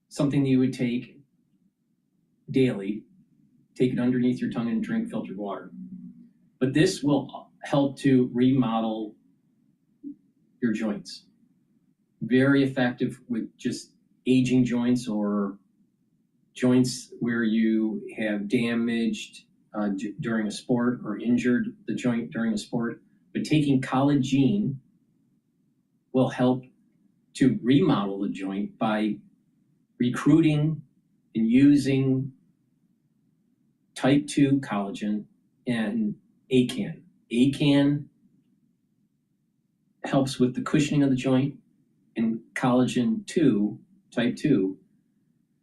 something that you would take daily. Take it underneath your tongue and drink filtered water. But this will help to remodel your joints. Very effective with just aging joints or joints where you have damaged during a sport or injured the joint during a sport. But taking collagen will help to remodel the joint by recruiting and using type 2 collagen and ACAN. ACAN helps with the cushioning of the joint, and collagen 2, type 2,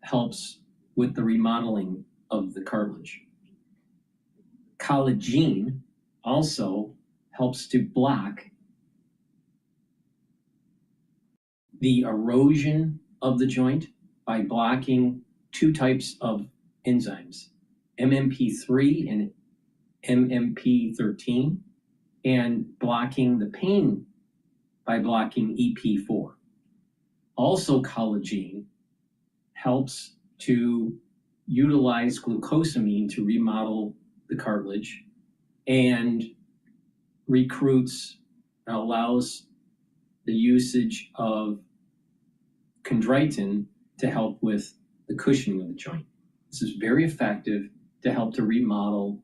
helps with the remodeling of the cartilage. Collagen also helps to block the erosion of the joint by blocking two types of enzymes, MMP3 and MMP13, and blocking the pain by blocking EP4. Also, collagen helps to utilize glucosamine to remodel the cartilage and allows the usage of chondroitin to help with the cushioning of the joint. This is very effective to help to remodel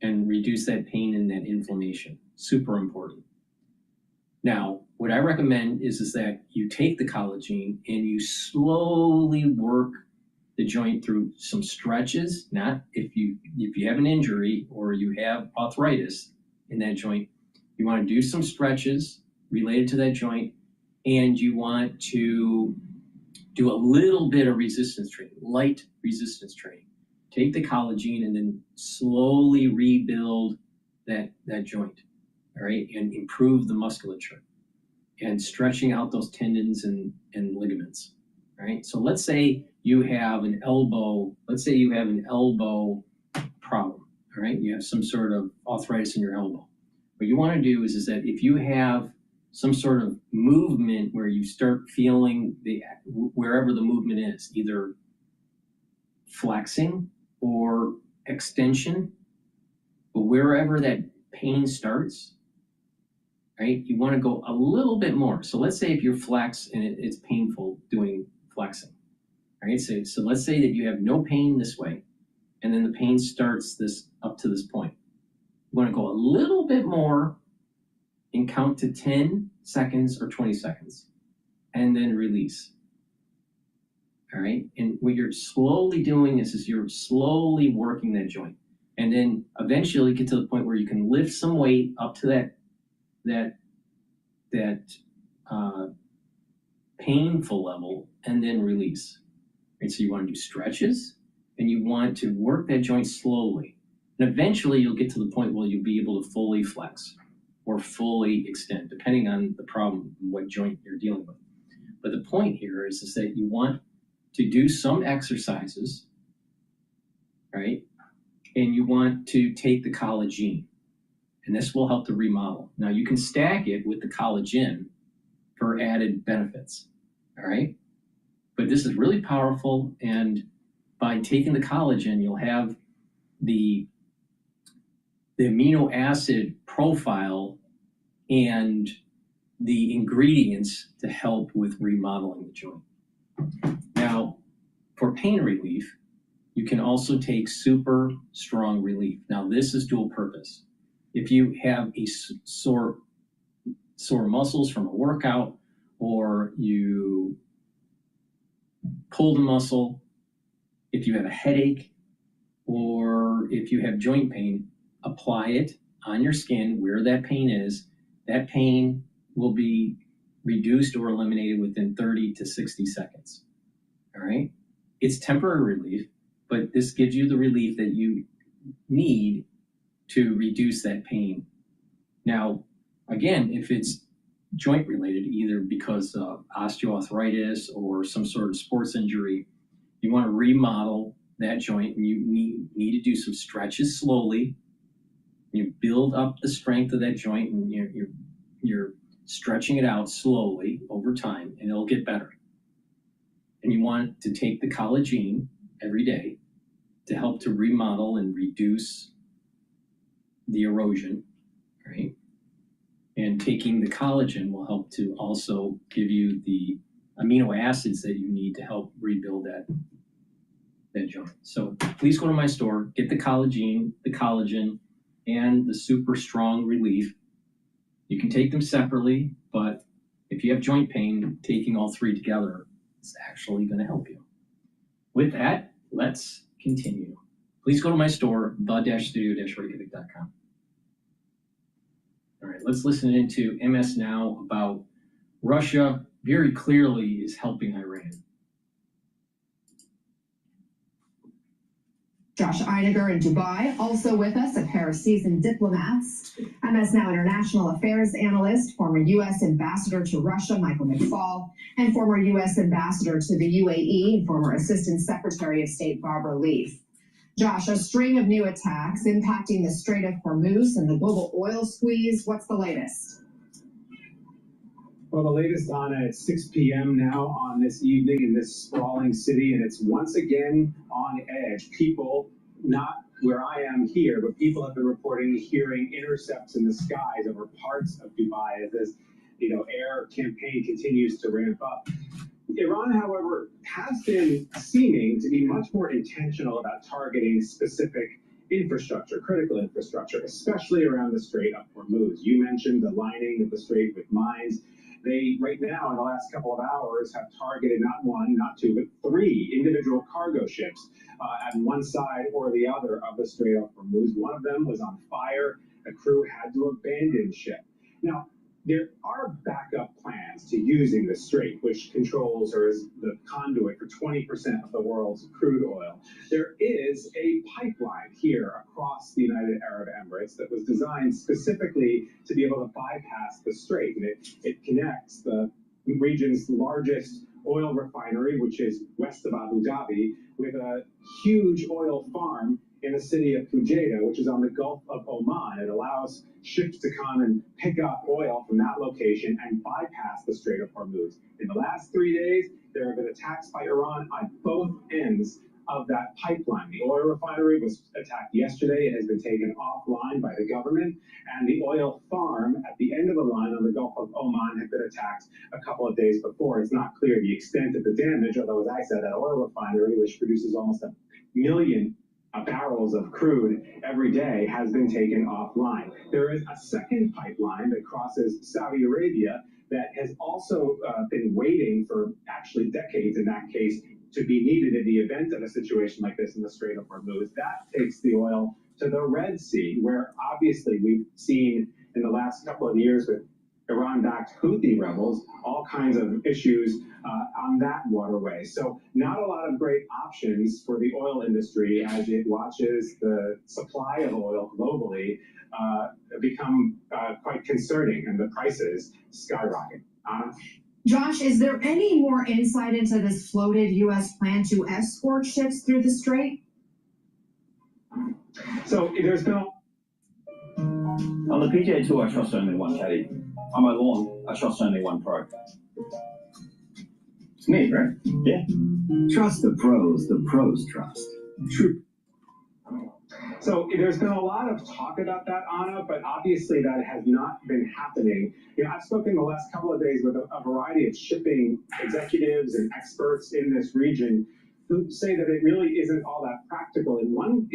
and reduce that pain and that inflammation. Super important. Now, what I recommend is that you take the collagen and you slowly work the joint through some stretches. Not if you have an injury or you have arthritis in that joint, you want to do some stretches related to that joint, and you want to do a little bit of resistance training, light resistance training. Take the collagen and then slowly rebuild that joint, all right, and improve the musculature and stretching out those tendons and ligaments, right? So let's say you have an elbow, problem, all right? You have some sort of arthritis in your elbow. What you want to do is that if you have some sort of movement where you start feeling wherever the movement is, either flexing or extension, but wherever that pain starts, right, you want to go a little bit more. So let's say if you're flex and it's painful doing flexing, right? So let's say that you have no pain this way, and then the pain starts this up to this point. You want to go a little bit more and count to 10 seconds or 20 seconds, and then release. All right, and what you're slowly doing is you're slowly working that joint, and then eventually get to the point where you can lift some weight up to that painful level, and then release. Right, so you want to do stretches, and you want to work that joint slowly, and eventually you'll get to the point where you'll be able to fully flex or fully extend, depending on the problem and what joint you're dealing with. But the point here is that you want to do some exercises, right? And you want to take the collagen, and this will help to remodel. Now, you can stack it with the collagen for added benefits, all right? But this is really powerful, and by taking the collagen, you'll have the amino acid profile and the ingredients to help with remodeling the joint. Now, for pain relief, you can also take super strong relief. Now, this is dual purpose. If you have a sore muscles from a workout, or you pulled a muscle, if you have a headache, or if you have joint pain, apply it on your skin where that pain is. That pain will be reduced or eliminated within 30 to 60 seconds. All right? It's temporary relief, but this gives you the relief that you need to reduce that pain. Now, again, if it's joint related, either because of osteoarthritis or some sort of sports injury, you want to remodel that joint, and you need to do some stretches slowly. You build up the strength of that joint, and you're stretching it out slowly over time, and it'll get better. And you want to take the collagen every day to help to remodel and reduce the erosion, right? And taking the collagen will help to also give you the amino acids that you need to help rebuild that joint. So please go to my store, get the collagen, and the super strong relief. You can take them separately, but if you have joint pain, taking all three together is actually going to help you. With that, let's continue. Please go to my store, the-studio-reykjavik.com. All right, let's listen into MS Now about Russia very clearly is helping Iran. Josh Einiger in Dubai, also with us, a pair of seasoned diplomats. MS Now International Affairs Analyst, former U.S. Ambassador to Russia, Michael McFaul, and former U.S. Ambassador to the UAE, and former Assistant Secretary of State Barbara Leaf. Josh, a string of new attacks impacting the Strait of Hormuz and the global oil squeeze. What's the latest? Well, the latest on at 6 p.m. now on this evening in this sprawling city, and it's once again on edge. People, not where I am here, but people have been reporting hearing intercepts in the skies over parts of Dubai as this, air campaign continues to ramp up. Iran, however, has been seeming to be much more intentional about targeting specific infrastructure, critical infrastructure, especially around the Strait of Hormuz. You mentioned the lining of the strait with mines. They, right now, in the last couple of hours, have targeted not one, not two, but three individual cargo ships on one side or the other of the Strait of Hormuz. One of them was on fire. The crew had to abandon ship. Now, there are backup plans to using the strait, which controls or is the conduit for 20% of the world's crude oil. There is a pipeline here across the United Arab Emirates that was designed specifically to be able to bypass the strait. And it connects the region's largest oil refinery, which is west of Abu Dhabi, with a huge oil farm in the city of Fujairah, which is on the Gulf of Oman. It allows ships to come and pick up oil from that location and bypass the Strait of Hormuz. In the last 3 days, there have been attacks by Iran on both ends of that pipeline. The oil refinery was attacked yesterday. It has been taken offline by the government. And the oil farm at the end of the line on the Gulf of Oman had been attacked a couple of days before. It's not clear the extent of the damage, although, as I said, that oil refinery, which produces almost 1 million barrels of crude every day, has been taken offline. There is a second pipeline that crosses Saudi Arabia that has also been waiting for actually decades, in that case, to be needed in the event of a situation like this in the Strait of Hormuz. That takes the oil to the Red Sea, where obviously we've seen in the last couple of years with Iran-backed Houthi rebels, all kinds of issues on that waterway. So not a lot of great options for the oil industry as it watches the supply of oil globally become quite concerning and the prices skyrocket. Josh, is there any more insight into this floated U.S. plan to escort ships through the strait? So there's no... On the PGA Tour, I trust only one caddy. On my lawn, I trust only one pro. It's me, right? Yeah. Trust the pros trust. True. So there's been a lot of talk about that, Anna, but obviously that has not been happening. I've spoken the last couple of days with a variety of shipping executives and experts in this region who say that it really isn't all that practical. In one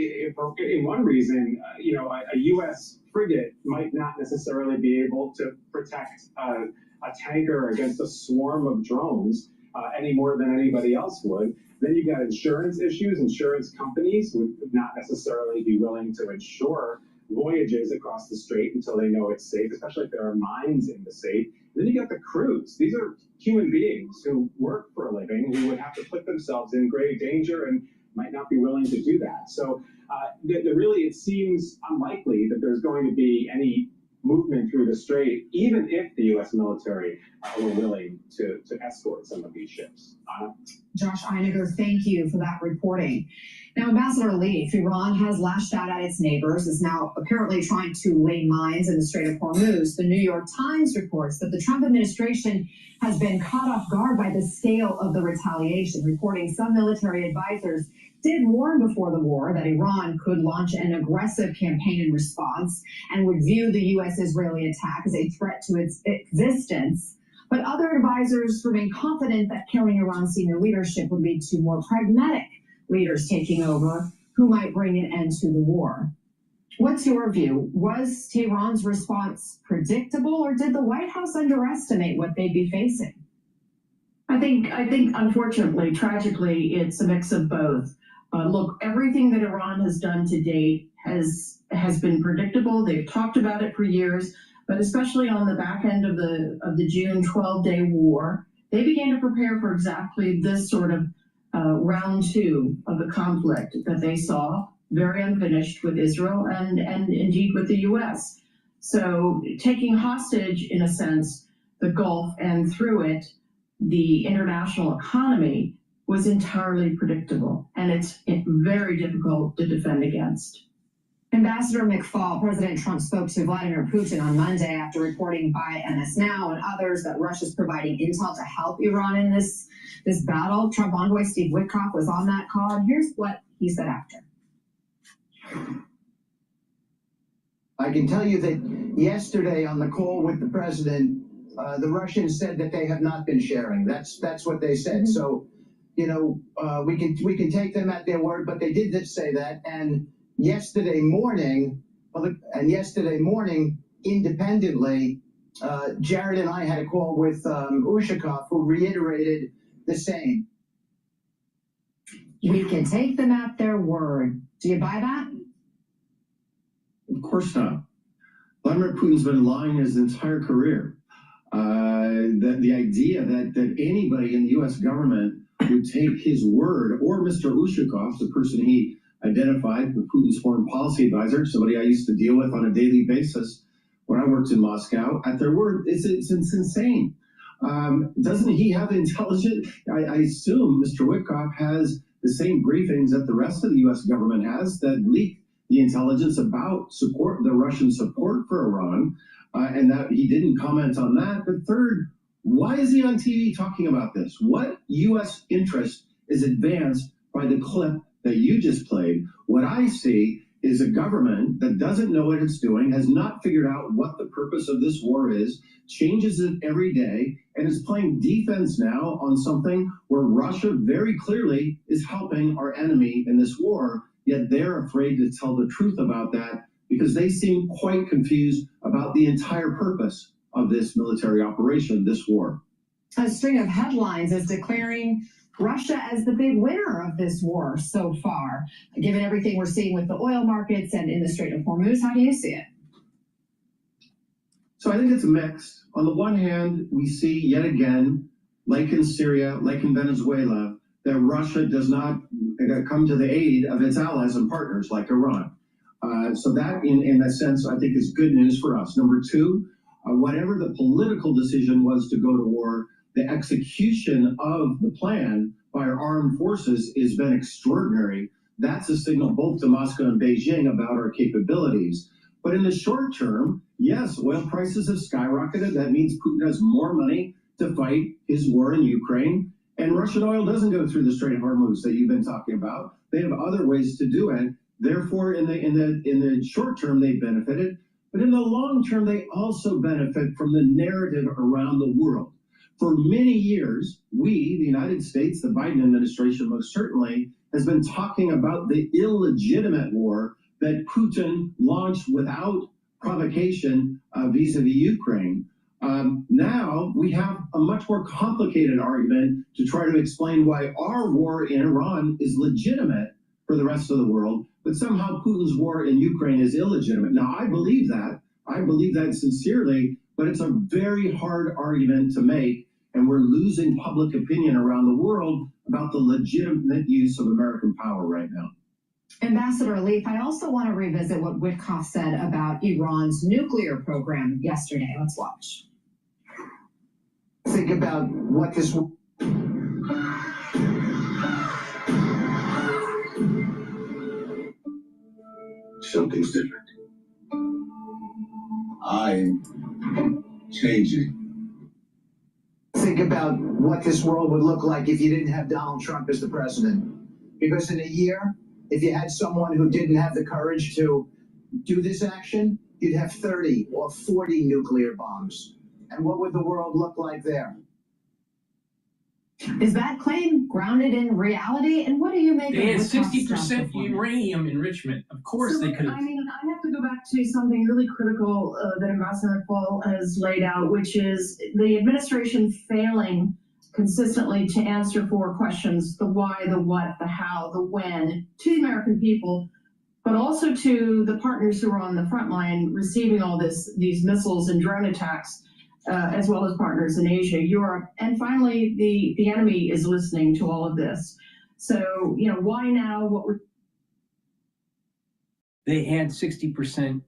reason, a U.S. frigate might not necessarily be able to protect a tanker against a swarm of drones any more than anybody else would. Then you've got insurance issues. Insurance companies would not necessarily be willing to insure voyages across the strait until they know it's safe, especially if there are mines in the strait. Then you got the crews. These are human beings who work for a living, who would have to put themselves in grave danger and might not be willing to do that. So really, it seems unlikely that there's going to be any movement through the strait, even if the U.S. military were willing to escort some of these ships. Josh Einiger, thank you for that reporting. Now, Ambassador Leaf, Iran has lashed out at its neighbors, is now apparently trying to lay mines in the Strait of Hormuz. The New York Times reports that the Trump administration has been caught off guard by the scale of the retaliation, reporting some military advisors did warn before the war that Iran could launch an aggressive campaign in response and would view the U.S.-Israeli attack as a threat to its existence. But other advisors remain confident that killing Iran's senior leadership would lead to more pragmatic leaders taking over who might bring an end to the war. What's your view? Was Tehran's response predictable, or did the White House underestimate what they'd be facing? I think unfortunately, tragically, it's a mix of both. Look, everything that Iran has done to date has been predictable. They've talked about it for years, but especially on the back end of the June 12-day war, they began to prepare for exactly this sort of round two of the conflict that they saw, very unfinished with Israel and indeed with the U.S. So taking hostage, in a sense, the Gulf and through it, the international economy was entirely predictable, and it's very difficult to defend against. Ambassador McFaul, President Trump spoke to Vladimir Putin on Monday after reporting by MS Now and others that Russia's providing intel to help Iran in this battle. Trump envoy Steve Witkoff was on that call, and here's what he said after. I can tell you that yesterday on the call with the president, the Russians said that they have not been sharing. That's what they said. So, you know, we can take them at their word, but they did say that. And yesterday morning, independently, Jared and I had a call with Ushakov, who reiterated the same. We can take them at their word. Do you buy that? Of course not. Vladimir Putin's been lying his entire career. The idea that anybody in the U.S. government would take his word, or Mr. Ushakov, the person he identified, the Putin's foreign policy advisor, somebody I used to deal with on a daily basis when I worked in Moscow, at their word, it's insane. Doesn't he have intelligence? I assume Mr. Witkoff has the same briefings that the rest of the U.S. government has that leak the intelligence about the Russian support for Iran, and that he didn't comment on that. But third, why is he on TV talking about this? What U.S. interest is advanced by the clip that you just played? What I see is a government that doesn't know what it's doing, has not figured out what the purpose of this war is, changes it every day, and is playing defense now on something where Russia very clearly is helping our enemy in this war, yet they're afraid to tell the truth about that because they seem quite confused about the entire purpose of this military operation, this war. A string of headlines is declaring Russia as the big winner of this war so far. Given everything we're seeing with the oil markets and in the Strait of Hormuz, how do you see it? So I think it's mixed. On the one hand, we see yet again, like in Syria, like in Venezuela, that Russia does not come to the aid of its allies and partners like Iran. So that, in that sense, I think is good news for us. Number two, whatever the political decision was to go to war, the execution of the plan by our armed forces has been extraordinary. That's a signal both to Moscow and Beijing about our capabilities. But in the short term, yes, oil prices have skyrocketed. That means Putin has more money to fight his war in Ukraine. And Russian oil doesn't go through the Strait of Hormuz that you've been talking about. They have other ways to do it. Therefore, in the short term, they benefited. But in the long term, they also benefit from the narrative around the world. For many years, we, the United States, the Biden administration most certainly, has been talking about the illegitimate war that Putin launched without provocation vis-a-vis Ukraine. Now we have a much more complicated argument to try to explain why our war in Iran is legitimate for the rest of the world, but somehow Putin's war in Ukraine is illegitimate. Now, I believe that. I believe that sincerely, but it's a very hard argument to make, and we're losing public opinion around the world about the legitimate use of American power right now. Ambassador Leaf, I also want to revisit what Witkoff said about Iran's nuclear program yesterday. Let's watch. Think about what this. Something's different. I'm changing. Think about what this world would look like if you didn't have Donald Trump as the president. Because in a year, if you had someone who didn't have the courage to do this action, you'd have 30 or 40 nuclear bombs. And what would the world look like there? Is that claim grounded in reality? And what do you make They had of Witkoff's 60% uranium enrichment. Of course they could have. I mean, I have to go back to something really critical that Ambassador Paul has laid out, which is the administration failing consistently to answer 4 questions: the why, the what, the how, the when, to the American people, but also to the partners who are on the front line receiving all these missiles and drone attacks, as well as partners in Asia, Europe, and finally the enemy is listening to all of this. So, you know, why now? What would They had 60%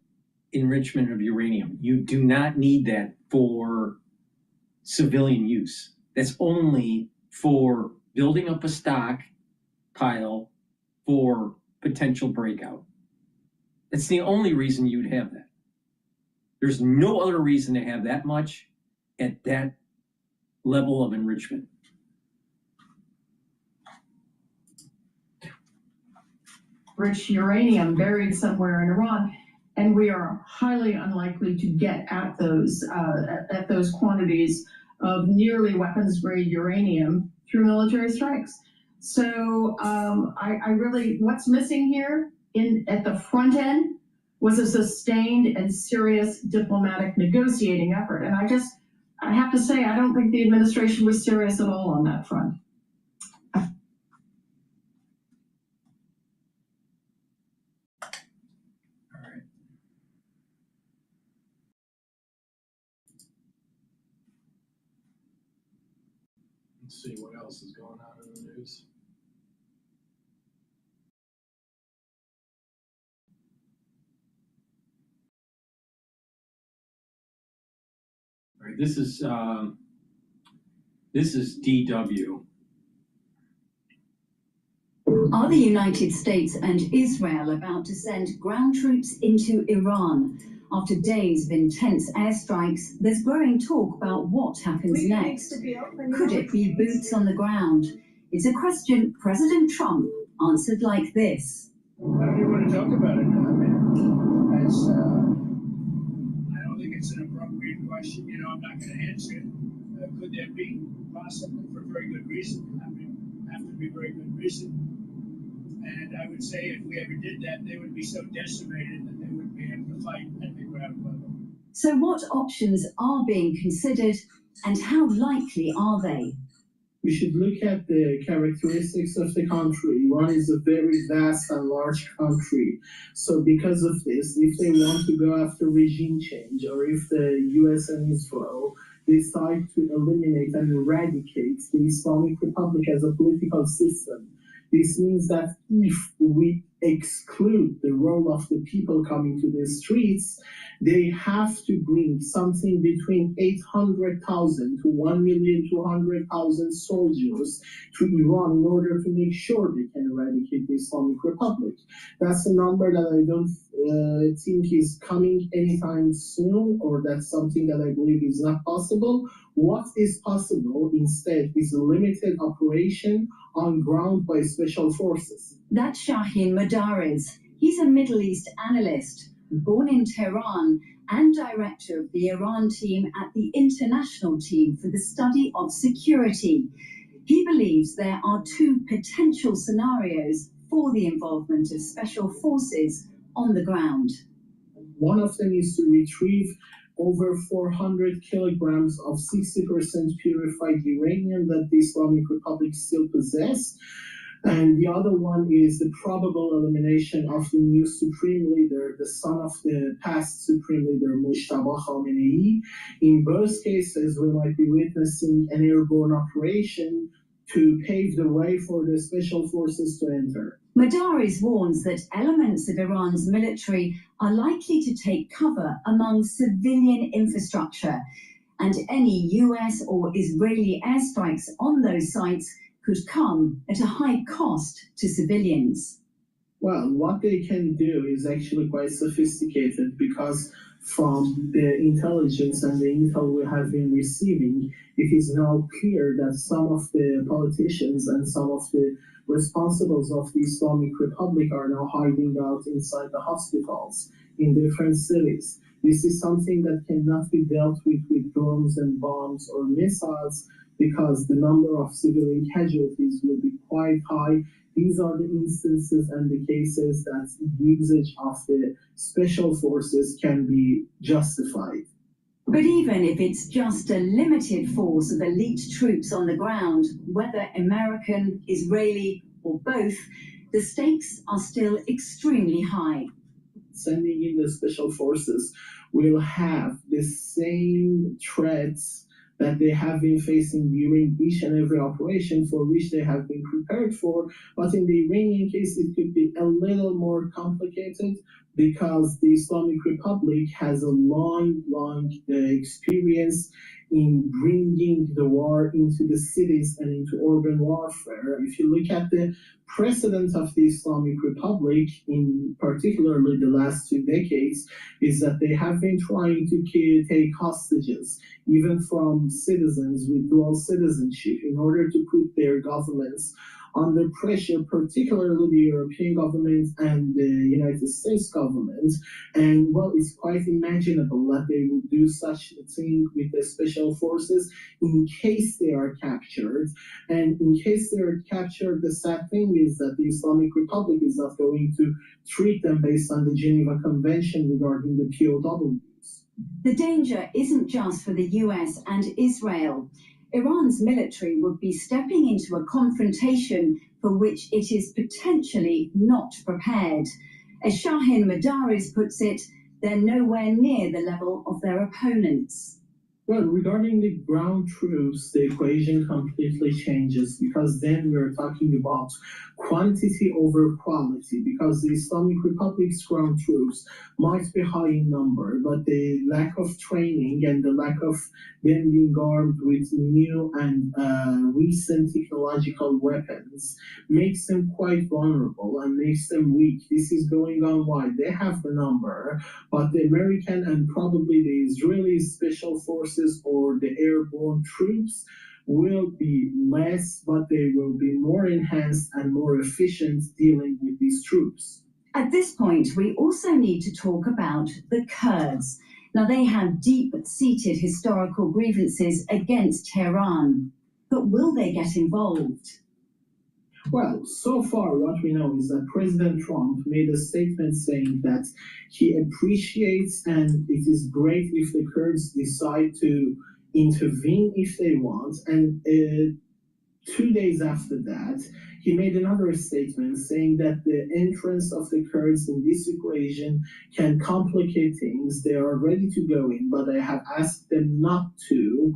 enrichment of uranium. You do not need that for civilian use. That's only for building up a stockpile for potential breakout. That's the only reason you'd have that. There's no other reason to have that much at that level of enrichment. rich uranium buried somewhere in Iran, and we are highly unlikely to get at those quantities of nearly weapons-grade uranium through military strikes. So I really, what's missing here at the front end was a sustained and serious diplomatic negotiating effort. And I have to say, I don't think the administration was serious at all on that front. Let's see what else is going on in the news. All right, this is DW. Are the United States and Israel about to send ground troops into Iran? After days of intense airstrikes, there's growing talk about what happens next. Could it be boots on the ground? It's a question President Trump answered like this. I don't even want to talk about it now, man. I don't think it's an appropriate question. You know, I'm not going to answer it. Could there be? Possibly, for very good reason. I mean, have to be very good reason. And I would say if we ever did that, they would be so decimated that they wouldn't be able to fight at the ground level. So what options are being considered and how likely are they? We should look at the characteristics of the country. Iran is a very vast and large country. So because of this, if they want to go after regime change, or if the US and Israel decide to eliminate and eradicate the Islamic Republic as a political system, this means that if we exclude the role of the people coming to the streets, they have to bring something between 800,000 to 1,200,000 soldiers to Iran in order to make sure they can eradicate the Islamic Republic. That's a number that I don't think is coming anytime soon, or that's something that I believe is not possible. What is possible instead is a limited operation on ground by special forces. That's Shahin Madaris. He's a Middle East analyst, born in Tehran and director of the Iran team at the International Team for the Study of Security. He believes there are two potential scenarios for the involvement of special forces on the ground. One of them is to retrieve over 400 kilograms of 60% purified uranium that the Islamic Republic still possess. And the other one is the probable elimination of the new supreme leader, the son of the past supreme leader, Mujtaba Khamenei. In both cases, we might be witnessing an airborne operation to pave the way for the special forces to enter. Madaris warns that elements of Iran's military are likely to take cover among civilian infrastructure, and any US or Israeli airstrikes on those sites could come at a high cost to civilians. Well, what they can do is actually quite sophisticated, because from the intelligence and the intel we have been receiving, it is now clear that some of the politicians and some of the responsibles of the Islamic Republic are now hiding out inside the hospitals in different cities. This is something that cannot be dealt with drones and bombs or missiles, because the number of civilian casualties will be quite high. These are the instances and the cases that usage of the special forces can be justified. But even if it's just a limited force of elite troops on the ground, whether American, Israeli, or both, the stakes are still extremely high. Sending in the special forces will have the same threats that they have been facing during each and every operation for which they have been prepared for. But in the Iranian case, it could be a little more complicated, because the Islamic Republic has a long experience in bringing the war into the cities and into urban warfare. If you look at the precedent of the Islamic Republic, in particularly the last 2 decades, is that they have been trying to take hostages, even from citizens with dual citizenship, in order to put their governments under pressure, particularly the European government and the United States government. And well, it's quite imaginable that they would do such a thing with the special forces in case they are captured. And in case they are captured, the sad thing is that the Islamic Republic is not going to treat them based on the Geneva Convention regarding the POWs. The danger isn't just for the US and Israel. Iran's military would be stepping into a confrontation for which it is potentially not prepared. As Shahin Madaris puts it, they're nowhere near the level of their opponents. Well, regarding the ground troops, the equation completely changes, because then we're talking about quantity over quality, because the Islamic Republic's ground troops might be high in number, but the lack of training and the lack of them being armed with new and recent technological weapons makes them quite vulnerable and makes them weak. This is going on why they have the number, but the American and probably the Israeli special forces or the airborne troops will be less, but they will be more enhanced and more efficient dealing with these troops. At this point, we also need to talk about the Kurds. Now, they have deep-seated historical grievances against Tehran, but will they get involved? Well, so far what we know is that President Trump made a statement saying that he appreciates and it is great if the Kurds decide to intervene if they want. And 2 days after that, he made another statement saying that the entrance of the Kurds in this equation can complicate things. They are ready to go in, but I have asked them not to.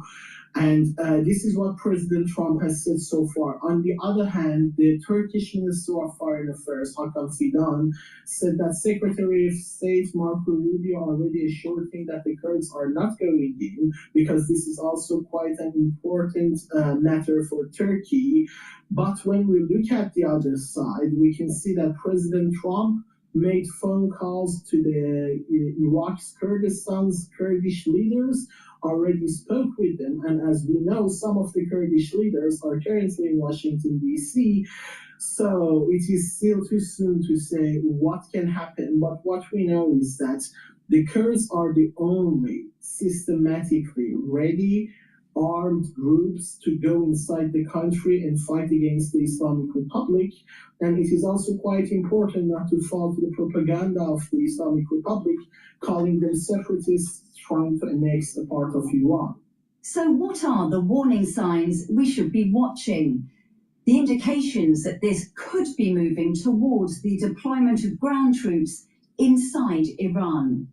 And this is what President Trump has said so far. On the other hand, the Turkish Minister of Foreign Affairs, Hakan Fidan, said that Secretary of State Marco Rubio already assured him that the Kurds are not going in, because this is also quite an important matter for Turkey. But when we look at the other side, we can see that President Trump made phone calls to the Iraq's Kurdistan's Kurdish leaders, already spoke with them, and as we know, some of the Kurdish leaders are currently in Washington, D.C., so it is still too soon to say what can happen, but what we know is that the Kurds are the only systematically ready, armed groups to go inside the country and fight against the Islamic Republic. And it is also quite important not to fall to the propaganda of the Islamic Republic, calling them separatists trying to annex a part of Iran. So what are the warning signs we should be watching? The indications that this could be moving towards the deployment of ground troops inside Iran.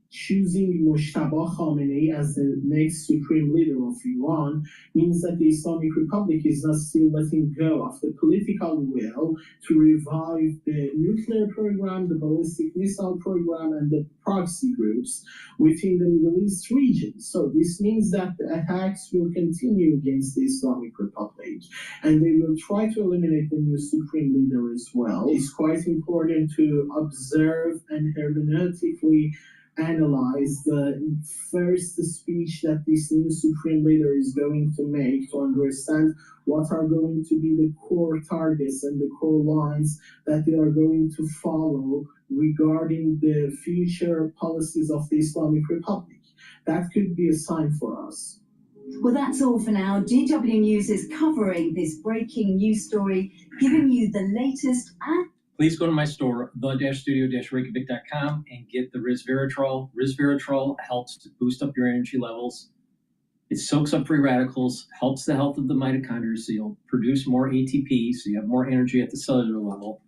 Choosing Mojtaba Khamenei as the next supreme leader of Iran means that the Islamic Republic is not still letting go of the political will to revive the nuclear program, the ballistic missile program, and the proxy groups within the Middle East region. So this means that the attacks will continue against the Islamic Republic, and they will try to eliminate the new supreme leader as well. It's quite important to observe and hermeneutically analyze the first speech that this new supreme leader is going to make to understand what are going to be the core targets and the core lines that they are going to follow regarding the future policies of the Islamic Republic. That could be a sign for us. Well, that's all for now. DW News is covering this breaking news story, giving you the latest and please go to my store, the-studio-reykjavik.com, and get the resveratrol. Resveratrol helps to boost up your energy levels. It soaks up free radicals, helps the health of the mitochondria, so you'll produce more ATP, so you have more energy at the cellular level.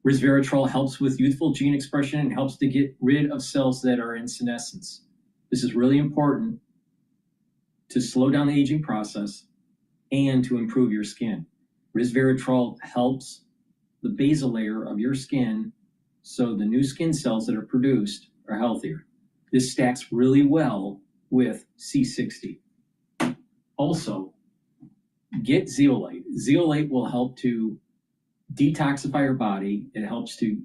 Resveratrol helps with youthful gene expression and helps to get rid of cells that are in senescence. This is really important to slow down the aging process and to improve your skin. Resveratrol helps the basal layer of your skin, so the new skin cells that are produced are healthier. This stacks really well with C60. Also, get zeolite. Zeolite will help to detoxify your body. It helps to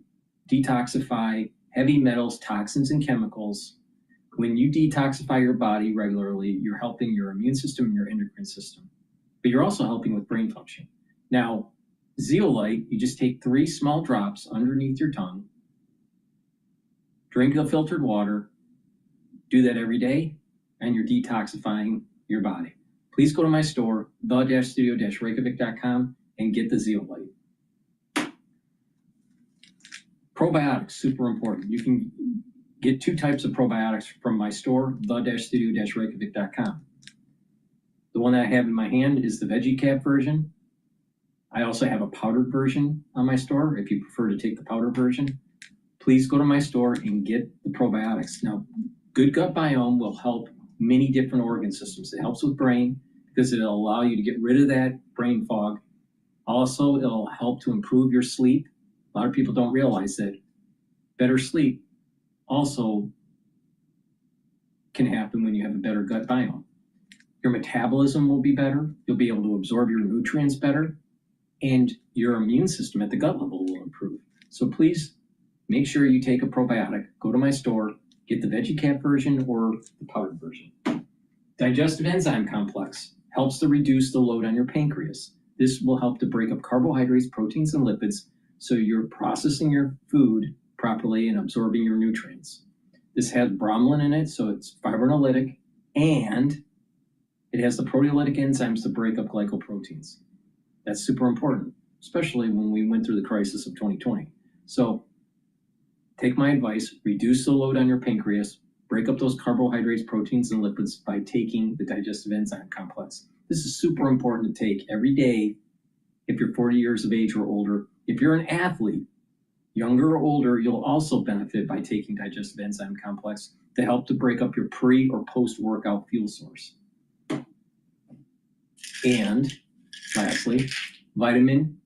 detoxify heavy metals, toxins, and chemicals. When you detoxify your body regularly, you're helping your immune system and your endocrine system, but you're also helping with brain function. Now, zeolite, you just take 3 small drops underneath your tongue, drink the filtered water, do that every day, and you're detoxifying your body. Please go to my store, the-studio-reykjavik.com, and get the zeolite. Probiotics, super important. You can get 2 types of probiotics from my store, the-studio-reykjavik.com. The one that I have in my hand is the veggie cap version. I also have a powdered version on my store. If you prefer to take the powdered version, please go to my store and get the probiotics. Now, good gut biome will help many different organ systems. It helps with brain because it'll allow you to get rid of that brain fog. Also, it'll help to improve your sleep. A lot of people don't realize that better sleep also can happen when you have a better gut biome. Your metabolism will be better. You'll be able to absorb your nutrients better, and your immune system at the gut level will improve. So please make sure you take a probiotic. Go to my store, get the veggie cap version or the powdered version. Digestive enzyme complex helps to reduce the load on your pancreas. This will help to break up carbohydrates, proteins, and lipids, so you're processing your food properly and absorbing your nutrients. This has bromelain in it, so it's fibrinolytic, and it has the proteolytic enzymes to break up glycoproteins. That's super important, especially when we went through the crisis of 2020. So take my advice, reduce the load on your pancreas, break up those carbohydrates, proteins, and lipids by taking the digestive enzyme complex. This is super important to take every day if you're 40 years of age or older. If you're an athlete, younger or older, you'll also benefit by taking digestive enzyme complex to help to break up your pre or post-workout fuel source. And lastly, vitamin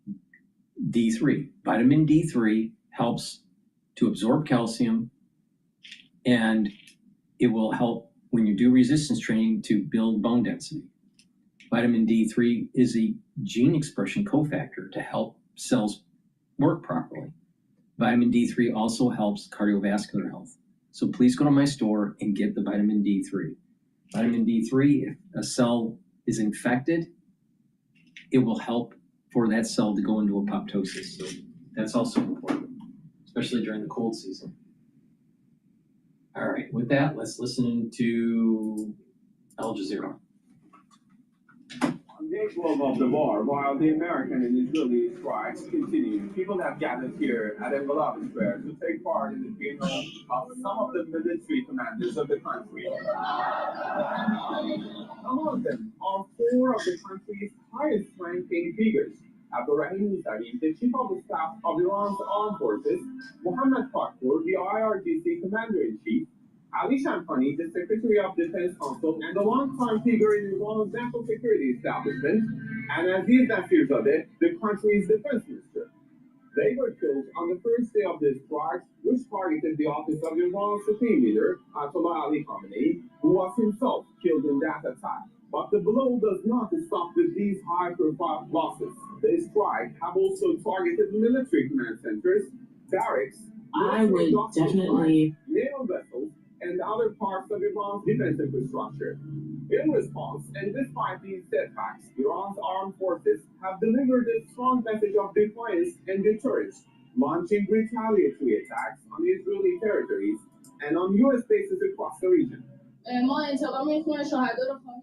D3. Vitamin D3 helps to absorb calcium, and it will help when you do resistance training to build bone density. Vitamin D3 is a gene expression cofactor to help cells work properly. Vitamin D3 also helps cardiovascular health. So please go to my store and get the vitamin D3. Vitamin D3, if a cell is infected, it will help for that cell to go into apoptosis. So that's also important, especially during the cold season. All right, with that, let's listen to Al Jazeera. On day 12 of the war, while the American and Israeli strikes continue, people have gathered here at Envelope Square to take part in the funeral of some of the military commanders of the country. Among them are four of the country's highest-ranking figures. Abdurrahim Sari, the chief of the staff of Iran's armed forces, Mohammad Cottrell, the IRGC commander-in-chief, Ali Shamkhani, the Secretary of Defense Council, and the longtime figure in Iran's national security establishment, and Aziz Nasirzadeh, the country's defense minister. They were killed on the first day of the strikes, which targeted the office of Iran's supreme leader, Ayatollah Ali Khamenei, who was himself killed in that attack. But the blow does not stop with these high-profile losses. The strike have also targeted military command centers, barracks, I would definitely naval vessels, and other parts of Iran's defense infrastructure. In response, and despite these setbacks, Iran's armed forces have delivered a strong message of defiance and deterrence, launching retaliatory attacks on Israeli territories and on U.S. bases across the region.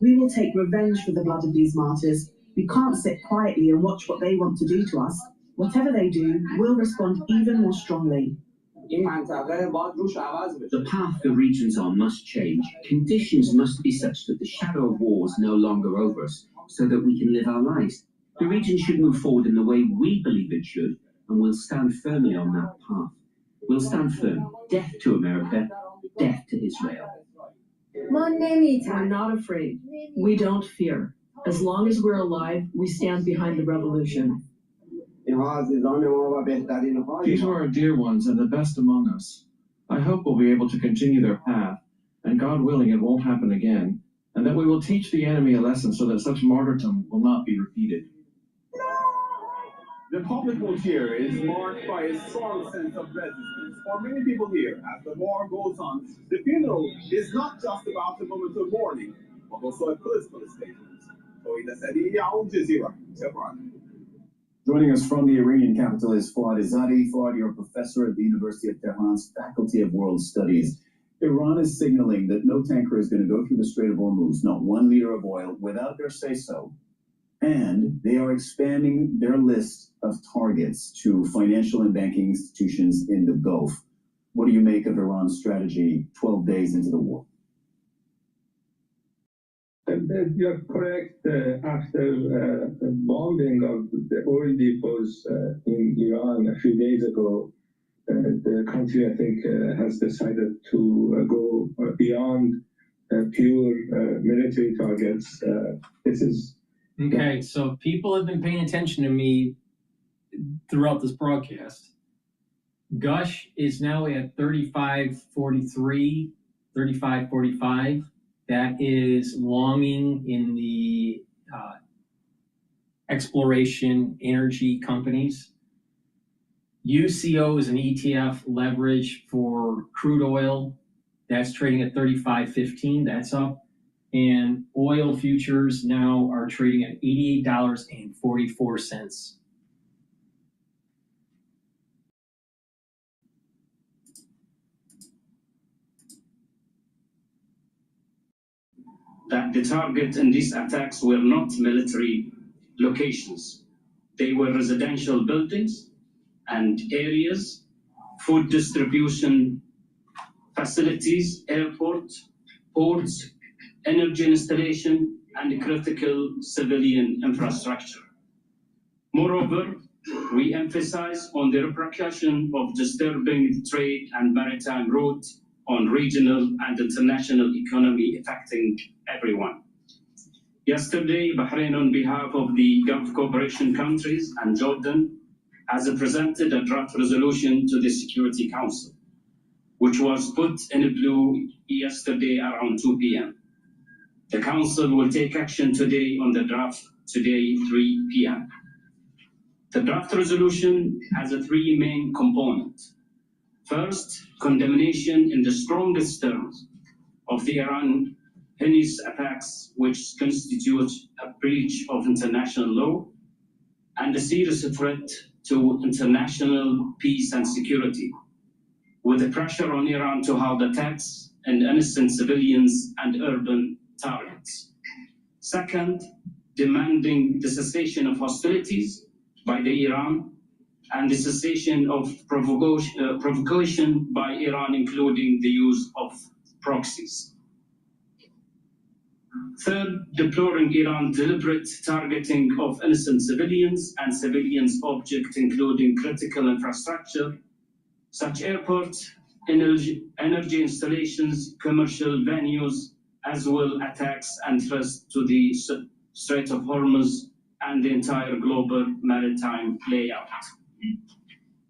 We will take revenge for the blood of these martyrs. We can't sit quietly and watch what they want to do to us. Whatever they do, we'll respond even more strongly. The path the region's on must change. Conditions must be such that the shadow of war is no longer over us, so that we can live our lives. The region should move forward in the way we believe it should, and we'll stand firmly on that path. We'll stand firm. Death to America, death to Israel. We're not afraid. We don't fear. As long as we're alive, we stand behind the revolution. These were our dear ones and the best among us. I hope we'll be able to continue their path, and God willing it won't happen again, and that we will teach the enemy a lesson so that such martyrdom will not be repeated. The public mood here is marked by a strong sense of resistance. For many people here, as the war goes on, the funeral is not just about a moment of mourning, but also a political statement. Al Jazeera, Tehran. Joining us from the Iranian capital is Fouad Izzadi. Fouad, you're a professor at the University of Tehran's Faculty of World Studies. Iran is signaling that no tanker is going to go through the Strait of Hormuz, not 1 liter of oil, without their say-so. And they are expanding their list of targets to financial and banking institutions in the Gulf. What do you make of Iran's strategy 12 days into the war? You're correct. After the bombing of the oil depots in Iran a few days ago, the country, I think, has decided to go beyond pure military targets. This is okay. So people have been paying attention to me throughout this broadcast. Gush is now at 35.43, 35.45. That is longing in the exploration energy companies. UCO is an ETF leverage for crude oil. That's trading at 35.15. That's up. And oil futures now are trading at $88.44. That the target in these attacks were not military locations. They were residential buildings and areas, food distribution facilities, airport, ports, energy installation, and critical civilian infrastructure. Moreover, we emphasize on the repercussion of disturbing trade and maritime routes on regional and international economy affecting everyone. Yesterday, Bahrain, on behalf of the Gulf Cooperation countries and Jordan, has presented a draft resolution to the Security Council, which was put in blue yesterday around 2 p.m. The Council will take action today on the draft, today 3 p.m. The draft resolution has three main components. First, condemnation in the strongest terms of the Iran heinous attacks, which constitute a breach of international law and a serious threat to international peace and security, with the pressure on Iran to halt attacks on innocent civilians and urban targets. Second, demanding the cessation of hostilities by the Iran and the cessation of provocation by Iran, including the use of proxies. Third, deploring Iran's deliberate targeting of innocent civilians and civilians objects, including critical infrastructure, such airports, energy installations, commercial venues, as well attacks and threats to the Strait of Hormuz and the entire global maritime layout.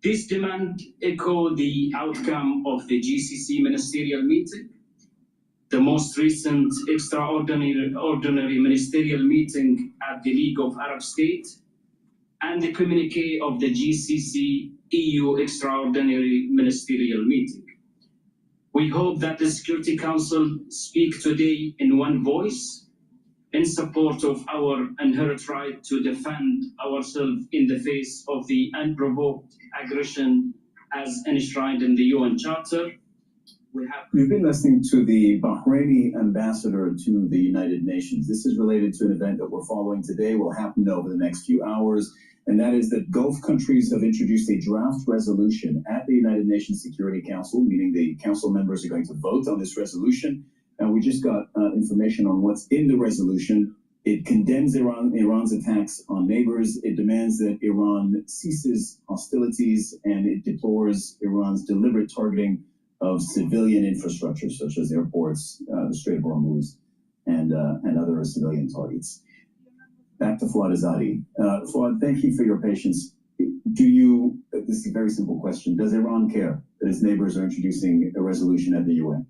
This demand echo the outcome of the GCC ministerial meeting, the most recent extraordinary ministerial meeting at the League of Arab States, and the communique of the GCC EU extraordinary ministerial meeting. We hope that the Security Council speak today in one voice in support of our inherent right to defend ourselves in the face of the unprovoked aggression as enshrined in the UN Charter. We've been listening to the Bahraini ambassador to the United Nations. This is related to an event that we're following today, will happen over the next few hours, and that is that Gulf countries have introduced a draft resolution at the United Nations Security Council, meaning the council members are going to vote on this resolution. And we just got information on what's in the resolution. It condemns Iran's attacks on neighbors. It demands that Iran ceases hostilities, and it deplores Iran's deliberate targeting of civilian infrastructure, such as airports, the Strait of Hormuz, and other civilian targets. Back to Fuad Azadi. Fuad, thank you for your patience. This is a very simple question. Does Iran care that its neighbors are introducing a resolution at the UN?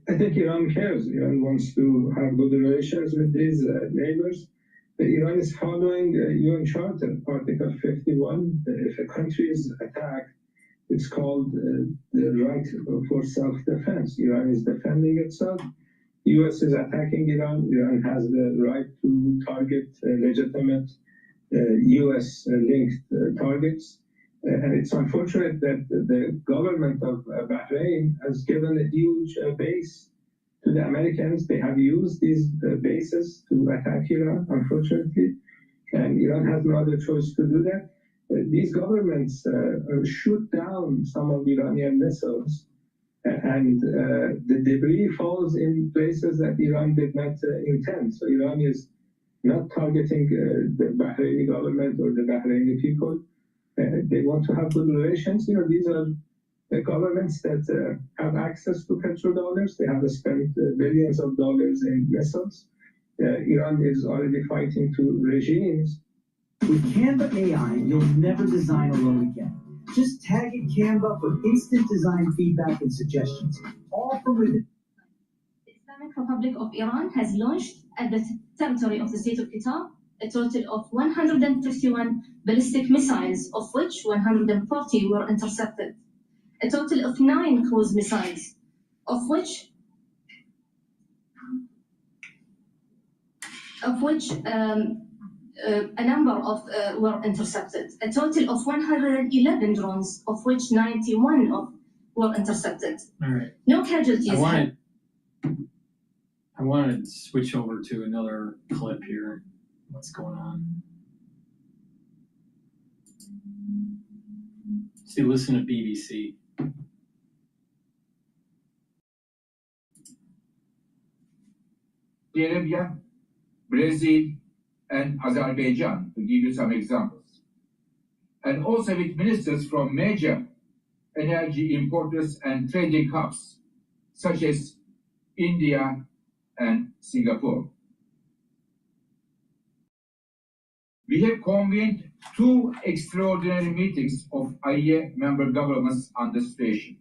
I think Iran cares. Iran wants to have good relations with these neighbors. Iran is following UN Charter, Article 51. If a country is attacked, it's called the right for self-defense. Iran is defending itself. U.S. is attacking Iran. Iran has the right to target legitimate U.S.-linked targets. And it's unfortunate that the government of Bahrain has given a huge base to the Americans. They have used these bases to attack Iran, unfortunately. And Iran has no other choice to do that. These governments shoot down some of Iranian missiles, and the debris falls in places that Iran did not intend. So Iran is not targeting the Bahraini government or the Bahraini people. They want to have good relations. These are governments that have access to petrodollars. They have spent billions of dollars in missiles. Iran is already fighting two regimes. With Canva AI, you'll never design alone again. Just tag in Canva for instant design feedback and suggestions, all from within. The Islamic Republic of Iran has launched at the territory of the state of QETTR a total of 151 ballistic missiles, of which 140 were intercepted. A total of 9 cruise missiles, of which a number of were intercepted. A total of 111 drones, of which 91 were intercepted. All right. No casualties. I want to switch over to another clip here. What's going on? See, listen to BBC. Arabia, Brazil, and Azerbaijan, to give you some examples. And also with ministers from major energy importers and trading hubs, such as India and Singapore. We have convened 2 extraordinary meetings of IEA member governments on the situation.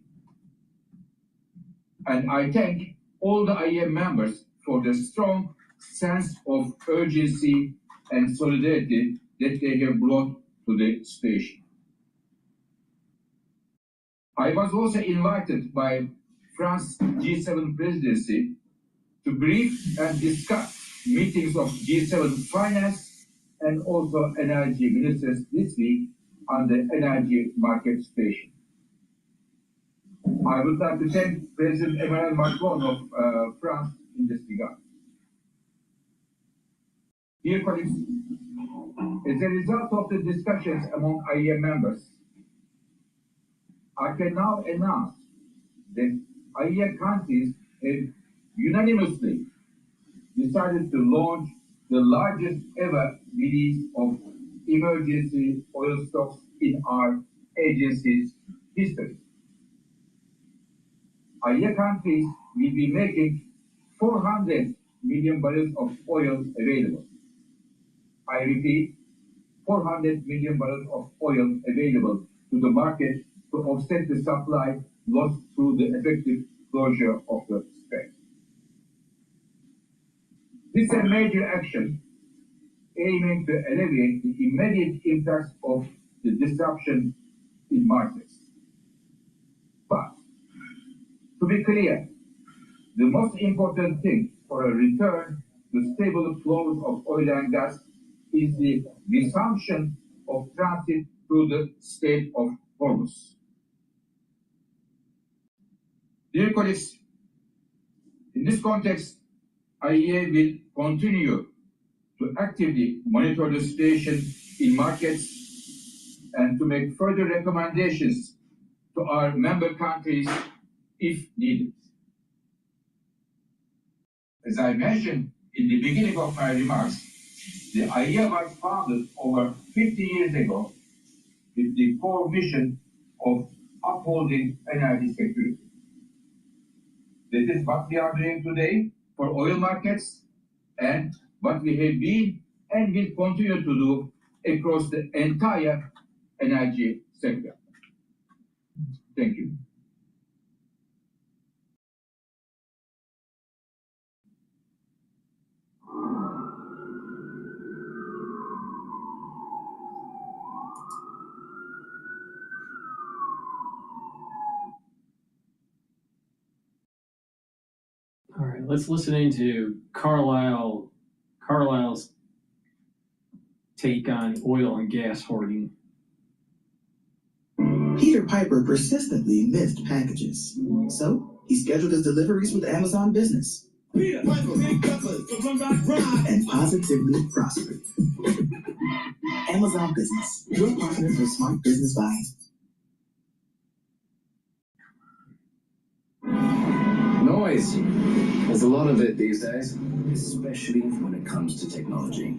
And I thank all the IEA members for the strong sense of urgency and solidarity that they have brought to the station. I was also invited by France's G7 presidency to brief and discuss meetings of G7 finance and also energy ministers this week on the energy market station. I would like to thank President Emmanuel Macron of France in this regard. Dear colleagues, as a result of the discussions among IEA members, I can now announce that IEA countries have unanimously decided to launch the largest ever release of emergency oil stocks in our agency's history. IEA countries will be making 400 million barrels of oil available. I repeat, 400 million barrels of oil available to the market to offset the supply lost through the effective closure of the Strait. This is a major action aiming to alleviate the immediate impacts of the disruption in markets. But, to be clear, the most important thing for a return to stable flows of oil and gas is the resumption of transit through the Strait of Hormuz. Dear colleagues, in this context, IEA will continue to actively monitor the situation in markets and to make further recommendations to our member countries if needed. As I mentioned in the beginning of my remarks, the IEA was founded over 50 years ago with the core mission of upholding energy security. This is what we are doing today for oil markets and what we have been and will continue to do across the entire energy sector. Thank you. All right, let's listen into Carlisle's take on oil and gas hoarding. Peter Piper persistently missed packages, so he scheduled his deliveries with Amazon Business. Peter Piper and positively prospered. Amazon Business, your partner for smart business buying. Noise. There's a lot of it these days, especially when it comes to technology.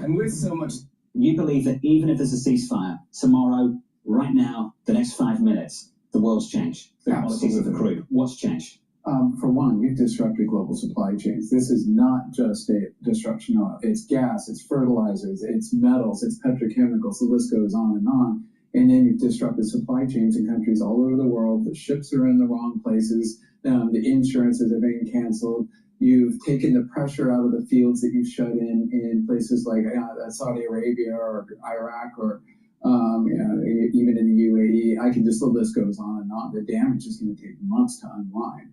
And with so much... You believe that even if there's a ceasefire, tomorrow, right now, the next 5 minutes, the world's changed. The politics of the crude. What's changed? For one, you've disrupted global supply chains. This is not just a disruption of it's gas, it's fertilizers, it's metals, it's petrochemicals, the list goes on and on. And then you've disrupted supply chains in countries all over the world. The ships are in the wrong places. The insurances are being canceled. You've taken the pressure out of the fields that you've shut in places like Saudi Arabia or Iraq or even in the UAE. The list goes on and on. The damage is going to take months to unwind.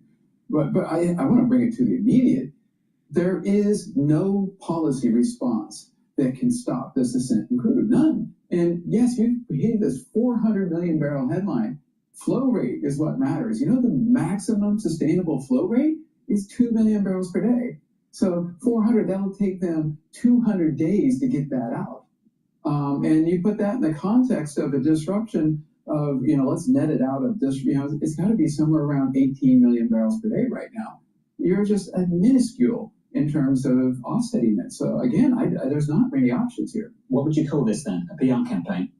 But I want to bring it to the immediate. There is no policy response that can stop this ascent in crude. None. And yes, you hit this 400 million barrel headline. Flow rate is what matters. You know, the maximum sustainable flow rate is 2 million barrels per day. So 400, that'll take them 200 days to get that out. And you put that in the context of a disruption of, let's net it out of this, it's got to be somewhere around 18 million barrels per day right now. You're just a minuscule in terms of offsetting it. So again, there's not many options here. What would you call this then? A PR campaign?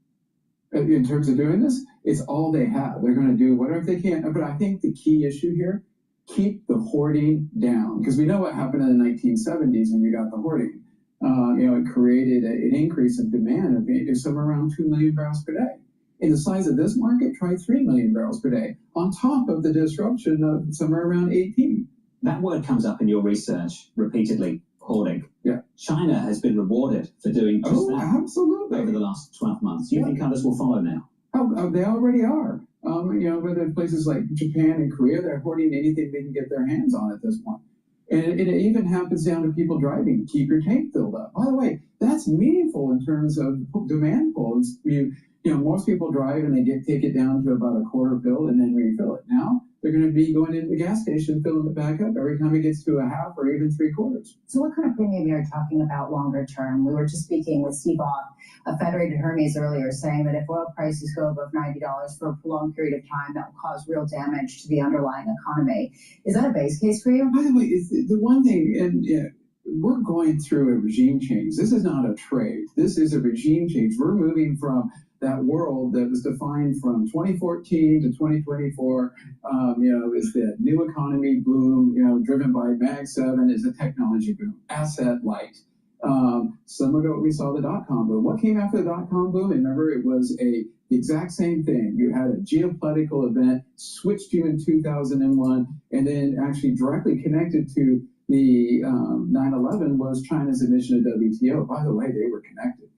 In terms of doing this, it's all they have. They're going to do whatever they can. But I think the key issue here, keep the hoarding down. Because we know what happened in the 1970s when you got the hoarding. It created an increase of demand of somewhere around 2 million barrels per day. In the size of this market, try 3 million barrels per day, on top of the disruption of somewhere around 18. That word comes up in your research repeatedly, hoarding. Yeah. China has been rewarded for doing just that absolutely. Over the last 12 months. Do you think others will follow now? They already are. Whether places like Japan and Korea, they're hoarding anything they can get their hands on at this point. And it even happens down to people driving. Keep your tank filled up. By the way, that's meaningful in terms of demand pull. Most people drive and they take it down to about a quarter fill and then refill it. Now they're going to be going into the gas station, filling it back up every time it gets to a half or even 3/4. So what kind of premium you're talking about longer term? We were just speaking with Steve Ott of Federated Hermes earlier, saying that if oil prices go above $90 for a prolonged period of time, that will cause real damage to the underlying economy. Is that a base case for you? By the way, the one thing, and we're going through a regime change. This is not a trade. This is a regime change. We're moving from that world that was defined from 2014 to 2024, is the new economy boom, driven by Mag 7 is a technology boom, asset light. Similar to what we saw the dot-com boom. What came after the dot-com boom? Remember, it was the exact same thing. You had a geopolitical event, switched you in 2001, and then actually directly connected to the 9/11 was China's admission to WTO. By the way, they were connected.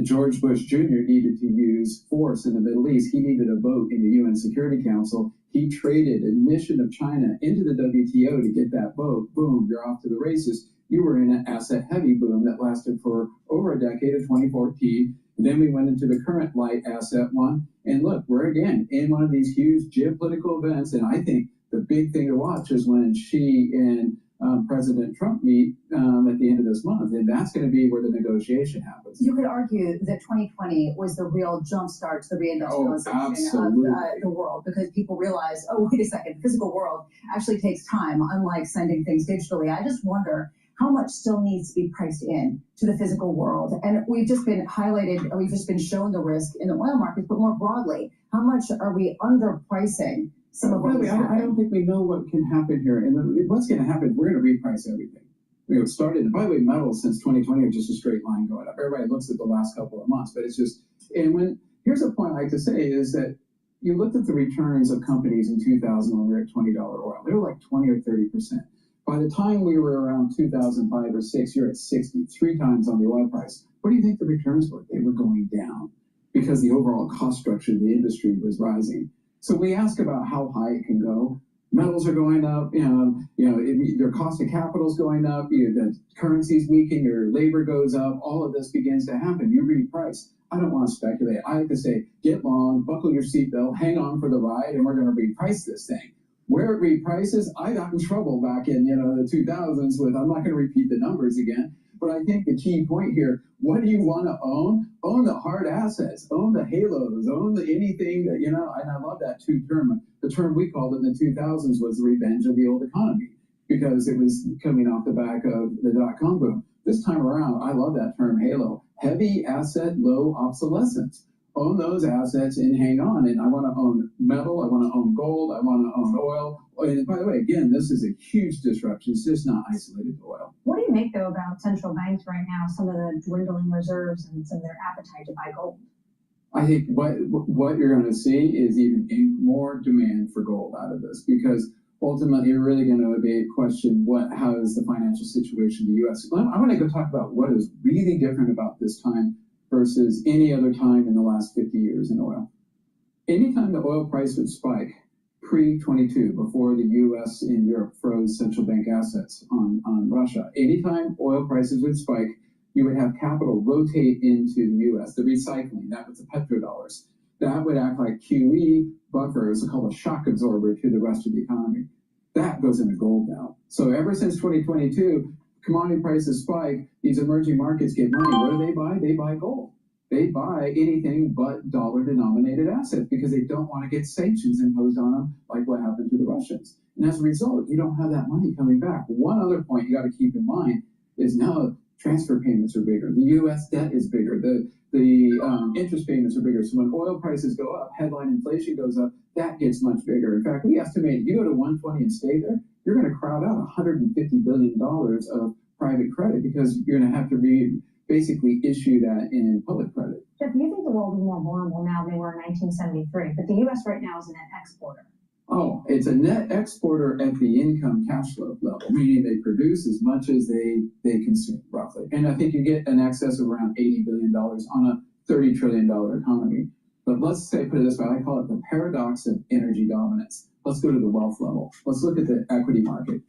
George Bush Jr. needed to use force in the Middle East. He needed a vote in the UN Security Council. He traded admission of China into the WTO to get that vote. Boom, you're off to the races. You were in an asset-heavy boom that lasted for over a decade of 2014. Then we went into the current light asset one. And look, we're again in one of these huge geopolitical events. And I think the big thing to watch is when Xi and President Trump meet at the end of this month, and that's going to be where the negotiation happens. You could argue that 2020 was the real jumpstart to the reindustrialization of the world, because people realized, oh, wait a second, the physical world actually takes time, unlike sending things digitally. I just wonder how much still needs to be priced in to the physical world. And we've just been shown the risk in the oil markets, but more broadly, how much are we underpricing some of what I don't think we know what can happen here. And what's going to happen, we're going to reprice everything. It started, and by the way, metals since 2020 are just a straight line going up. Everybody looks at the last couple of months, but it's just, here's a point I like to say is that you looked at the returns of companies in 2000 when we were at $20 oil. They were like 20 or 30%. By the time we were around 2005 or 6, you're at 60, 3 times on the oil price. What do you think the returns were? They were going down because the overall cost structure of the industry was rising. So we ask about how high it can go. Metals are going up, their cost of capital is going up, the currencies weaken, your labor goes up, all of this begins to happen. You reprice. I don't want to speculate. I like to say, get long, buckle your seatbelt, hang on for the ride, and we're going to reprice this thing. Where it reprices, I got in trouble back in the 2000s with, I'm not going to repeat the numbers again, but I think the key point here, what do you want to own? Own the hard assets, own the halos, own anything that, and I love that term. The term we called it in the 2000s was the revenge of the old economy, because it was coming off the back of the dot-com boom. This time around, I love that term, halo. Heavy asset, low obsolescence. Own those assets and hang on. And I want to own metal, I want to own gold, I want to own oil. And by the way, again, this is a huge disruption. It's just not isolated to oil. What do you make, though, about central banks right now, some of the dwindling reserves and some of their appetite to buy gold? I think what you're going to see is even more demand for gold out of this, because ultimately you're really going to be question how is the financial situation in the U.S. I'm going to go talk about what is really different about this time versus any other time in the last 50 years in oil. Anytime the oil price would spike, pre-22, before the U.S. and Europe froze central bank assets on Russia, anytime oil prices would spike, you would have capital rotate into the U.S., the recycling, that was the petrodollars. That would act like QE buffer, it's called a shock absorber to the rest of the economy. That goes into gold now. So ever since 2022, commodity prices spike, these emerging markets get money. What do they buy? They buy gold. They buy anything but dollar-denominated assets because they don't want to get sanctions imposed on them like what happened to the Russians. And as a result, you don't have that money coming back. One other point you got to keep in mind is now transfer payments are bigger. The U.S. debt is bigger. The interest payments are bigger. So when oil prices go up, headline inflation goes up, that gets much bigger. In fact, we estimate if you go to 120 and stay there, you're going to crowd out $150 billion of private credit because you're going to have to basically issue that in public credit. Jeff, do you think the world is more vulnerable now than we were in 1973? But the U.S. right now is a net exporter. Oh, it's a net exporter at the income cash flow level, meaning they produce as much as they consume, roughly. And I think you get an excess of around $80 billion on a $30 trillion economy. But let's say, put it this way, I call it the paradox of energy dominance. Let's go to the wealth level. Let's look at the equity market.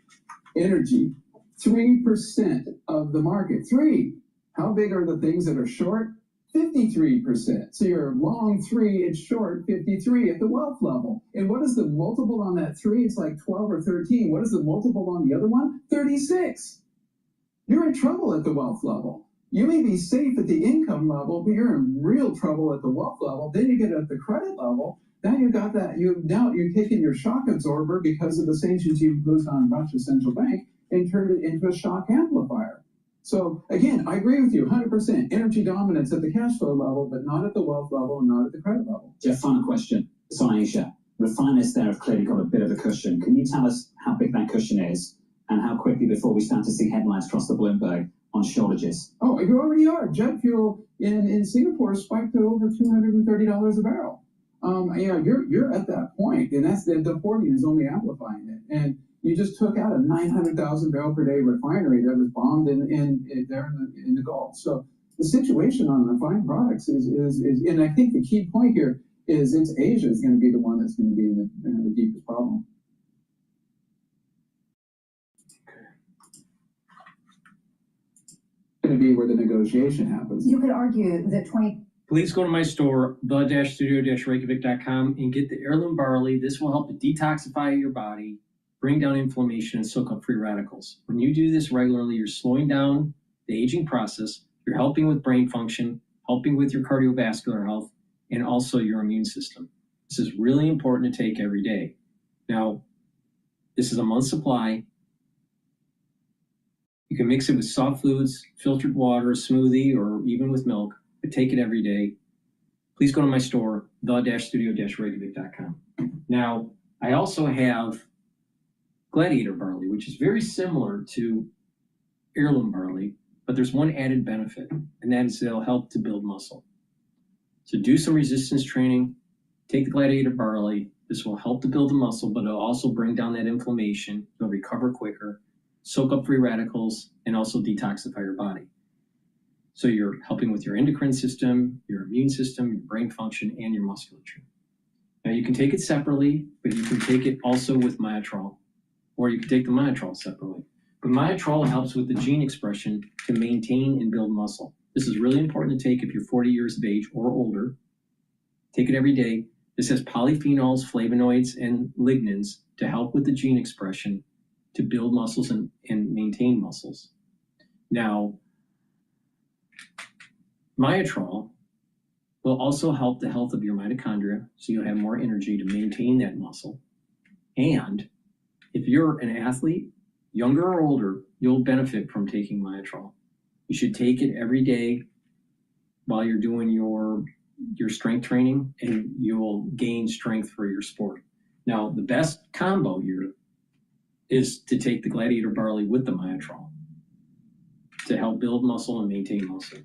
Energy, 3% of the market. 3. How big are the things that are short? 53%. So you're long 3, it's short 53 at the wealth level. And what is the multiple on that 3? It's like 12 or 13. What is the multiple on the other one? 36. You're in trouble at the wealth level. You may be safe at the income level, but you're in real trouble at the wealth level. Then you get at the credit level. Now you got that. Now you're taking your shock absorber because of the sanctions you imposed on Russia's central bank and turned it into a shock amplifier. So again, I agree with you 100%. Energy dominance at the cash flow level, but not at the wealth level and not at the credit level. Jeff, final question. So Aisha, refiners there have clearly got a bit of a cushion. Can you tell us how big that cushion is and how quickly before we start to see headlines across the Bloomberg on shortages? Oh, you already are. Jet fuel in Singapore spiked to over $230 a barrel. Yeah, you're at that point, and that's the 40 is only amplifying it. And you just took out a 900,000 barrel per day refinery that was bombed in the Gulf. So the situation on refined products is, and I think the key point here is it's Asia is going to be the one that's going to be in the deepest problem. Going to be where the negotiation happens. You could argue that Please go to my store, the-studio-reykjavik.com, and get the heirloom barley. This will help to detoxify your body, bring down inflammation, and soak up free radicals. When you do this regularly, you're slowing down the aging process, you're helping with brain function, helping with your cardiovascular health, and also your immune system. This is really important to take every day. Now, this is a month's supply. You can mix it with soft foods, filtered water, smoothie, or even with milk, but take it every day. Please go to my store, the-studio-reykjavik.com. Now, I also have Gladiator barley, which is very similar to heirloom barley, but there's one added benefit, and that is it'll help to build muscle. So do some resistance training, take the Gladiator barley. This will help to build the muscle, but it'll also bring down that inflammation. You'll recover quicker, soak up free radicals, and also detoxify your body. So you're helping with your endocrine system, your immune system, your brain function, and your musculature. Now you can take it separately, but you can take it also with Myotrol, or you can take the Myotrol separately. But Myotrol helps with the gene expression to maintain and build muscle. This is really important to take if you're 40 years of age or older. Take it every day. This has polyphenols, flavonoids, and lignans to help with the gene expression to build muscles and maintain muscles. Now, Myotrol will also help the health of your mitochondria, so you'll have more energy to maintain that muscle. And if you're an athlete, younger or older, you'll benefit from taking Myotrol. You should take it every day while you're doing your strength training, and you'll gain strength for your sport. Now, the best combo here is to take the Gladiator barley with the Myotrol to help build muscle and maintain muscle.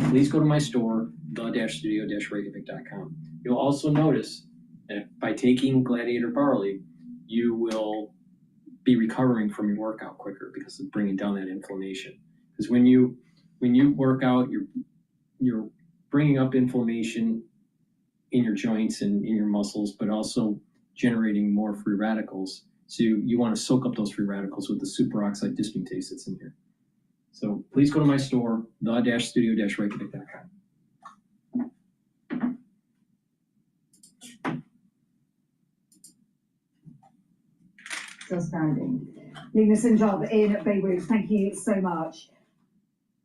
Please go to my store, the-studio-reykjavik.com. You'll also notice that by taking Gladiator barley, you will be recovering from your workout quicker because of bringing down that inflammation. Because when you work out, you're bringing up inflammation in your joints and in your muscles, but also generating more free radicals. So you want to soak up those free radicals with the superoxide dismutase that's in here. So please go to my store, the-studio-reykjavik.com. Still standing. Lina Sinjab in Beirut, thank you so much.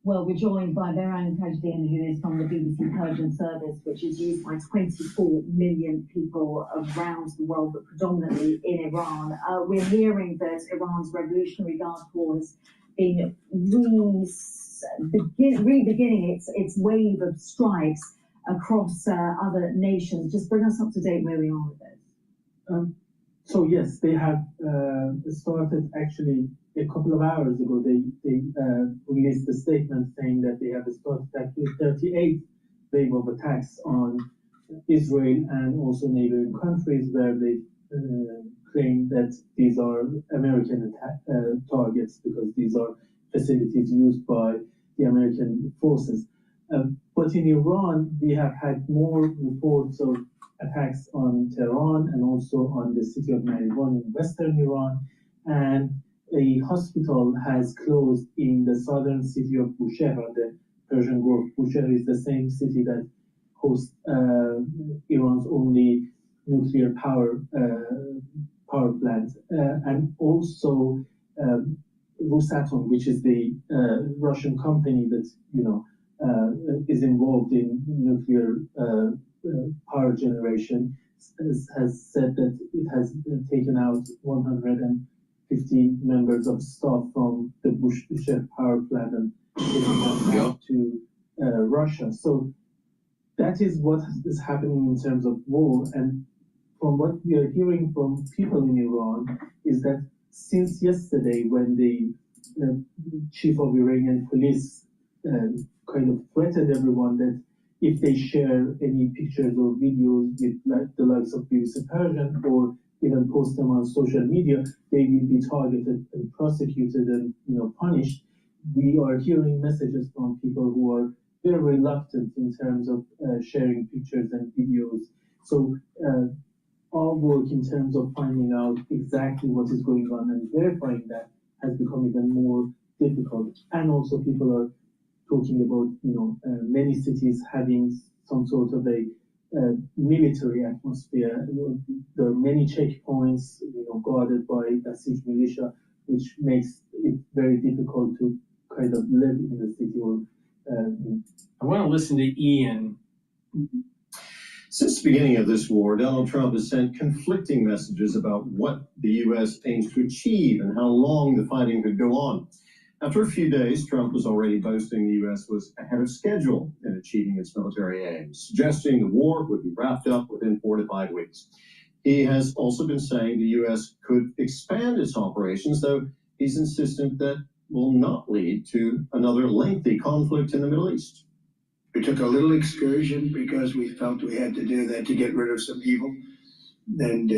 Well, we're joined by Brighteon Channel, who is from the BBC Persian service, which is used by 24 million people around the world, but predominantly in Iran. We're hearing that Iran's Revolutionary Guard Corps has been re-beginning its wave of strikes across other nations. Just bring us up to date where we are with this. So yes, they have started actually a couple of hours ago. They released a statement saying that they have started actually 38 wave of attacks on Israel and also neighboring countries, where they claim that these are American targets because these are facilities used by the American forces. But in Iran, we have had more reports of attacks on Tehran and also on the city of Marivan in western Iran. And a hospital has closed in the southern city of Bushehr on the Persian Gulf. Bushehr is the same city that hosts Iran's only nuclear power plant, and also Rosatom, which is the Russian company that is involved in nuclear power generation, has said that it has taken out 150 members of staff from the Bushehr power plant and taken them out to Russia. So that is what is happening in terms of war. And from what we are hearing from people in Iran is that since yesterday, when the chief of Iranian police kind of threatened everyone that if they share any pictures or videos with the likes of BBC Persian or even post them on social media, they will be targeted and prosecuted and punished. We are hearing messages from people who are very reluctant in terms of sharing pictures and videos. So our work in terms of finding out exactly what is going on and verifying that has become even more difficult. And also people are talking about, many cities having some sort of a military atmosphere. There are many checkpoints, guarded by Basij militia, which makes it very difficult to kind of live in the city. Or I want to listen to Ian. Since the beginning of this war, Donald Trump has sent conflicting messages about what the U.S. aims to achieve and how long the fighting could go on. After a few days, Trump was already boasting the U.S. was ahead of schedule in achieving its military aims, suggesting the war would be wrapped up within 4 to 5 weeks. He has also been saying the U.S. could expand its operations, though he's insistent that will not lead to another lengthy conflict in the Middle East. We took a little excursion because we felt we had to do that to get rid of some evil. And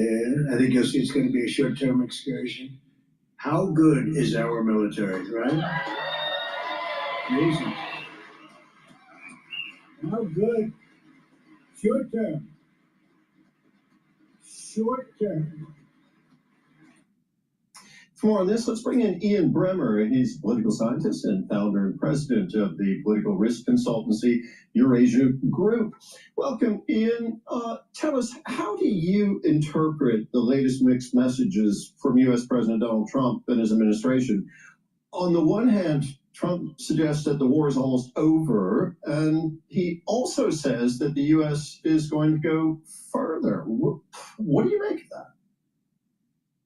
I think you'll see it's going to be a short-term excursion. How good is our military, right? Amazing. How good? Short-term. Short-term. For more on this, let's bring in Ian Bremmer. He's a political scientist and founder and president of the political risk consultancy Eurasia Group. Welcome, Ian. Tell us, how do you interpret the latest mixed messages from U.S. President Donald Trump and his administration? On the one hand, Trump suggests that the war is almost over, and he also says that the U.S. is going to go further. What do you make of that?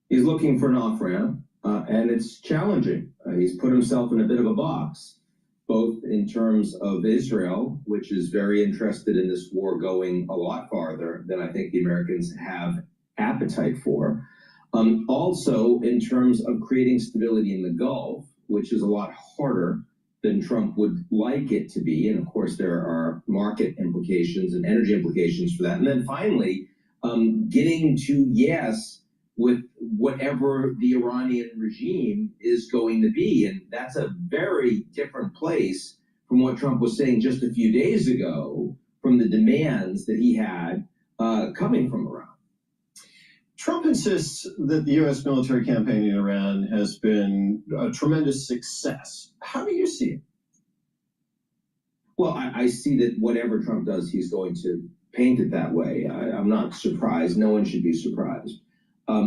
He's looking for an off-ramp, and it's challenging. He's put himself in a bit of a box, both in terms of Israel, which is very interested in this war going a lot farther than I think the Americans have appetite for. Also, in terms of creating stability in the Gulf, which is a lot harder than Trump would like it to be. And of course, there are market implications and energy implications for that. And then finally, getting to yes with whatever the Iranian regime is going to be. And that's a very different place from what Trump was saying just a few days ago, from the demands that he had coming from Iran. Trump insists that the U.S. military campaign in Iran has been a tremendous success. How do you see it? Well, I see that whatever Trump does, he's going to paint it that way. I'm not surprised. No one should be surprised.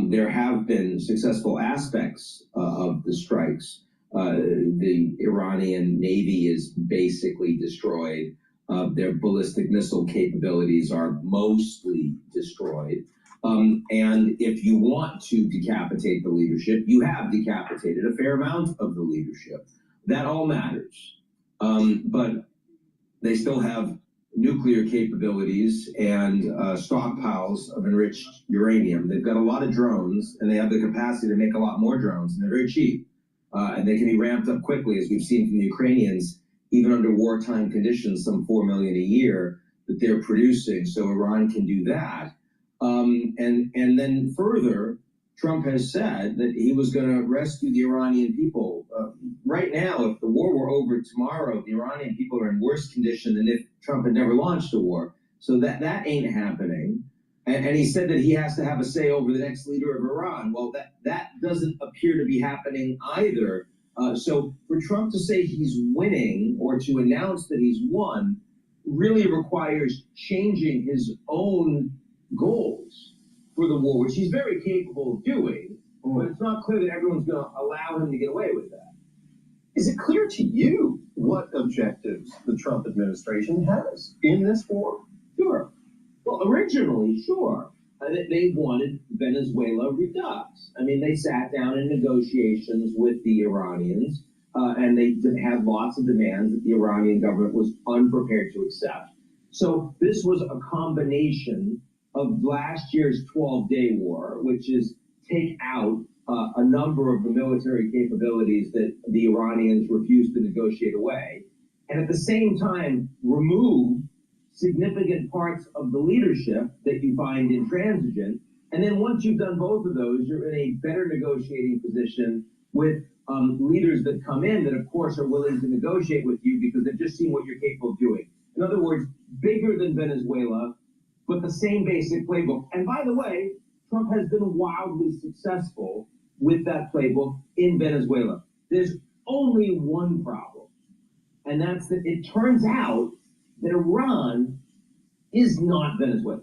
There have been successful aspects of the strikes. The Iranian Navy is basically destroyed. Their ballistic missile capabilities are mostly destroyed. And if you want to decapitate the leadership, you have decapitated a fair amount of the leadership. That all matters. But they still have nuclear capabilities and stockpiles of enriched uranium. They've got a lot of drones, and they have the capacity to make a lot more drones, and they're very cheap. And they can be ramped up quickly, as we've seen from the Ukrainians, even under wartime conditions, some 4 million a year that they're producing. So Iran can do that. And then further, Trump has said that he was going to rescue the Iranian people. Right now, if the war were over tomorrow, the Iranian people are in worse condition than if Trump had never launched a war. So that ain't happening. And he said that he has to have a say over the next leader of Iran. Well, that doesn't appear to be happening either. So for Trump to say he's winning or to announce that he's won really requires changing his own goals for the war, which he's very capable of doing, but it's not clear that everyone's going to allow him to get away with that. Is it clear to you what objectives the Trump administration has in this war? Sure. Well, originally, sure. They wanted Venezuela redux. I mean, they sat down in negotiations with the Iranians, and they had lots of demands that the Iranian government was unprepared to accept. So this was a combination of last year's 12-day war, which is take out a number of the military capabilities that the Iranians refused to negotiate away, and at the same time remove significant parts of the leadership that you find intransigent. And then once you've done both of those, you're in a better negotiating position with leaders that come in that, of course, are willing to negotiate with you because they've just seen what you're capable of doing. In other words, bigger than Venezuela, but the same basic playbook. And by the way, Trump has been wildly successful with that playbook in Venezuela. There's only one problem, and that's that it turns out that Iran is not Venezuela.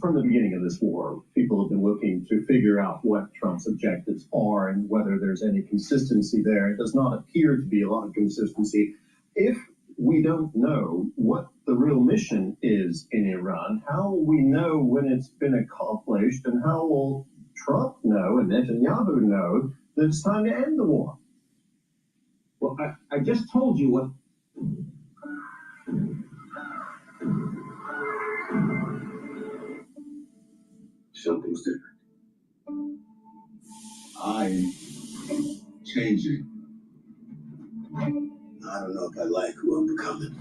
From the beginning of this war, people have been looking to figure out what Trump's objectives are and whether there's any consistency there. It does not appear to be a lot of consistency. If we don't know what the real mission is in Iran, how will we know when it's been accomplished, and how will Trump know and Netanyahu know that it's time to end the war? Well, I just told you what... Something's different. I'm changing. I don't know if I like who I'm becoming.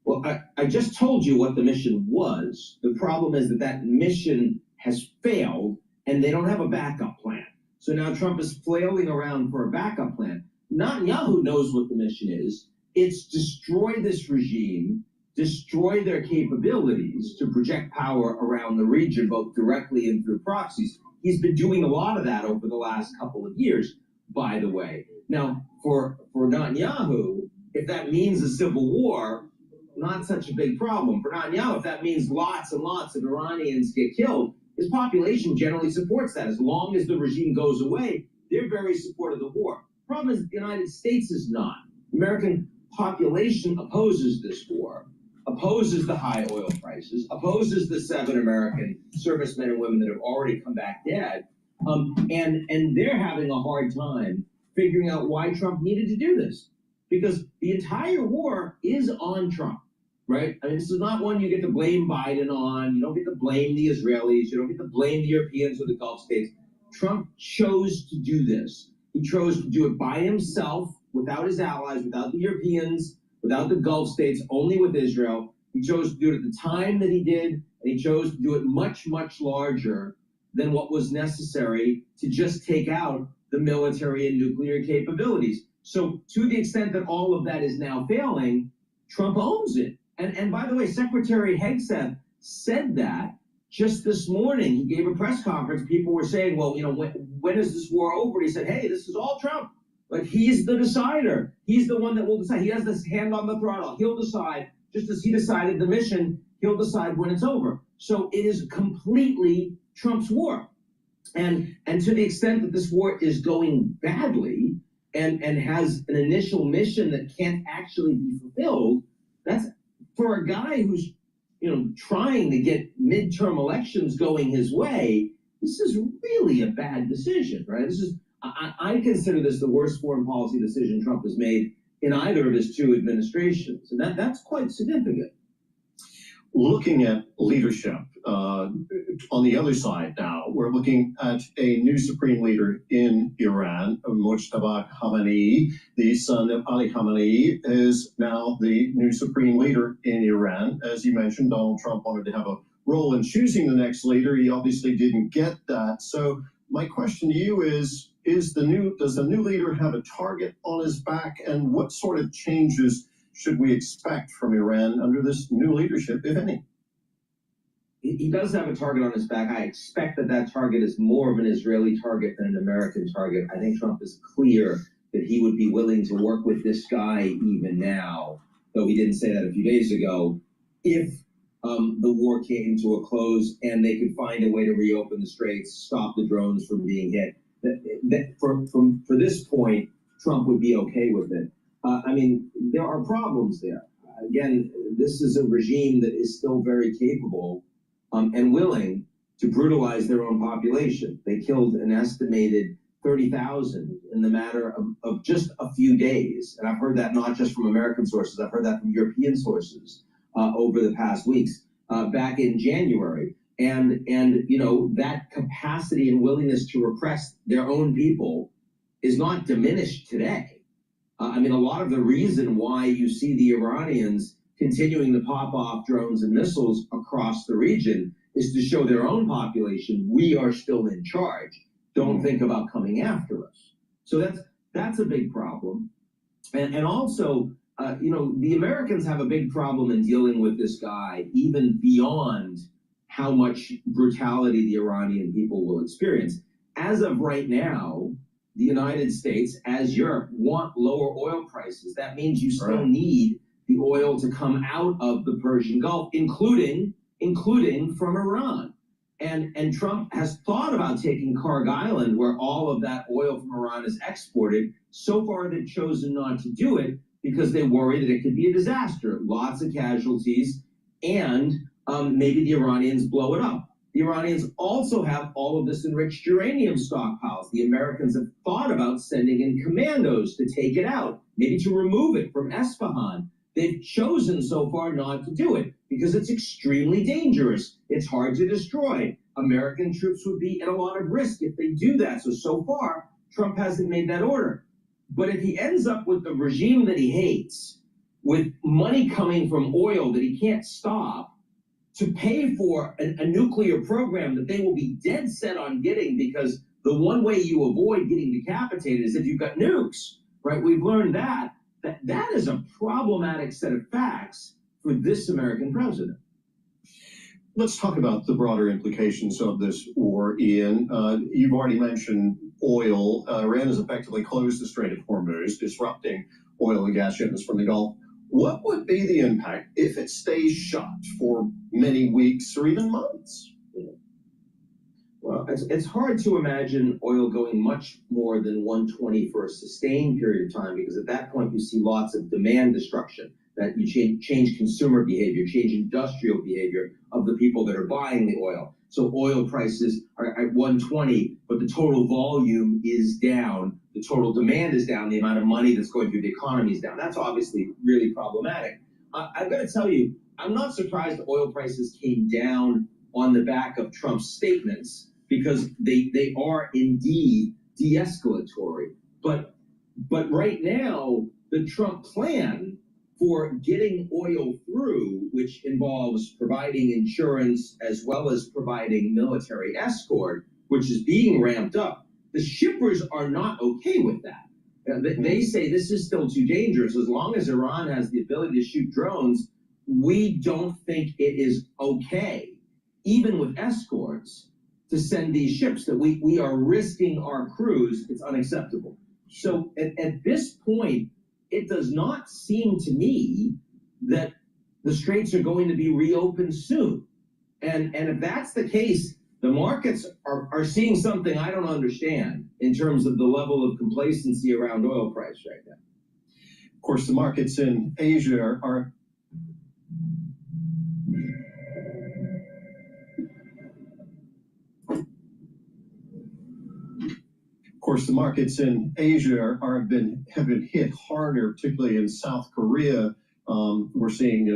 Well, I just told you what the mission was. The problem is that that mission has failed, and they don't have a backup plan. So now Trump is flailing around for a backup plan. Netanyahu knows what the mission is. It's destroy this regime, destroy their capabilities to project power around the region, both directly and through proxies. He's been doing a lot of that over the last couple of years, by the way. Now, for Netanyahu, if that means a civil war, not such a big problem. For Netanyahu, if that means lots and lots of Iranians get killed, his population generally supports that. As long as the regime goes away, they're very supportive of the war. The problem is the United States is not. The American population opposes this war, opposes the high oil prices, opposes the 7 American servicemen and women that have already come back dead, and they're having a hard time figuring out why Trump needed to do this. Because the entire war is on Trump, right? I mean, this is not one you get to blame Biden on. You don't get to blame the Israelis. You don't get to blame the Europeans or the Gulf states. Trump chose to do this. He chose to do it by himself, without his allies, without the Europeans, without the Gulf states, only with Israel. He chose to do it at the time that he did, and he chose to do it much, much larger than what was necessary to just take out the military and nuclear capabilities. So to the extent that all of that is now failing, Trump owns it. And by the way, Secretary Hegseth said that just this morning. He gave a press conference. People were saying, well, you know, when is this war over? He said, hey, this is all Trump. Like, he's the decider. He's the one that will decide. He has this hand on the throttle. He'll decide, just as he decided the mission, he'll decide when it's over. So it is completely Trump's war. And to the extent that this war is going badly and has an initial mission that can't actually be fulfilled, that's for a guy who's, you know, trying to get midterm elections going his way. This is really a bad decision, right? This is, I consider this the worst foreign policy decision Trump has made in either of his 2 administrations, and that's quite significant. Looking at leadership, on the other side now, we're looking at a new supreme leader in Iran, Mojtaba Khamenei. The son of Ali Khamenei is now the new supreme leader in Iran. As you mentioned, Donald Trump wanted to have a role in choosing the next leader. He obviously didn't get that. So my question to you is does the new leader have a target on his back, and what sort of changes should we expect from Iran under this new leadership, if any? He does have a target on his back. I expect that that target is more of an Israeli target than an American target. I think Trump is clear that he would be willing to work with this guy even now, though he didn't say that a few days ago, if the war came to a close and they could find a way to reopen the straits, stop the drones from being hit. For this point, Trump would be okay with it. I mean, there are problems there. Again, this is a regime that is still very capable and willing to brutalize their own population. They killed an estimated 30,000 in the matter of just a few days. And I've heard that not just from American sources, I've heard that from European sources over the past weeks, back in January. And you know, that capacity and willingness to repress their own people is not diminished today. I mean, a lot of the reason why you see the Iranians continuing to pop off drones and missiles across the region is to show their own population, we are still in charge. Don't think about coming after us. So that's a big problem. And also, you know, the Americans have a big problem in dealing with this guy, even beyond how much brutality the Iranian people will experience. As of right now, the United States, as Europe, want lower oil prices. That means you still need the oil to come out of the Persian Gulf, including from Iran. And Trump has thought about taking Karg Island, where all of that oil from Iran is exported. So far, they've chosen not to do it because they worry that it could be a disaster. Lots of casualties, and maybe the Iranians blow it up. The Iranians also have all of this enriched uranium stockpiles. The Americans have thought about sending in commandos to take it out, maybe to remove it from Esfahan. They've chosen so far not to do it because it's extremely dangerous. It's hard to destroy. American troops would be at a lot of risk if they do that. So far, Trump hasn't made that order. But if he ends up with the regime that he hates, with money coming from oil that he can't stop, to pay for a nuclear program that they will be dead set on getting, because the one way you avoid getting decapitated is if you've got nukes, right? We've learned that is a problematic set of facts for this American president. Let's talk about the broader implications of this war, Ian. You've already mentioned oil. Iran has effectively closed the Strait of Hormuz, disrupting oil and gas shipments from the Gulf. What would be the impact if it stays shut for many weeks or even months? Well, it's hard to imagine oil going much more than 120 for a sustained period of time, because at that point you see lots of demand destruction, that you change consumer behavior, change industrial behavior of the people that are buying the oil. So oil prices are at 120, but the total volume is down, the total demand is down, the amount of money that's going through the economy is down. That's obviously really problematic. I've got to tell you, I'm not surprised oil prices came down on the back of Trump's statements, because they are indeed de-escalatory. But right now, the Trump plan for getting oil through, which involves providing insurance as well as providing military escort, which is being ramped up, the shippers are not okay with that. They say this is still too dangerous. As long as Iran has the ability to shoot drones, we don't think it is okay, even with escorts, to send these ships, that we are risking our crews. It's unacceptable. So at this point, it does not seem to me that the straits are going to be reopened soon. And if that's the case, the markets are seeing something I don't understand in terms of the level of complacency around oil price right now. Of course, the markets in Asia are have been hit harder, particularly in South Korea. We're seeing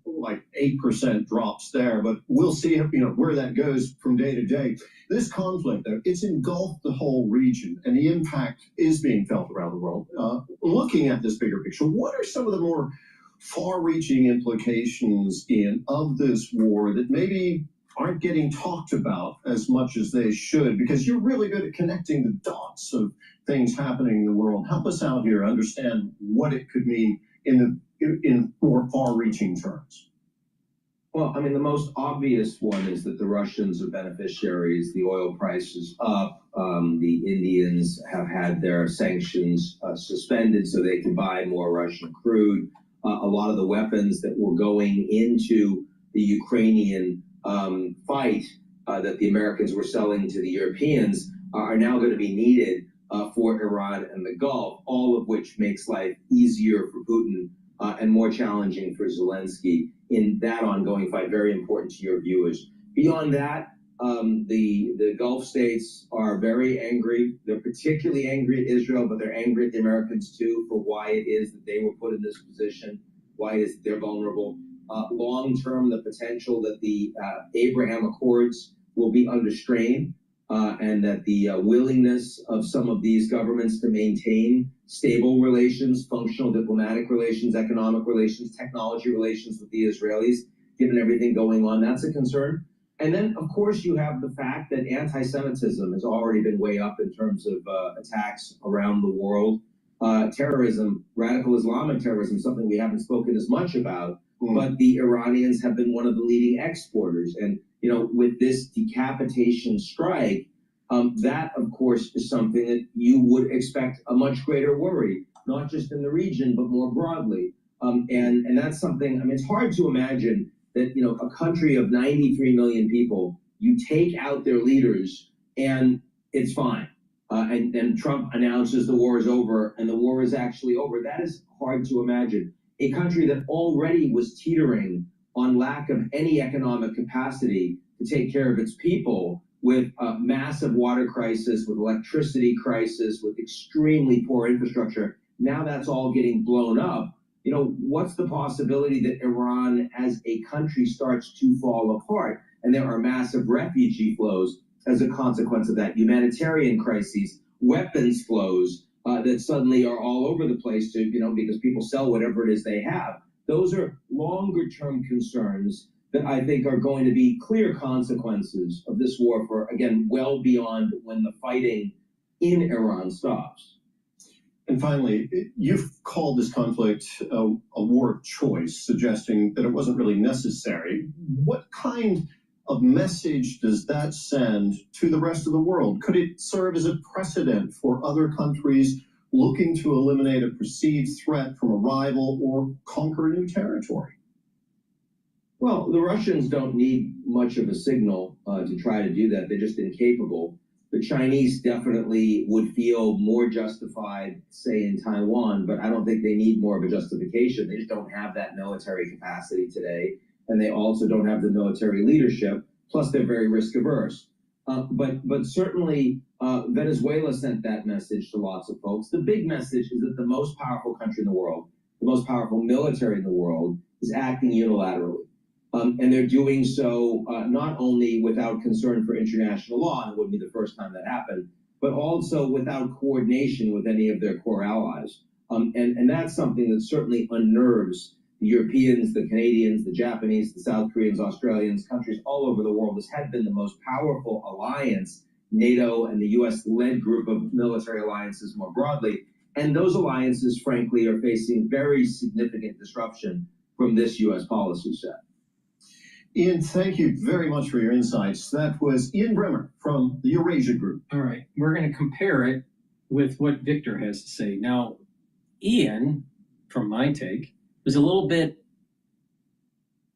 like 8% drops there, but we'll see where that goes from day to day. This conflict, though, it's engulfed the whole region, and the impact is being felt around the world. Looking at this bigger picture, what are some of the more far-reaching implications of this war that maybe aren't getting talked about as much as they should? Because you're really good at connecting the dots of things happening in the world. Help us out here understand what it could mean in the in more far-reaching terms? Well, I mean, the most obvious one is that the Russians are beneficiaries. The oil price is up. The Indians have had their sanctions suspended so they can buy more Russian crude. A lot of the weapons that were going into the Ukrainian fight that the Americans were selling to the Europeans are now going to be needed for Iran and the Gulf, all of which makes life easier for Putin and more challenging for Zelensky in that ongoing fight. Very important to your viewers. Beyond that, the Gulf states are very angry. They're particularly angry at Israel, but they're angry at the Americans too for why it is that they were put in this position, why it is that they're vulnerable. Long-term, the potential that the Abraham Accords will be under strain, and that the willingness of some of these governments to maintain stable relations, functional diplomatic relations, economic relations, technology relations with the Israelis, given everything going on, that's a concern. And then, of course, you have the fact that anti-Semitism has already been way up in terms of attacks around the world. Terrorism, radical Islamic terrorism, something we haven't spoken as much about, but the Iranians have been one of the leading exporters. And, you know, with this decapitation strike, that, of course, is something that you would expect a much greater worry, not just in the region, but more broadly. And that's something, I mean, it's hard to imagine that, you know, a country of 93 million people, you take out their leaders and it's fine. And Trump announces the war is over and the war is actually over. That is hard to imagine. A country that already was teetering on lack of any economic capacity to take care of its people, with a massive water crisis, with electricity crisis, with extremely poor infrastructure. Now that's all getting blown up. You know, what's the possibility that Iran as a country starts to fall apart? And there are massive refugee flows as a consequence of that, humanitarian crises, weapons flows that suddenly are all over the place, to, you know, because people sell whatever it is they have. Those are longer term concerns that I think are going to be clear consequences of this war for, again, well beyond when the fighting in Iran stops. And finally, you've called this conflict a war of choice, suggesting that it wasn't really necessary. What kind of message does that send to the rest of the world? Could it serve as a precedent for other countries looking to eliminate a perceived threat from a rival or conquer new territory? Well, the Russians don't need much of a signal to try to do that. They're just incapable. The Chinese definitely would feel more justified, say, in Taiwan, but I don't think they need more of a justification. They just don't have that military capacity today, and they also don't have the military leadership, plus they're very risk averse. But certainly Venezuela sent that message to lots of folks. The big message is that the most powerful country in the world, the most powerful military in the world, is acting unilaterally. And they're doing so not only without concern for international law, and it wouldn't be the first time that happened, but also without coordination with any of their core allies. And that's something that certainly unnerves the Europeans, the Canadians, the Japanese, the South Koreans, Australians, countries all over the world. This had been the most powerful alliance, NATO and the US-led group of military alliances more broadly. And those alliances, frankly, are facing very significant disruption from this US policy set. Ian, thank you very much for your insights. That was Ian Bremmer from the Eurasia Group. All right, we're going to compare it with what Victor has to say. Now, Ian, from my take, was a little bit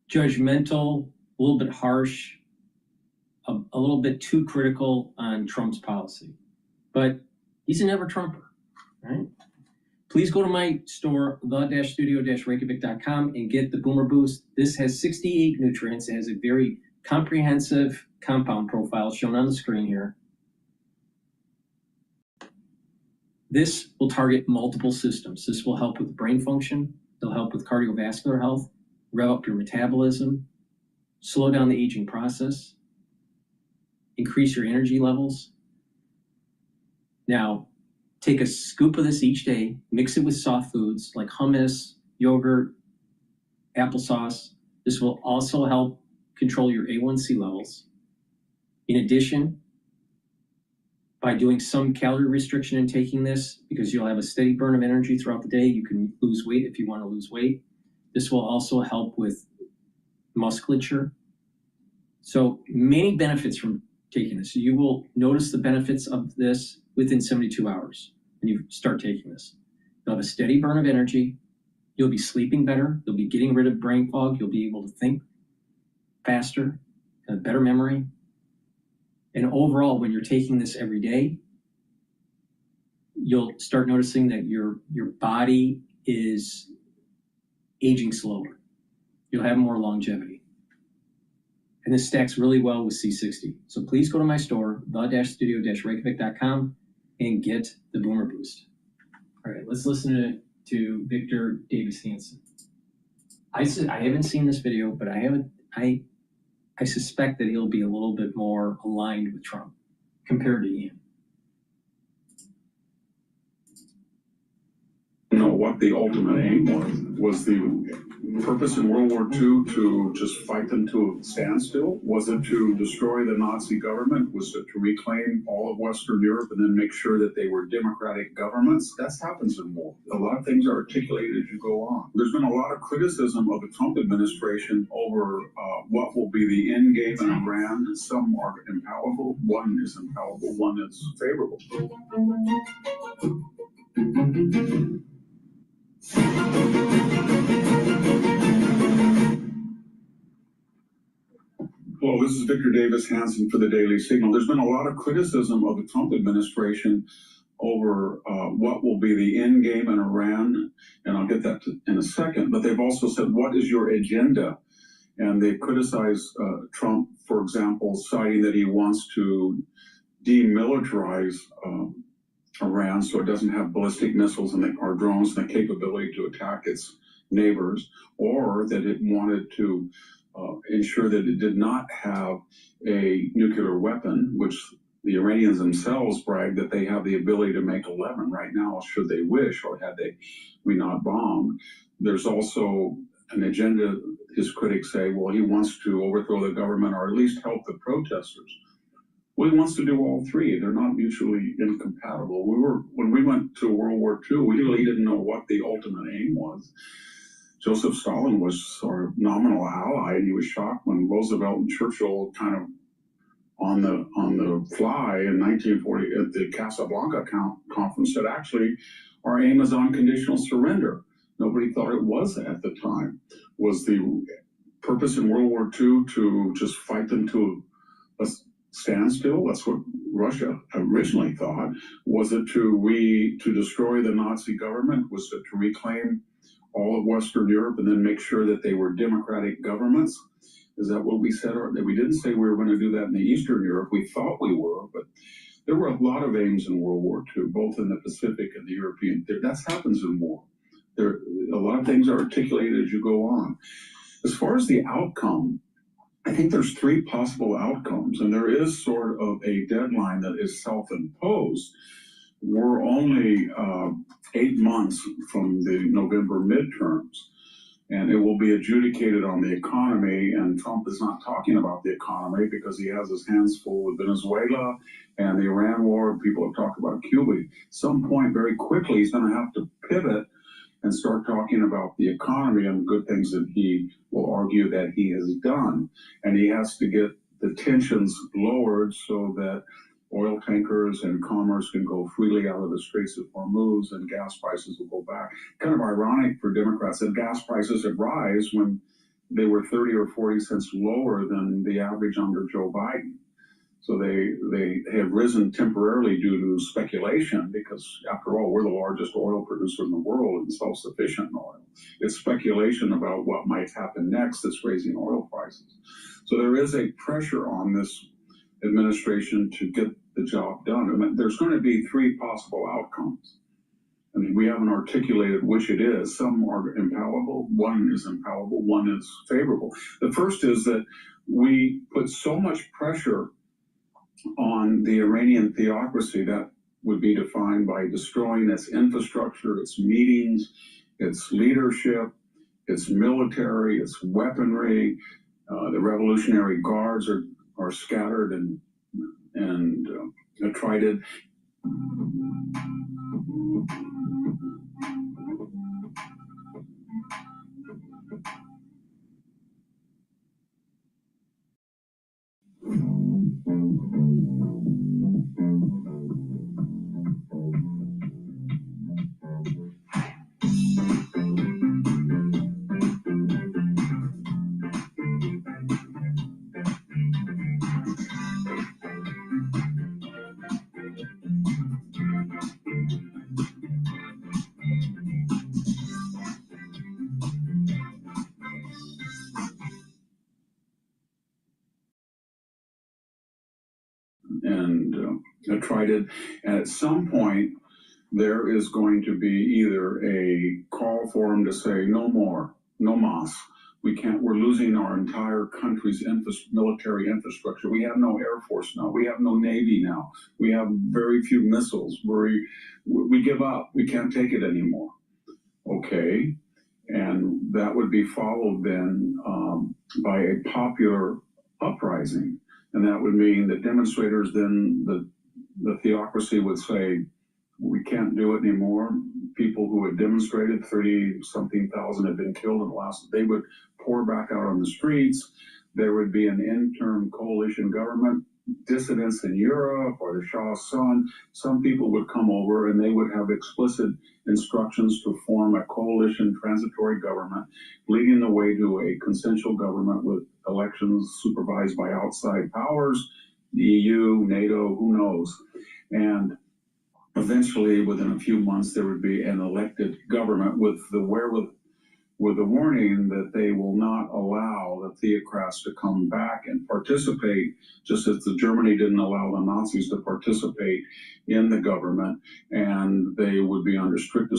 judgmental, a little bit harsh, a little bit too critical on Trump's policy. But he's a never-Trumper, right? Please go to my store, the-studio-reykjavik.com, and get the Boomer Boost. This has 68 nutrients. It has a very comprehensive compound profile shown on the screen here. This will target multiple systems. This will help with brain function. It'll help with cardiovascular health, rev up your metabolism, slow down the aging process, increase your energy levels. Now, take a scoop of this each day, mix it with soft foods like hummus, yogurt, applesauce. This will also help control your A1C levels. In addition, by doing some calorie restriction in taking this, because you'll have a steady burn of energy throughout the day, you can lose weight if you want to lose weight. This will also help with musculature. So many benefits from taking this. You will notice the benefits of this within 72 hours when you start taking this. You'll have a steady burn of energy. You'll be sleeping better. You'll be getting rid of brain fog. You'll be able to think faster, have better memory. And overall, when you're taking this every day, you'll start noticing that your body is aging slower. You'll have more longevity. And this stacks really well with C60. So please go to my store, the-studio-reykjavik.com, and get the Boomer Boost. All right, let's listen to Victor Davis Hansen. I haven't seen this video, but I suspect that he'll be a little bit more aligned with Trump compared to Ian. Know what the ultimate aim was the purpose in World War II to just fight them to a standstill? Was it to destroy the Nazi government? Was it to reclaim all of Western Europe and then make sure that they were democratic governments? That happens in war. A lot of things are articulated as you go on. There's been a lot of criticism of the Trump administration over what will be the end game in Iran. Some are impalpable, one is impalpable, one is favorable. Hello, this is Victor Davis Hansen for the Daily Signal. There's been a lot of criticism of the Trump administration over what will be the end game in Iran, and I'll get that in a second, but they've also said, what is your agenda? And they criticize Trump, for example, citing that he wants to demilitarize Iran so it doesn't have ballistic missiles or drones and the capability to attack its neighbors, or that it wanted to ensure that it did not have a nuclear weapon, which the Iranians themselves brag that they have the ability to make 11 right now, should they wish, or had we not bombed. There's also an agenda, his critics say, well, he wants to overthrow the government or at least help the protesters. Well, he wants to do all three. They're not mutually incompatible. When we went to World War II, we really didn't know what the ultimate aim was. Joseph Stalin was our nominal ally, and he was shocked when Roosevelt and Churchill kind of on the fly in 1940 at the Casablanca conference said, actually, our aim is unconditional surrender. Nobody thought it was at the time. Was the purpose in World War II to just fight them to a standstill? That's what Russia originally thought. Was it to destroy the Nazi government? Was it to reclaim all of Western Europe and then make sure that they were democratic governments? Is that what we said? Or we didn't say we were going to do that in the Eastern Europe. We thought we were, but there were a lot of aims in World War II, both in the Pacific and the European. That happens in war. A lot of things are articulated as you go on. As far as the outcome, I think there's three possible outcomes, and there is sort of a deadline that is self-imposed. We're only 8 months from the November midterms, and it will be adjudicated on the economy, and Trump is not talking about the economy because he has his hands full with Venezuela and the Iran war. People have talked about Cuba. At some point, very quickly, he's going to have to pivot and start talking about the economy and the good things that he will argue that he has done. And he has to get the tensions lowered so that oil tankers and commerce can go freely out of the Straits of Hormuz and gas prices will go back. Kind of ironic for Democrats that gas prices have rise when they were 30 or 40 cents lower than the average under Joe Biden. So they have risen temporarily due to speculation because, after all, we're the largest oil producer in the world and self-sufficient in oil. It's speculation about what might happen next that's raising oil prices. So there is a pressure on this administration to get the job done. I mean, there's going to be three possible outcomes. I mean, we haven't articulated which it is. Some are impalpable. One is impalpable. One is favorable. The first is that we put so much pressure on the Iranian theocracy that would be defined by destroying its infrastructure, its meetings, its leadership, its military, its weaponry. The Revolutionary Guards are scattered and attrited. tried it. And at some point, there is going to be either a call for them to say, no more, no mas. We're losing our entire country's military infrastructure. We have no Air Force now. We have no Navy now. We have very few missiles. We give up. We can't take it anymore. Okay. And that would be followed then by a popular uprising. And that would mean that demonstrators, then the theocracy would say, we can't do it anymore. People who had demonstrated, 30-something thousand had been killed in the last, they would pour back out on the streets. There would be an interim coalition government, dissidents in Europe or the Shah's son. Some people would come over and they would have explicit instructions to form a coalition transitory government, leading the way to a consensual government with elections supervised by outside powers, the EU, NATO, who knows. And eventually, within a few months, there would be an elected government with the warning that they will not allow the theocrats to come back and participate, just as Germany didn't allow the Nazis to participate in the government, and they would be under strict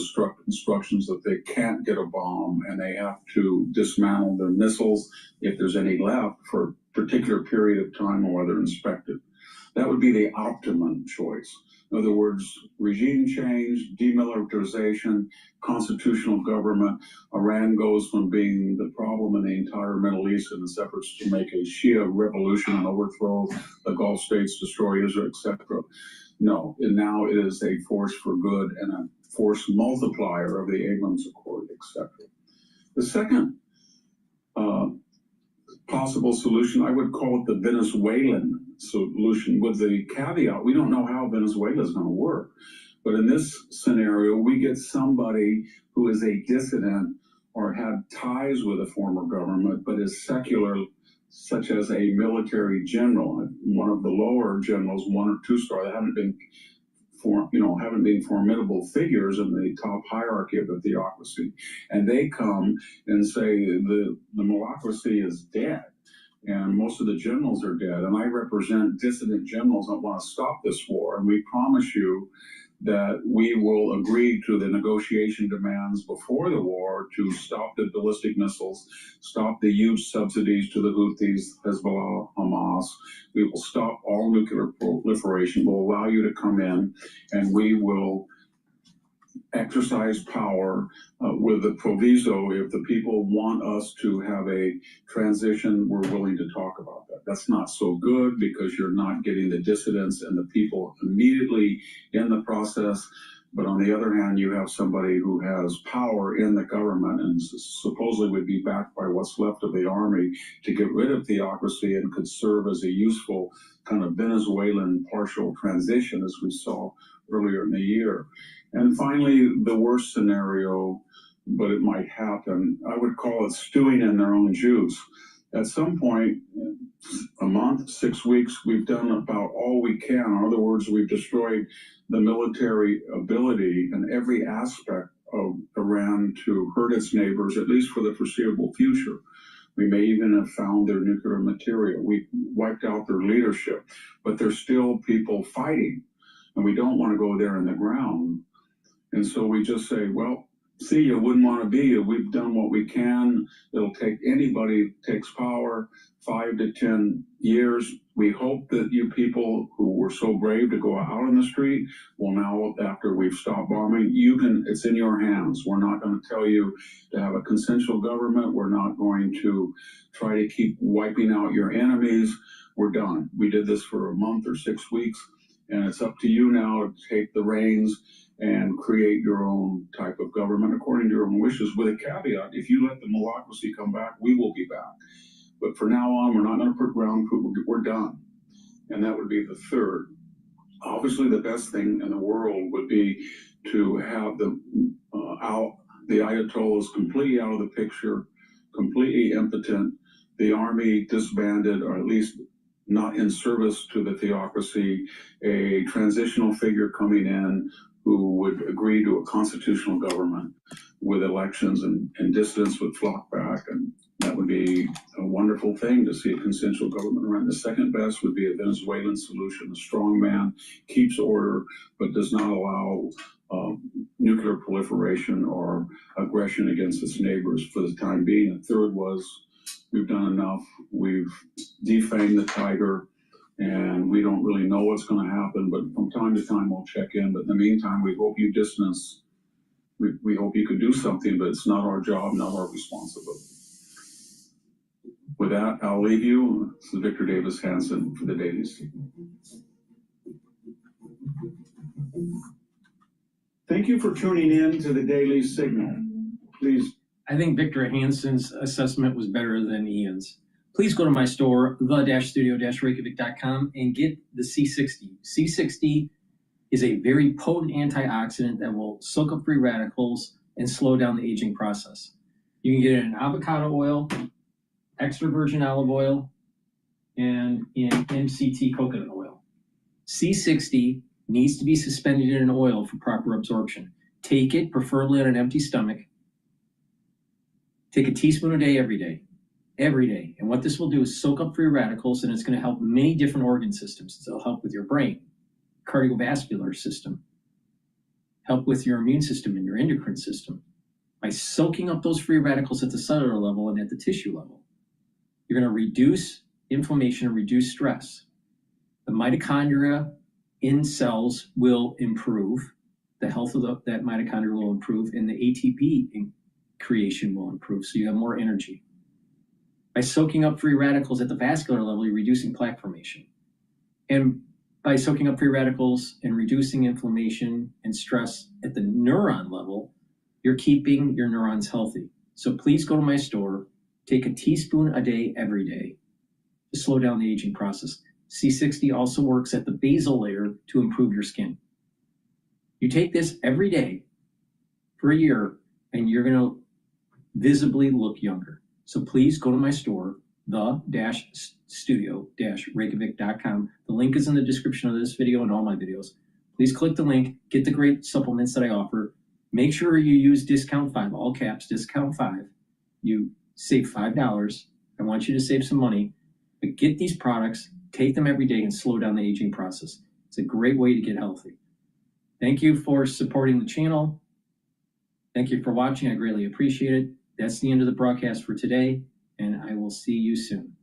instructions that they can't get a bomb and they have to dismantle their missiles if there's any left for a particular period of time while they're inspected. That would be the optimum choice. In other words, regime change, demilitarization, constitutional government. Iran goes from being the problem in the entire Middle East in its efforts to make a Shia revolution and overthrow the Gulf states, destroy Israel, etc. No, and now it is a force for good and a force multiplier of the Abrams Accord, etc. The second possible solution, I would call it the Venezuelan solution, with the caveat, we don't know how Venezuela is going to work. But in this scenario, we get somebody who is a dissident or had ties with a former government, but is secular, such as a military general, one of the lower generals, 1 or 2 star, that haven't been formidable figures in the top hierarchy of the theocracy. And they come and say the malacracy is dead. And most of the generals are dead. And I represent dissident generals that want to stop this war. And we promise you that we will agree to the negotiation demands before the war to stop the ballistic missiles, stop the huge subsidies to the Houthis, Hezbollah, Hamas. We will stop all nuclear proliferation. We'll allow you to come in, and we will exercise power with the proviso, if the people want us to have a transition, we're willing to talk about that. That's not so good because you're not getting the dissidents and the people immediately in the process. But on the other hand, you have somebody who has power in the government and supposedly would be backed by what's left of the army to get rid of theocracy and could serve as a useful kind of Venezuelan partial transition, as we saw earlier in the year. And finally, the worst scenario, but it might happen, I would call it stewing in their own juice. At some point, a month, 6 weeks, we've done about all we can. In other words, we've destroyed the military ability in every aspect of Iran to hurt its neighbors, at least for the foreseeable future. We may even have found their nuclear material. We wiped out their leadership, but there's still people fighting, and we don't want to go there in the ground. And so we just say, well, see, you wouldn't want to be. We've done what we can. It'll take anybody takes power 5 to 10 years. We hope that you people who were so brave to go out on the street will now, after we've stopped bombing, it's in your hands. We're not going to tell you to have a consensual government. We're not going to try to keep wiping out your enemies. We're done. We did this for a month or 6 weeks, and it's up to you now to take the reins and create your own type of government according to your own wishes, with a caveat: if you let the malacracy come back, we will be back. But for now on, we're not going to put ground food. We're done. And that would be the third. Obviously, the best thing in the world would be to have the Ayatollahs completely out of the picture, completely impotent, the army disbanded, or at least not in service to the theocracy, a transitional figure coming in who would agree to a constitutional government with elections, and dissidents would flock back, and That would be a wonderful thing to see a consensual government around. The second best would be a Venezuelan solution. A strong man keeps order, but does not allow nuclear proliferation or aggression against its neighbors for the time being. The third was, we've done enough. We've defanged the tiger, and we don't really know what's going to happen, but from time to time we'll check in. But in the meantime, we hope you distance. We hope you could do something, but it's not our job, not our responsibility. With that, I'll leave you. This is Victor Davis Hanson for the Daily Signal. Thank you for tuning in to the Daily Signal. Please. I think Victor Hanson's assessment was better than Ian's. Please go to my store, the-studio-reykjavik.com, and get the C60. C60 is a very potent antioxidant that will soak up free radicals and slow down the aging process. You can get it in avocado oil, extra virgin olive oil, and in MCT coconut oil. C60 needs to be suspended in an oil for proper absorption. Take it, preferably on an empty stomach. Take a teaspoon a day every day. Every day. And what this will do is soak up free radicals, and it's going to help many different organ systems. It'll help with your brain, cardiovascular system, help with your immune system and your endocrine system. By soaking up those free radicals at the cellular level and at the tissue level, you're going to reduce inflammation and reduce stress. The mitochondria in cells will improve. The health of that mitochondria will improve, and the ATP creation will improve, so you have more energy. By soaking up free radicals at the vascular level, you're reducing plaque formation. And by soaking up free radicals and reducing inflammation and stress at the neuron level, you're keeping your neurons healthy. So please go to my store, take a teaspoon a day every day to slow down the aging process. C60 also works at the basal layer to improve your skin. You take this every day for a year, and you're going to visibly look younger. So please go to my store, the-studio-reykjavik.com. The link is in the description of this video and all my videos. Please click the link, get the great supplements that I offer. Make sure you use discount 5, all caps, discount 5. You save $5. I want you to save some money, but get these products, take them every day, and slow down the aging process. It's a great way to get healthy. Thank you for supporting the channel. Thank you for watching. I greatly appreciate it. That's the end of the broadcast for today, and I will see you soon.